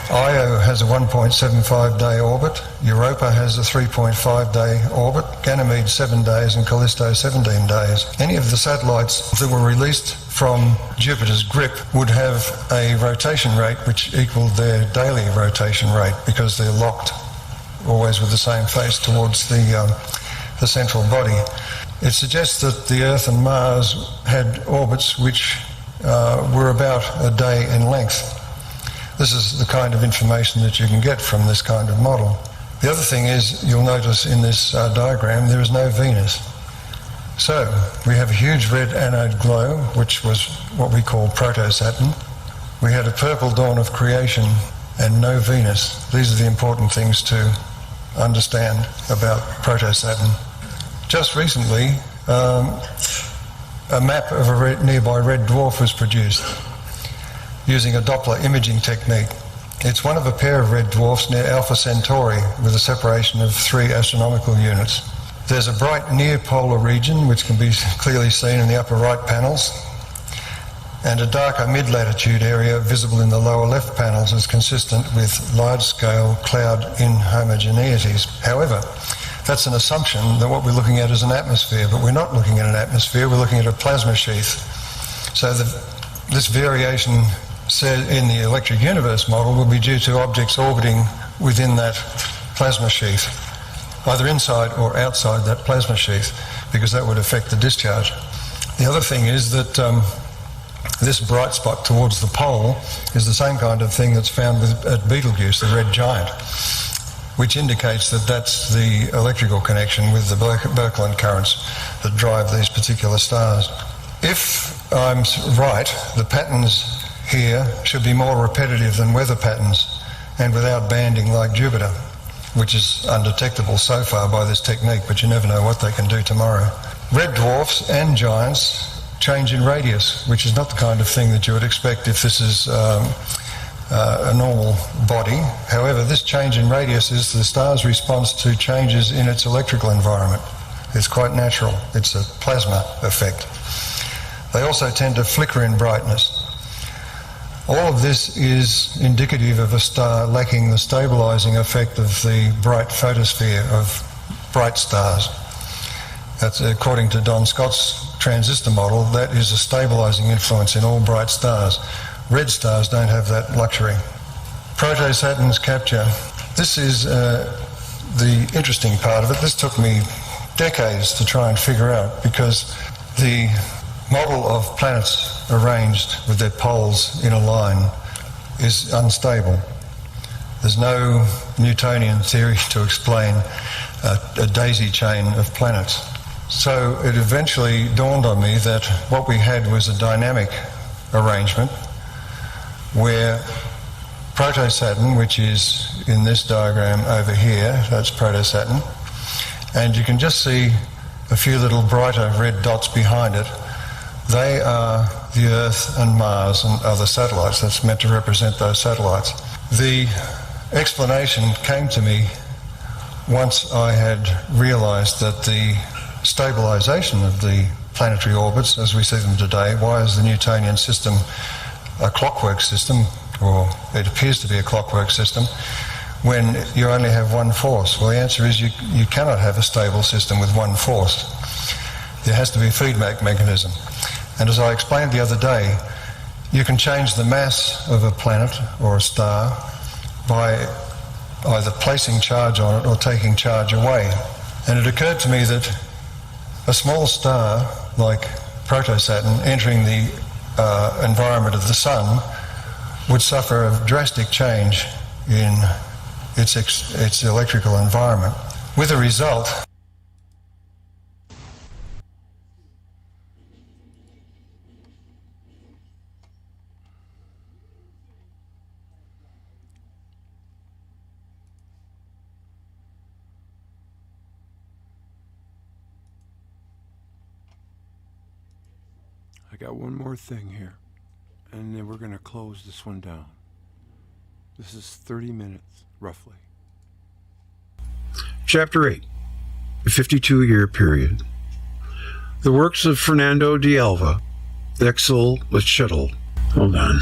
Io has a 1.75-day orbit, Europa has a 3.5-day orbit, Ganymede 7 days and Callisto 17 days. Any of the satellites that were released from Jupiter's grip would have a rotation rate which equaled their daily rotation rate, because they're locked always with the same face towards the central body. It suggests that the Earth and Mars had orbits which were about a day in length. This is the kind of information that you can get from this kind of model. The other thing is, you'll notice in this diagram there is no Venus. So we have a huge red anode glow, which was what we call Proto-Saturn. We had a purple dawn of creation and no Venus. These are the important things to understand about Proto-Saturn. Just recently, a map of a nearby red dwarf was produced using a Doppler imaging technique. It's one of a pair of red dwarfs near Alpha Centauri with a separation of 3 astronomical units. There's a bright near-polar region which can be clearly seen in the upper right panels, and a darker mid-latitude area visible in the lower left panels is consistent with large-scale cloud inhomogeneities. However, that's an assumption that what we're looking at is an atmosphere, but we're not looking at an atmosphere, we're looking at a plasma sheath. So this variation said in the electric universe model will be due to objects orbiting within that plasma sheath, either inside or outside that plasma sheath, because that would affect the discharge. The other thing is that this bright spot towards the pole is the same kind of thing that's found at Betelgeuse, the red giant, which indicates that that's the electrical connection with the Birkeland currents that drive these particular stars. If I'm right, the patterns here should be more repetitive than weather patterns and without banding like Jupiter, which is undetectable so far by this technique, but you never know what they can do tomorrow. Red dwarfs and giants change in radius, which is not the kind of thing that you would expect if this is a normal body. However, this change in radius is the star's response to changes in its electrical environment. It's quite natural. It's a plasma effect. They also tend to flicker in brightness. All of this is indicative of a star lacking the stabilizing effect of the bright photosphere of bright stars. That's according to Don Scott's transistor model, that is a stabilizing influence in all bright stars. Red stars don't have that luxury. Proto-Saturn's capture. This is the interesting part of it. This took me decades to try and figure out, because the model of planets arranged with their poles in a line is unstable. There's no Newtonian theory to explain a daisy chain of planets. So it eventually dawned on me that what we had was a dynamic arrangement where Proto-Saturn, which is in this diagram over here, that's Proto-Saturn, and you can just see a few little brighter red dots behind it. They are the Earth and Mars and other satellites. That's meant to represent those satellites. The explanation came to me once I had realized that the stabilization of the planetary orbits as we see them today, why is the Newtonian system a clockwork system, or it appears to be a clockwork system, when you only have one force? Well, the answer is you cannot have a stable system with one force. There has to be a feedback mechanism. And as I explained the other day, you can change the mass of a planet or a star by either placing charge on it or taking charge away. And it occurred to me that a small star like Proto-Saturn entering the environment of the Sun would suffer a drastic change in its electrical environment, with a result I got one more thing here, and then we're going to close this one down. This is 30 minutes, roughly. Chapter 8, the 52-year period. The works of Fernando de Alva, Ixtlilxochitl. Hold on.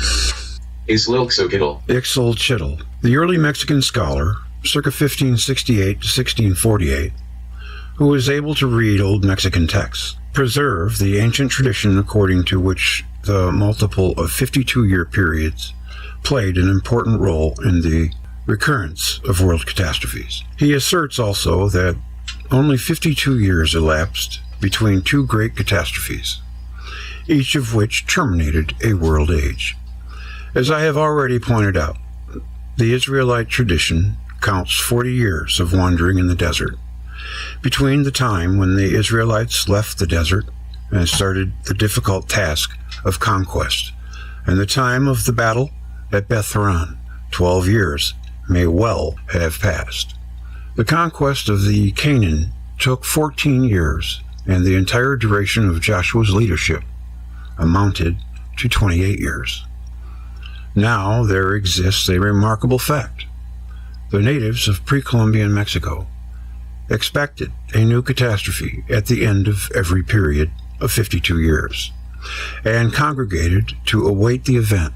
Ixtlilxochitl, the early Mexican scholar, circa 1568 to 1648, who was able to read old Mexican texts, preserve the ancient tradition according to which the multiple of 52-year periods played an important role in the recurrence of world catastrophes. He asserts also that only 52 years elapsed between two great catastrophes, each of which terminated a world age. As I have already pointed out, the Israelite tradition counts 40 years of wandering in the desert, between the time when the Israelites left the desert and started the difficult task of conquest and the time of the battle at Beth Horon. 12 years may well have passed. The conquest of the Canaan took 14 years, and the entire duration of Joshua's leadership amounted to 28 years. Now there exists a remarkable fact. The natives of pre-Columbian Mexico expected a new catastrophe at the end of every period of 52 years, and congregated to await the event.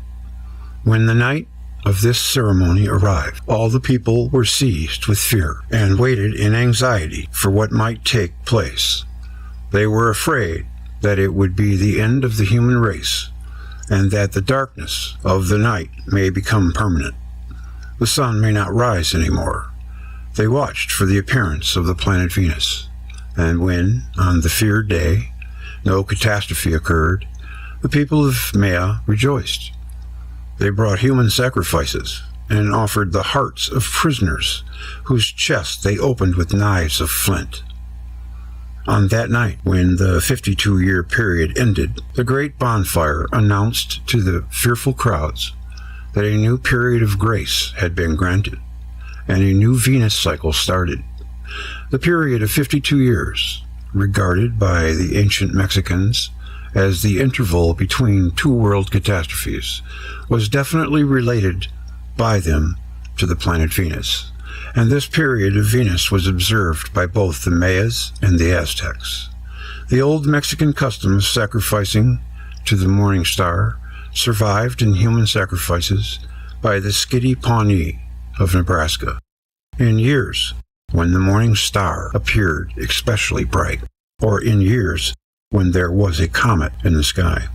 When the night of this ceremony arrived, all the people were seized with fear and waited in anxiety for what might take place. They were afraid that it would be the end of the human race, and that the darkness of the night may become permanent. The sun may not rise anymore. They watched for the appearance of the planet Venus, and when, on the feared day, no catastrophe occurred, the people of Maya rejoiced. They brought human sacrifices and offered the hearts of prisoners whose chests they opened with knives of flint. On that night, when the 52-year period ended, the great bonfire announced to the fearful crowds that a new period of grace had been granted, and a new Venus cycle started. The period of 52 years, regarded by the ancient Mexicans as the interval between two world catastrophes, was definitely related by them to the planet Venus, and this period of Venus was observed by both the Mayas and the Aztecs. The old Mexican custom of sacrificing to the morning star survived in human sacrifices by the Skiddy Pawnee of Nebraska. In years when the morning star appeared especially bright, or in years when there was a comet in the sky.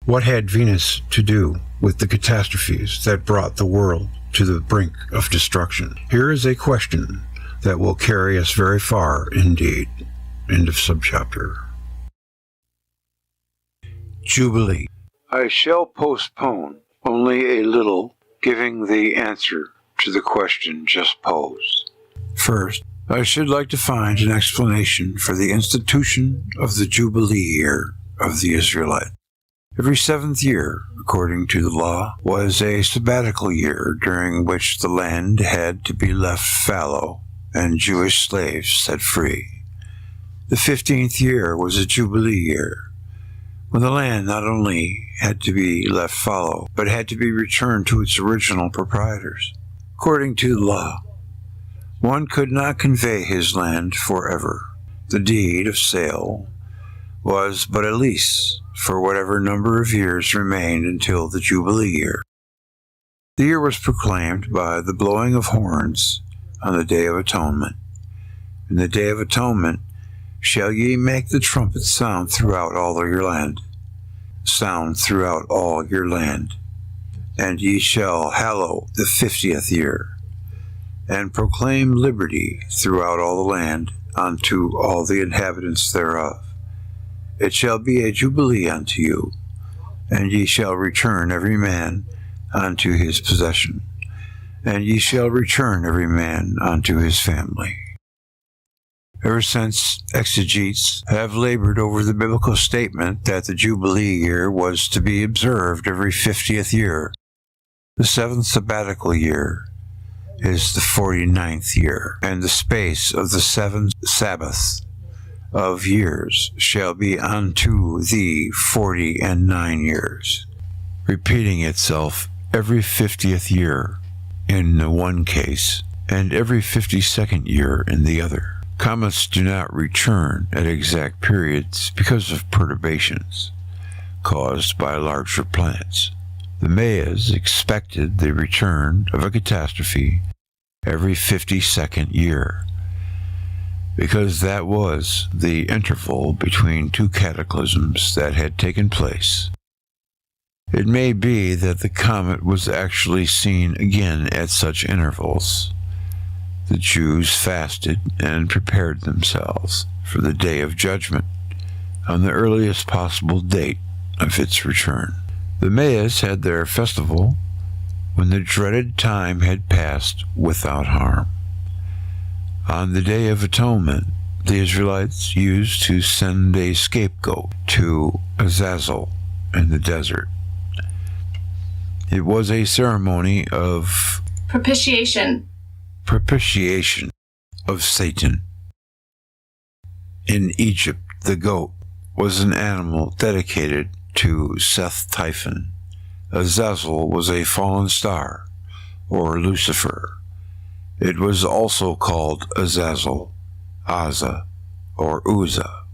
What had Venus to do with the catastrophes that brought the world to the brink of destruction? Here is a question that will carry us very far indeed. End of subchapter. Jubilee. I shall postpone only a little giving the answer to the question just posed. First, I should like to find an explanation for the institution of the Jubilee year of the Israelite. Every 7th year, according to the law, was a sabbatical year during which the land had to be left fallow and Jewish slaves set free. The 15th year was a Jubilee year, when the land not only had to be left fallow, but had to be returned to its original proprietors. According to the law, one could not convey his land forever. The deed of sale was but a lease for whatever number of years remained until the Jubilee year. The year was proclaimed by the blowing of horns on the Day of Atonement. In the Day of Atonement shall ye make the trumpet sound throughout all your land. Sound throughout all your land. And ye shall hallow the 50th year, and proclaim liberty throughout all the land unto all the inhabitants thereof. It shall be a jubilee unto you, and ye shall return every man unto his possession, and ye shall return every man unto his family. Ever since, exegetes have labored over the biblical statement that the Jubilee year was to be observed every 50th year. The 7th sabbatical year is the 49th year, and the space of the 7 Sabbaths of years shall be unto thee 49 years, repeating itself every 50th year in the one case, and every 52nd year in the other. Comets do not return at exact periods because of perturbations caused by larger planets. The Mayas expected the return of a catastrophe every 52nd year, because that was the interval between two cataclysms that had taken place. It may be that the comet was actually seen again at such intervals. The Jews fasted and prepared themselves for the Day of Judgment on the earliest possible date of its return. The Mayas had their festival when the dreaded time had passed without harm. On the Day of Atonement, the Israelites used to send a scapegoat to Azazel in the desert. It was a ceremony of propitiation of Satan. In Egypt, the goat was an animal dedicated to Seth Typhon. Azazel was a fallen star, or Lucifer. It was also called Azazel, Azza, or Uzzah.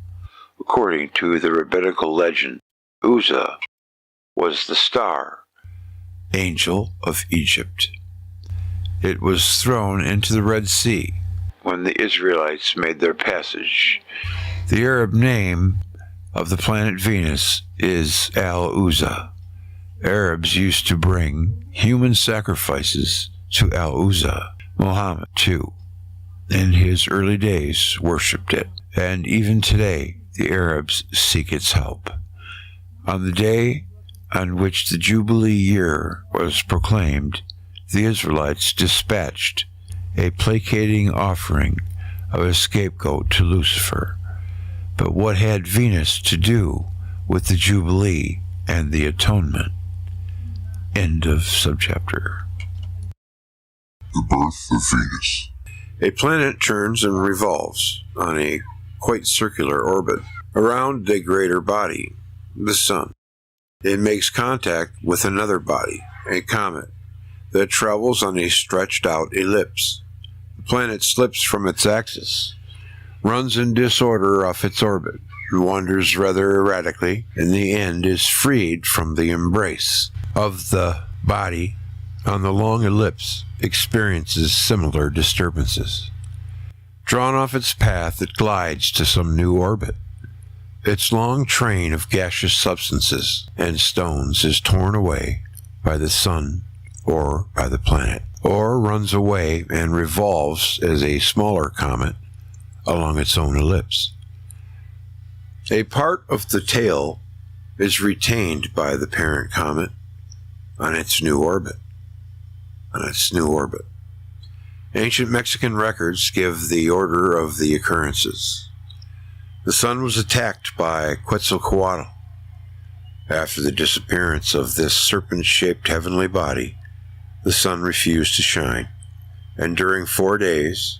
According to the rabbinical legend, Uzzah was the star angel of Egypt. It was thrown into the Red Sea when the Israelites made their passage. The Arab name of the planet Venus is Al-Uzzah. Arabs used to bring human sacrifices to Al-Uzzah. Muhammad, too, in his early days, worshipped it, and even today the Arabs seek its help. On the day on which the Jubilee year was proclaimed, the Israelites dispatched a placating offering of a scapegoat to Lucifer. But what had Venus to do with the Jubilee and the atonement? End of subchapter. The birth of Venus. A planet turns and revolves on a quite circular orbit around a greater body, the Sun. It makes contact with another body, a comet, that travels on a stretched-out ellipse. The planet slips from its axis, runs in disorder off its orbit, wanders rather erratically, in the end is freed from the embrace of the body on the long ellipse, experiences similar disturbances. Drawn off its path, it glides to some new orbit. its long train of gaseous substances and stones is torn away by the sun or by the planet, or runs away and revolves as a smaller comet along its own ellipse. A part of the tail is retained by the parent comet on its new orbit. Ancient Mexican records give the order of the occurrences. The sun was attacked by Quetzalcoatl. After the disappearance of this serpent-shaped heavenly body, the sun refused to shine, and during 4 days,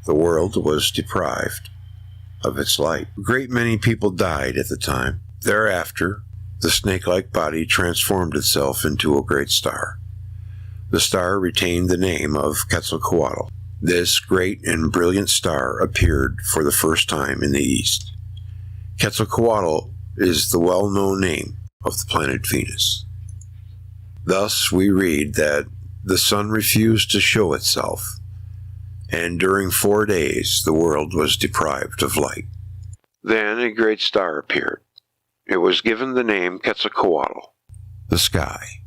the world was deprived of its light. A great many people died at the time. Thereafter, the snake-like body transformed itself into a great star. The star retained the name of Quetzalcoatl. This great and brilliant star appeared for the first time in the east. Quetzalcoatl is the well-known name of the planet Venus. Thus we read that the sun refused to show itself, and during 4 days the world was deprived of light. Then a great star appeared. It was given the name Quetzalcoatl. The sky,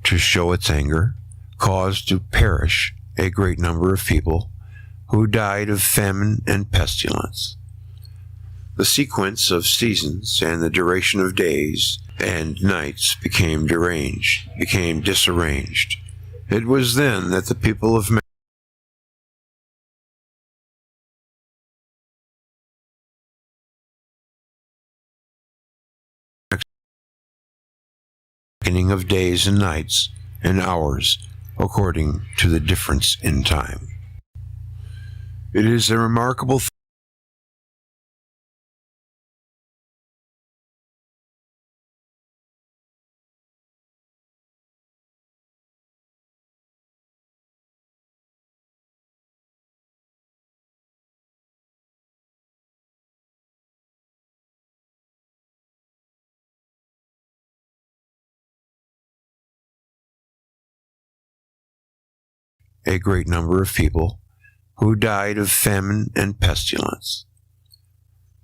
to show its anger, caused to perish a great number of people who died of famine and pestilence. The sequence of seasons and the duration of days and nights became disarranged. It was then that the people of reckoning of days and nights and hours according to the difference in time. It is a remarkable a great number of people who died of famine and pestilence.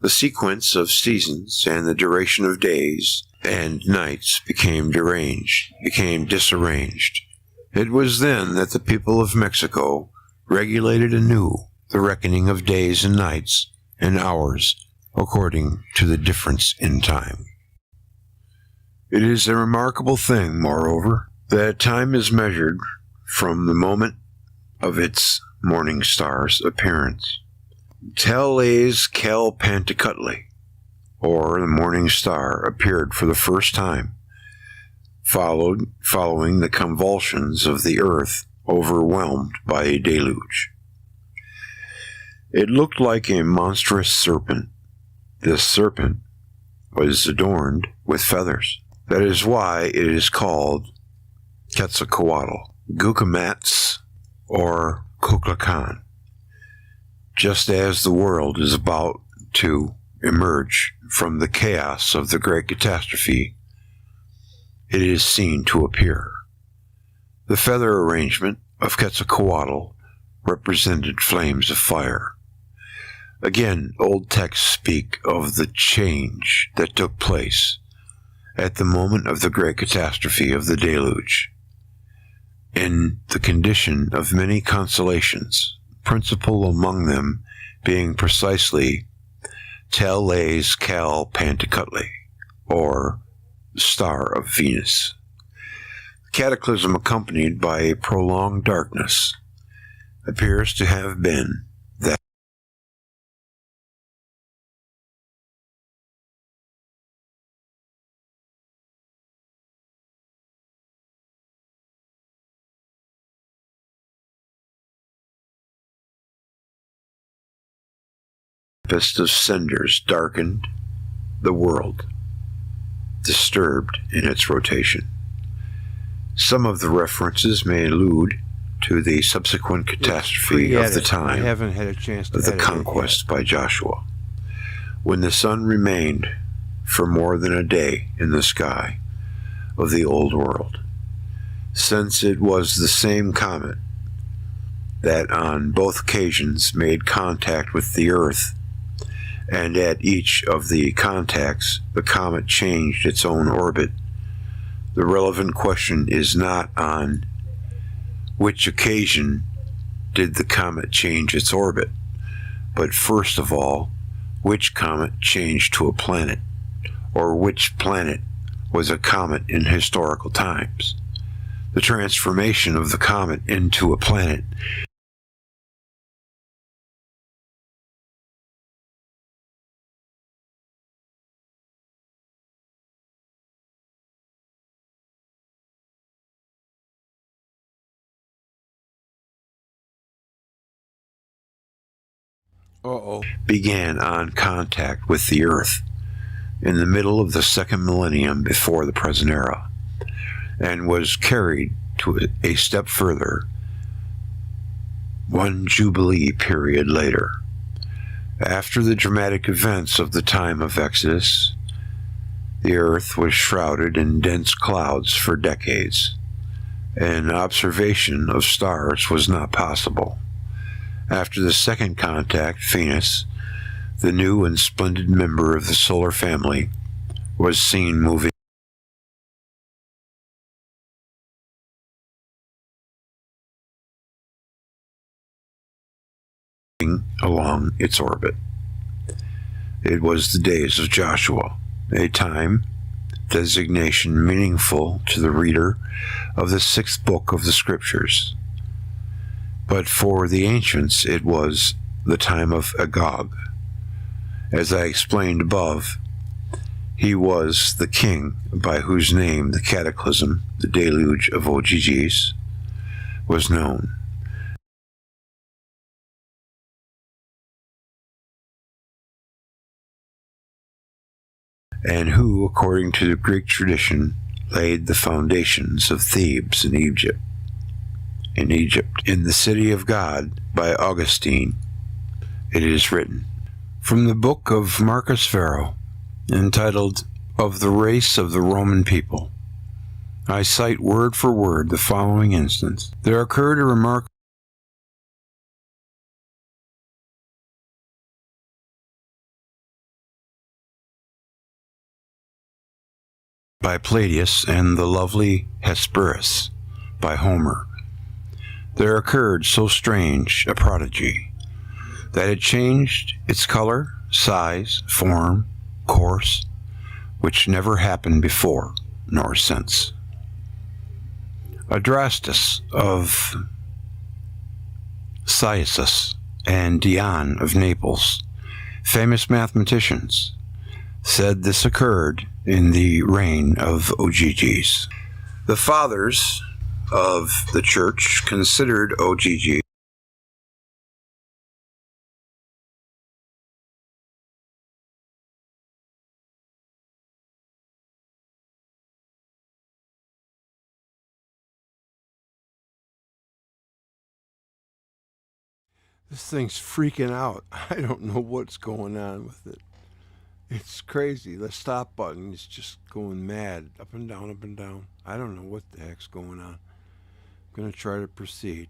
The sequence of seasons and the duration of days and nights became disarranged. It was then that the people of Mexico regulated anew the reckoning of days and nights and hours according to the difference in time. It is a remarkable thing, moreover, that time is measured from the moment of its morning star's appearance. Tel-les-Cal-Pantecutli, or the morning star, appeared for the first time, following the convulsions of the earth overwhelmed by a deluge. It looked like a monstrous serpent. This serpent was adorned with feathers. That is why it is called Quetzalcoatl, Gucumatz, or Kukulkan. Just as the world is about to emerge from the chaos of the great catastrophe, it is seen to appear. The feather arrangement of Quetzalcoatl represented flames of fire. Again, old texts speak of the change that took place at the moment of the great catastrophe of the deluge, in the condition of many constellations, principal among them being precisely Tel-les-Cal-Pantecutli, or Star of Venus. The cataclysm, accompanied by a prolonged darkness, appears to have been that tempest of cinders darkened the world, disturbed in its rotation. Some of the references may allude to the subsequent catastrophe of the time of the conquest by Joshua, when the sun remained for more than a day in the sky of the old world, since it was the same comet that on both occasions made contact with the earth and at each of the contacts, the comet changed its own orbit. The relevant question is not on which occasion did the comet change its orbit, but first of all, which comet changed to a planet, or which planet was a comet in historical times. The transformation of the comet into a planet began on contact with the Earth in the middle of the second millennium before the present era, and was carried to a step further one Jubilee period later. After the dramatic events of the time of Exodus, the Earth was shrouded in dense clouds for decades, and observation of stars was not possible. After the second contact, Venus, the new and splendid member of the solar family, was seen moving along its orbit. It was the days of Joshua, a time designation meaningful to the reader of the sixth book of the Scriptures. But for the ancients it was the time of Agog. As I explained above, he was the king by whose name the cataclysm, the deluge of OGGs, was known. And who, according to the Greek tradition, laid the foundations of Thebes in Egypt. In the city of God, by Augustine, it is written, from the book of Marcus Varro, entitled Of the Race of the Roman People, I cite word for word the following instance. There occurred a remarkable by Palladius and the lovely Hesperus by Homer. There occurred so strange a prodigy that it changed its color, size, form, course, which never happened before nor since. Adrastus of Cyasus and Dion of Naples, famous mathematicians, said this occurred in the reign of OGGs. The fathers of the church considered OGG This thing's freaking out. I don't know what's going on with it. It's crazy. The stop button is just going mad. Up and down, up and down. I don't know what the heck's going on. I'm going to try to proceed.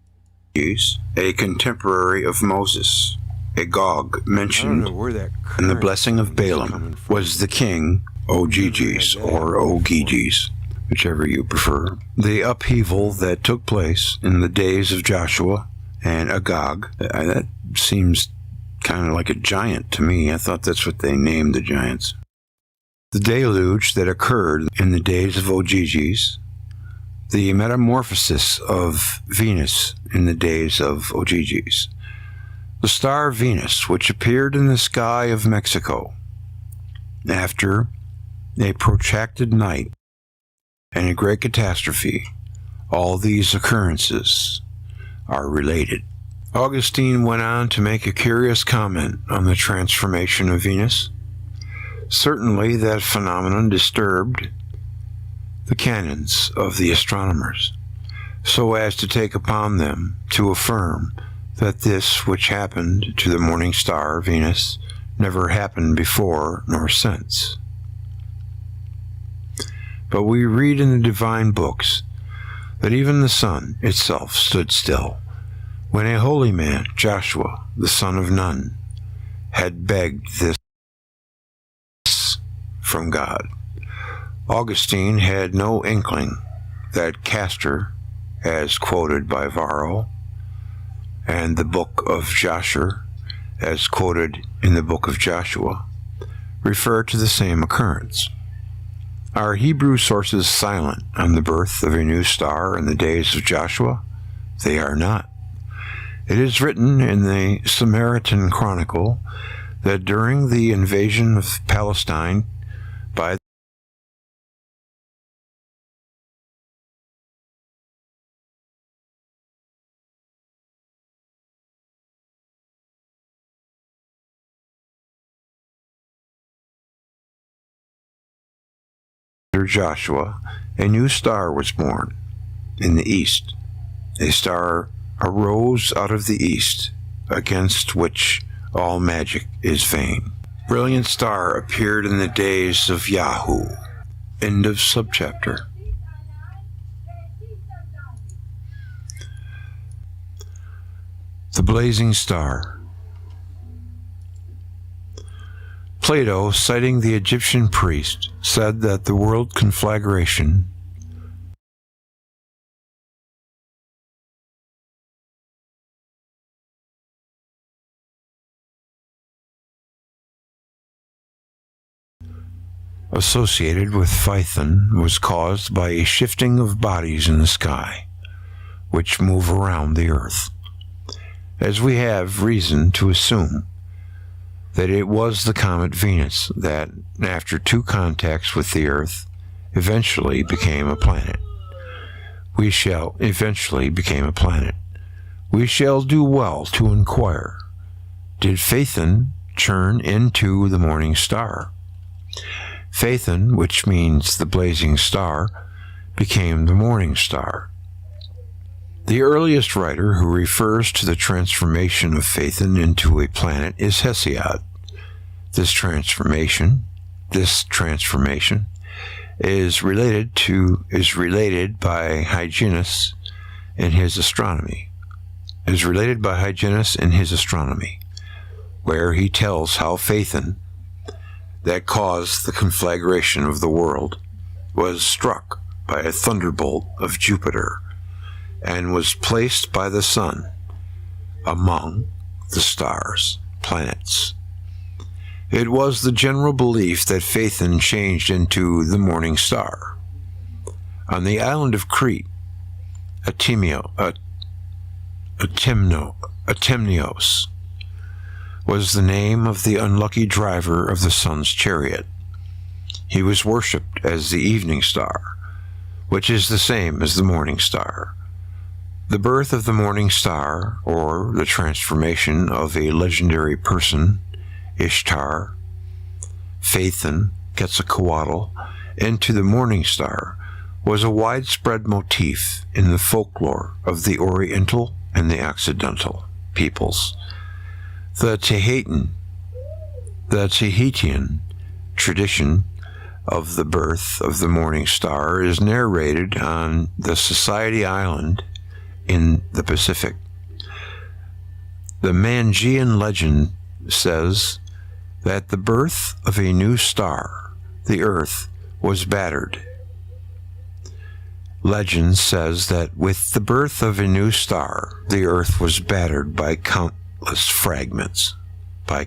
A contemporary of Moses, Agog, mentioned in the blessing of Balaam, was the king, OGGs, or OGGs, whichever you prefer. The upheaval that took place in the days of Joshua and Agog, that seems kind of like a giant to me. I thought that's what they named the giants. The deluge that occurred in the days of OGGs, the metamorphosis of Venus in the days of OGGs, the star Venus, which appeared in the sky of Mexico after a protracted night and a great catastrophe, all these occurrences are related. Augustine went on to make a curious comment on the transformation of Venus. Certainly that phenomenon disturbed the canons of the astronomers, so as to take upon them to affirm that this which happened to the morning star Venus never happened before nor since. But we read in the divine books that even the sun itself stood still when a holy man, Joshua, the son of Nun, had begged this from God. Augustine had no inkling that Castor, as quoted by Varro, and the book of Joshua, as quoted in the book of Joshua, refer to the same occurrence. Are Hebrew sources silent on the birth of a new star in the days of Joshua? They are not. It is written in the Samaritan Chronicle that during the invasion of Palestine by Joshua, a new star was born in the east. A star arose out of the east, against which all magic is vain. Brilliant star appeared in the days of Yahu. End of subchapter. The blazing star. Plato, citing the Egyptian priest, said that the world conflagration associated with Phaethon was caused by a shifting of bodies in the sky, which move around the earth, as we have reason to assume that it was the comet Venus that, after two contacts with the earth, eventually became a planet. We shall do well to inquire, did Phaethon turn into the morning star? Phaethon, which means the blazing star, became the morning star. The earliest writer who refers to the transformation of Phaethon into a planet is Hesiod. This transformation is related by Hyginus in his astronomy. Where he tells how Phaethon, that caused the conflagration of the world, was struck by a thunderbolt of Jupiter, and was placed by the sun among the stars, planets. It was the general belief that Phaethon changed into the morning star. On the island of Crete, Atemneos was the name of the unlucky driver of the sun's chariot. He was worshipped as the evening star, which is the same as the morning star. The birth of the morning star, or the transformation of a legendary person, Ishtar, Phaethon, Quetzalcoatl, into the morning star, was a widespread motif in the folklore of the Oriental and the Occidental peoples. The Tahitian tradition of the birth of the morning star is narrated on the Society Island in the Pacific. The Mangean legend says that the birth of a new star, the Earth, was battered. Legend says that with the birth of a new star, the Earth was battered by countless fragments. The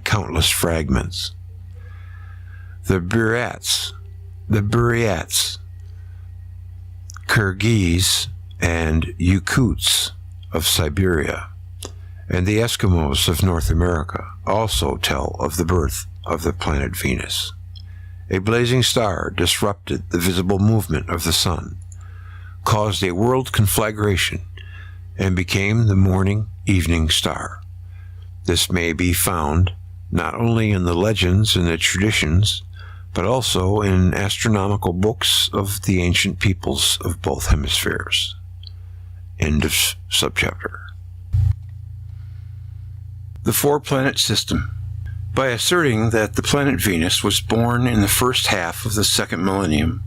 Buryats, Kyrgyz, and Yakuts of Siberia, and the Eskimos of North America also tell of the birth of the planet Venus. A blazing star disrupted the visible movement of the sun, caused a world conflagration, and became the morning-evening star. This may be found not only in the legends and the traditions, but also in astronomical books of the ancient peoples of both hemispheres. End of subchapter. The four-planet system. By asserting that the planet Venus was born in the first half of the second millennium,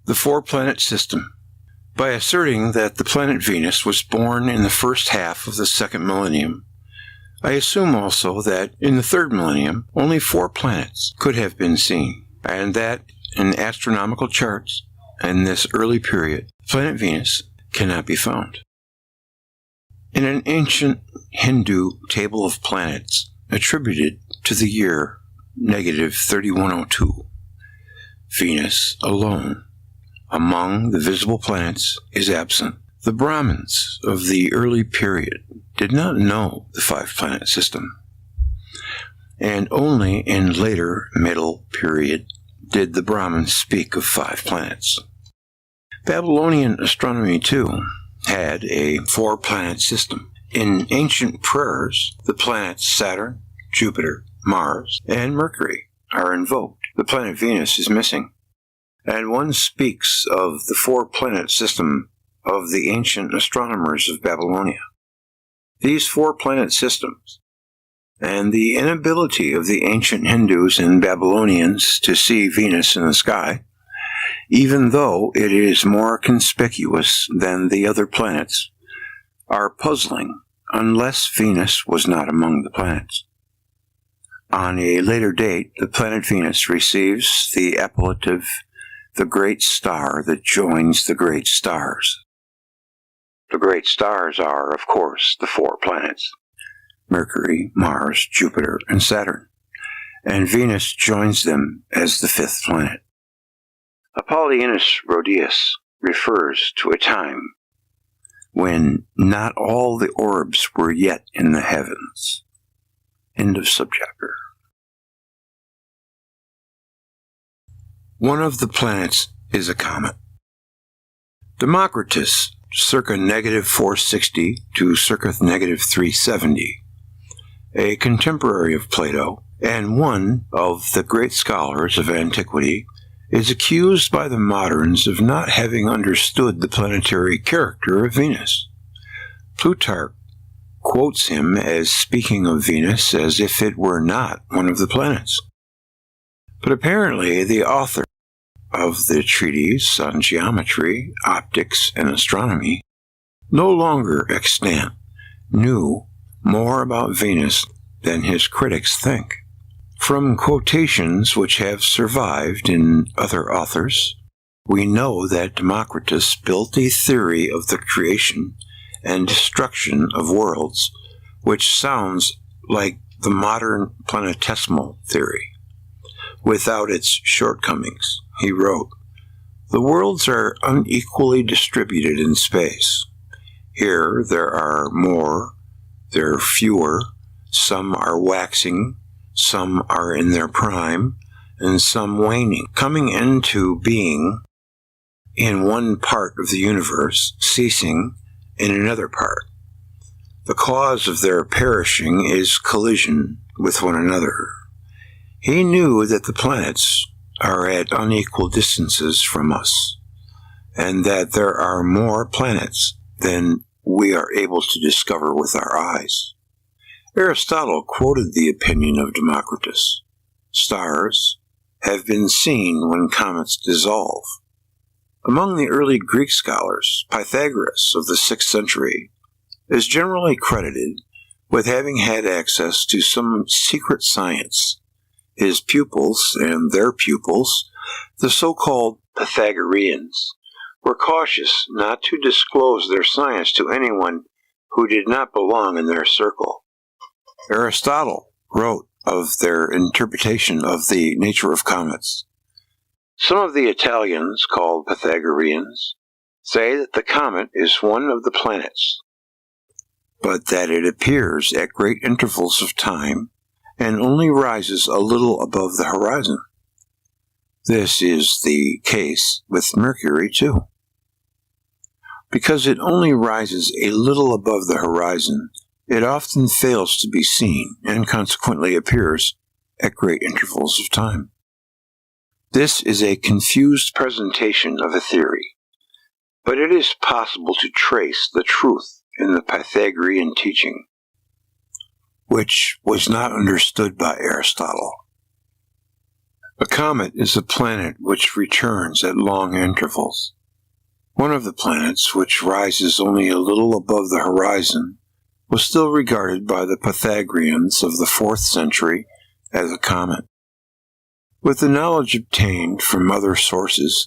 the four-planet system. By asserting that the planet Venus was born in the first half of the second millennium, I assume also that in the third millennium, only 4 planets could have been seen, and that in astronomical charts in this early period, planet Venus cannot be found. In an ancient Hindu table of planets attributed to the year -3102, Venus alone among the visible planets is absent. The Brahmins of the early period did not know the 5-planet system, and only in later middle period did the Brahmins speak of 5 planets. Babylonian astronomy, too, had a 4-planet system. In ancient prayers, the planets Saturn, Jupiter, Mars, and Mercury are invoked. The planet Venus is missing, and one speaks of the 4-planet system of the ancient astronomers of Babylonia. These 4-planet systems, and the inability of the ancient Hindus and Babylonians to see Venus in the sky, even though it is more conspicuous than the other planets, are puzzling unless Venus was not among the planets. On a later date, the planet Venus receives the appellative the great star that joins the great stars. The great stars are, of course, the 4 planets, Mercury, Mars, Jupiter, and Saturn, and Venus joins them as the 5th planet. Apollonius Rhodius refers to a time when not all the orbs were yet in the heavens. End of subchapter. One of the planets is a comet. Democritus, circa -460 to circa -370, a contemporary of Plato and one of the great scholars of antiquity, is accused by the moderns of not having understood the planetary character of Venus. Plutarch quotes him as speaking of Venus as if it were not one of the planets. But apparently the author of the treatise on geometry, optics, and astronomy, no longer extant, knew more about Venus than his critics think. From quotations which have survived in other authors, we know that Democritus built a theory of the creation and destruction of worlds which sounds like the modern planetesimal theory. Without its shortcomings, he wrote, "The worlds are unequally distributed in space. Here there are more, there are fewer, some are waxing, some are in their prime, and some waning, coming into being in one part of the universe, ceasing in another part. The cause of their perishing is collision with one another." He knew that the planets are at unequal distances from us, and that there are more planets than we are able to discover with our eyes. Aristotle quoted the opinion of Democritus. Stars have been seen when comets dissolve. Among the early Greek scholars, Pythagoras of the 6th century is generally credited with having had access to some secret science. His pupils and their pupils, the so-called Pythagoreans, were cautious not to disclose their science to anyone who did not belong in their circle. Aristotle wrote of their interpretation of the nature of comets. Some of the Italians, called Pythagoreans, say that the comet is one of the planets, but that it appears at great intervals of time and only rises a little above the horizon. This is the case with Mercury, too. Because it only rises a little above the horizon, it often fails to be seen and consequently appears at great intervals of time. This is a confused presentation of a theory, but it is possible to trace the truth in the Pythagorean teaching, which was not understood by Aristotle. A comet is a planet which returns at long intervals. One of the planets, which rises only a little above the horizon, was still regarded by the Pythagoreans of the 4th century as a comet. With the knowledge obtained from other sources,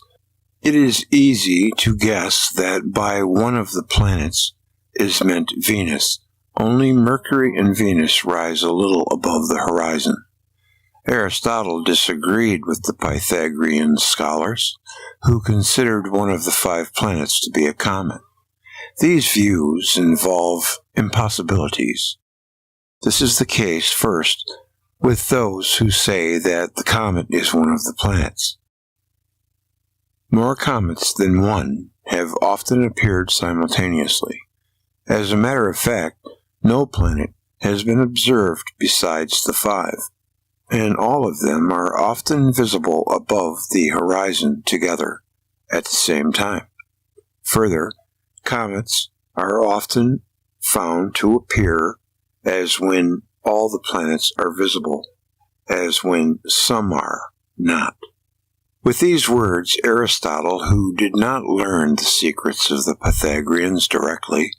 it is easy to guess that by one of the planets is meant Venus. Only Mercury and Venus rise a little above the horizon. Aristotle disagreed with the Pythagorean scholars, who considered one of the 5 planets to be a comet. These views involve impossibilities. This is the case, first, with those who say that the comet is one of the planets. More comets than one have often appeared simultaneously. As a matter of fact, no planet has been observed besides the 5, and all of them are often visible above the horizon together at the same time. Further, comets are often found to appear as when all the planets are visible, as when some are not. With these words, Aristotle, who did not learn the secrets of the Pythagoreans directly,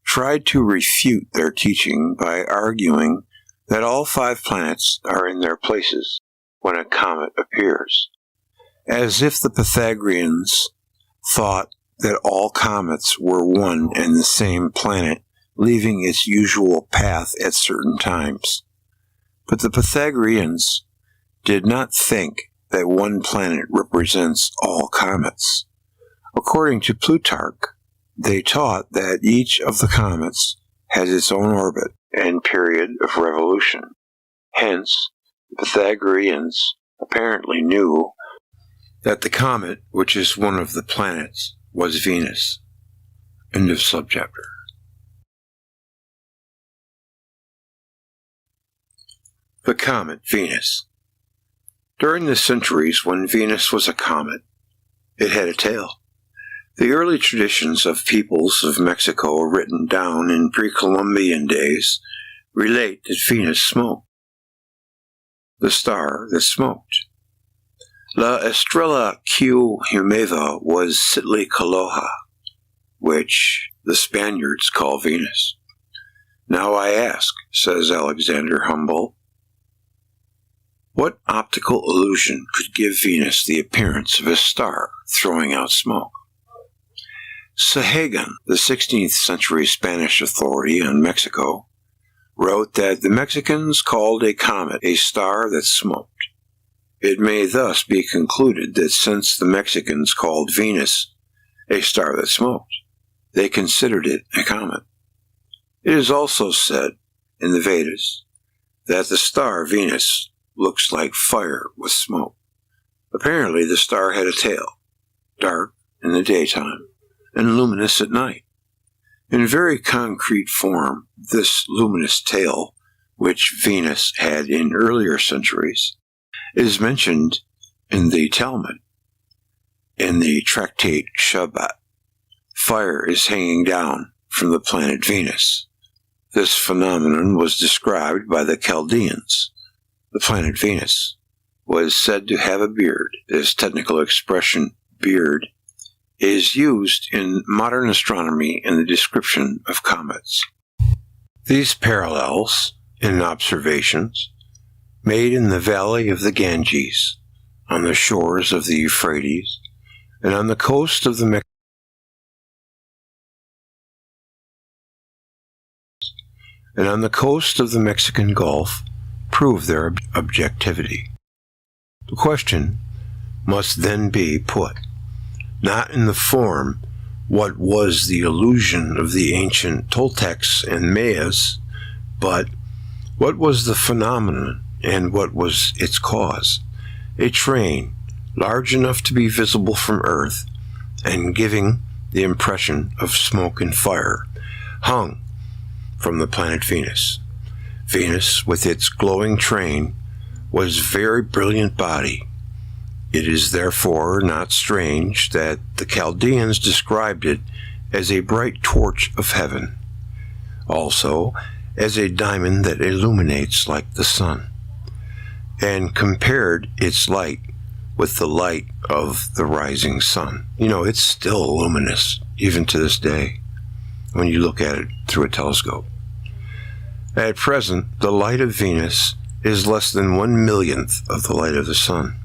tried to refute their teaching by arguing that all 5 planets are in their places when a comet appears, as if the Pythagoreans thought that all comets were one and the same planet, leaving its usual path at certain times. But the Pythagoreans did not think that one planet represents all comets. According to Plutarch, they taught that each of the comets has its own orbit and period of revolution. Hence, the Pythagoreans apparently knew that the comet, which is one of the planets, was Venus. End of subchapter. The comet Venus. During the centuries when Venus was a comet, it had a tail. The early traditions of peoples of Mexico, written down in pre-Columbian days, relate that Venus smoked. The star that smoked. La Estrella que humeva was Citlacoloha, which the Spaniards call Venus. Now I ask, says Alexander Humboldt, what optical illusion could give Venus the appearance of a star throwing out smoke? Sahagan, the 16th century Spanish authority on Mexico, wrote that the Mexicans called a comet a star that smoked. It may thus be concluded that since the Mexicans called Venus a star that smoked, they considered it a comet. It is also said in the Vedas that the star Venus looks like fire with smoke. Apparently the star had a tail, dark in the daytime and luminous at night. In very concrete form, this luminous tail, which Venus had in earlier centuries, is mentioned in the Talmud, in the tractate Shabbat. Fire is hanging down from the planet Venus. This phenomenon was described by the Chaldeans. The planet Venus was said to have a beard. This technical expression, beard, is used in modern astronomy in the description of comets. These parallels in observations made in the valley of the Ganges, on the shores of the Euphrates, and on the coast of the Mexican Gulf prove their objectivity. The question must then be put, not in the form, what was the illusion of the ancient Toltecs and Mayas, but what was the phenomenon and what was its cause? A train large enough to be visible from Earth and giving the impression of smoke and fire hung from the planet Venus. Venus, with its glowing train, was a very brilliant body. It is therefore not strange that the Chaldeans described it as a bright torch of heaven, also as a diamond that illuminates like the sun. and compared its light with the light of the rising sun. You know, it's still luminous, even to this day, when you look at it through a telescope. At present, the light of Venus is less than 1/1,000,000th of the light of the sun,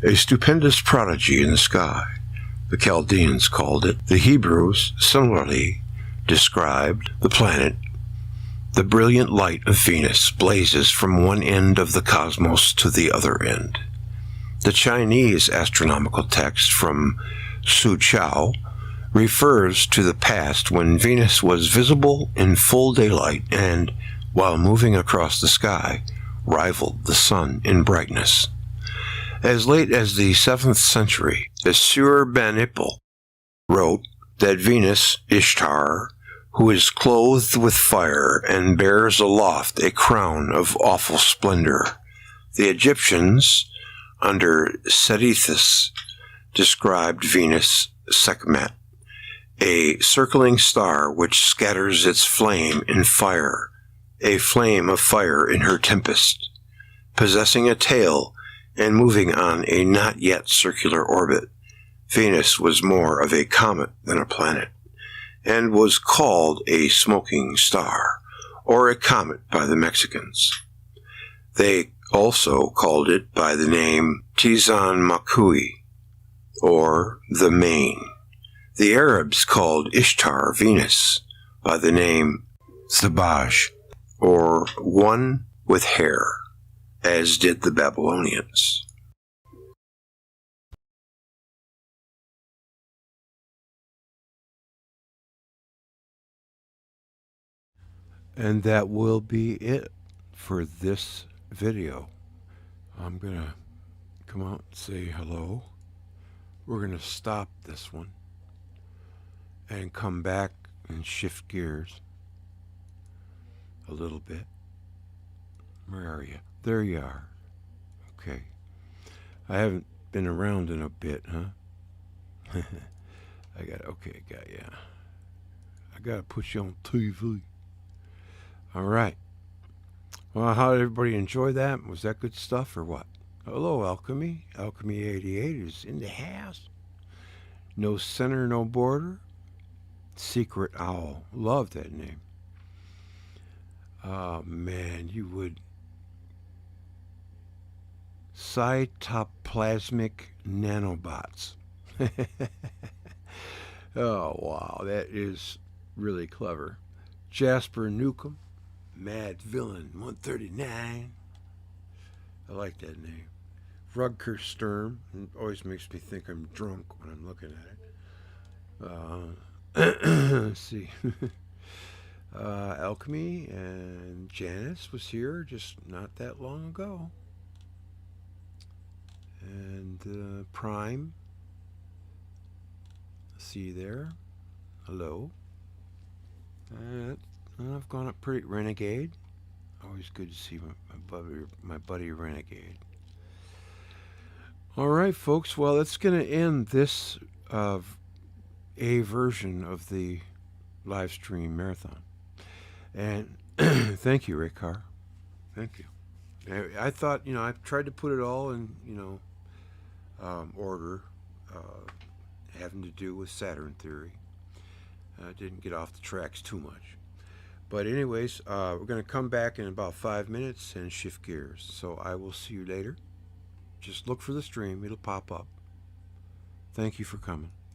a stupendous prodigy in the sky. The Chaldeans called it. The Hebrews similarly described the planet. The brilliant light of Venus blazes from one end of the cosmos to the other end. The Chinese astronomical text from Su Chao refers to the past when Venus was visible in full daylight and, while moving across the sky, rivaled the sun in brightness. As late as the 7th century, the Sur Banipal wrote that Venus, Ishtar, who is clothed with fire and bears aloft a crown of awful splendor. The Egyptians, under Sethethus, described Venus, Sekhmet, a circling star which scatters its flame in fire, a flame of fire in her tempest, possessing a tail and moving on a not yet circular orbit. Venus was more of a comet than a planet, and was called a smoking star, or a comet by the Mexicans. They also called it by the name Tizan Makui, or the Main. The Arabs called Ishtar Venus by the name Sabaj, or one with hair, as did the Babylonians. And that will be it for this video. I'm going to come out and say hello. We're going to stop this one and come back and shift gears a little bit. Where are you? There you are. Okay. I haven't been around in a bit, huh? I got you. I got to put you on TV. All right. Well, how did everybody enjoy that? Was that good stuff or what? Hello, Alchemy. Alchemy 88 is in the house. No center, no border. Secret Owl. Love that name. Oh, man, you would. Cytoplasmic nanobots. Oh, wow. That is really clever. Jasper Newcomb. Mad Villain 139. I like that name. Rutger Sturm. It always makes me think I'm drunk when I'm looking at it. Let's see. Alchemy and Janice was here just not that long ago. And Prime. See you there. Hello. I've gone up pretty. Renegade. Always good to see my buddy Renegade. All right, folks. Well, that's going to end this a version of the live stream marathon. And thank you, Raycar. Thank you. I thought, I tried to put it all in, order, having to do with Saturn theory. I didn't get off the tracks too much. But anyways, we're going to come back in about 5 minutes and shift gears. So I will see you later. Just look for the stream. It'll pop up. Thank you for coming.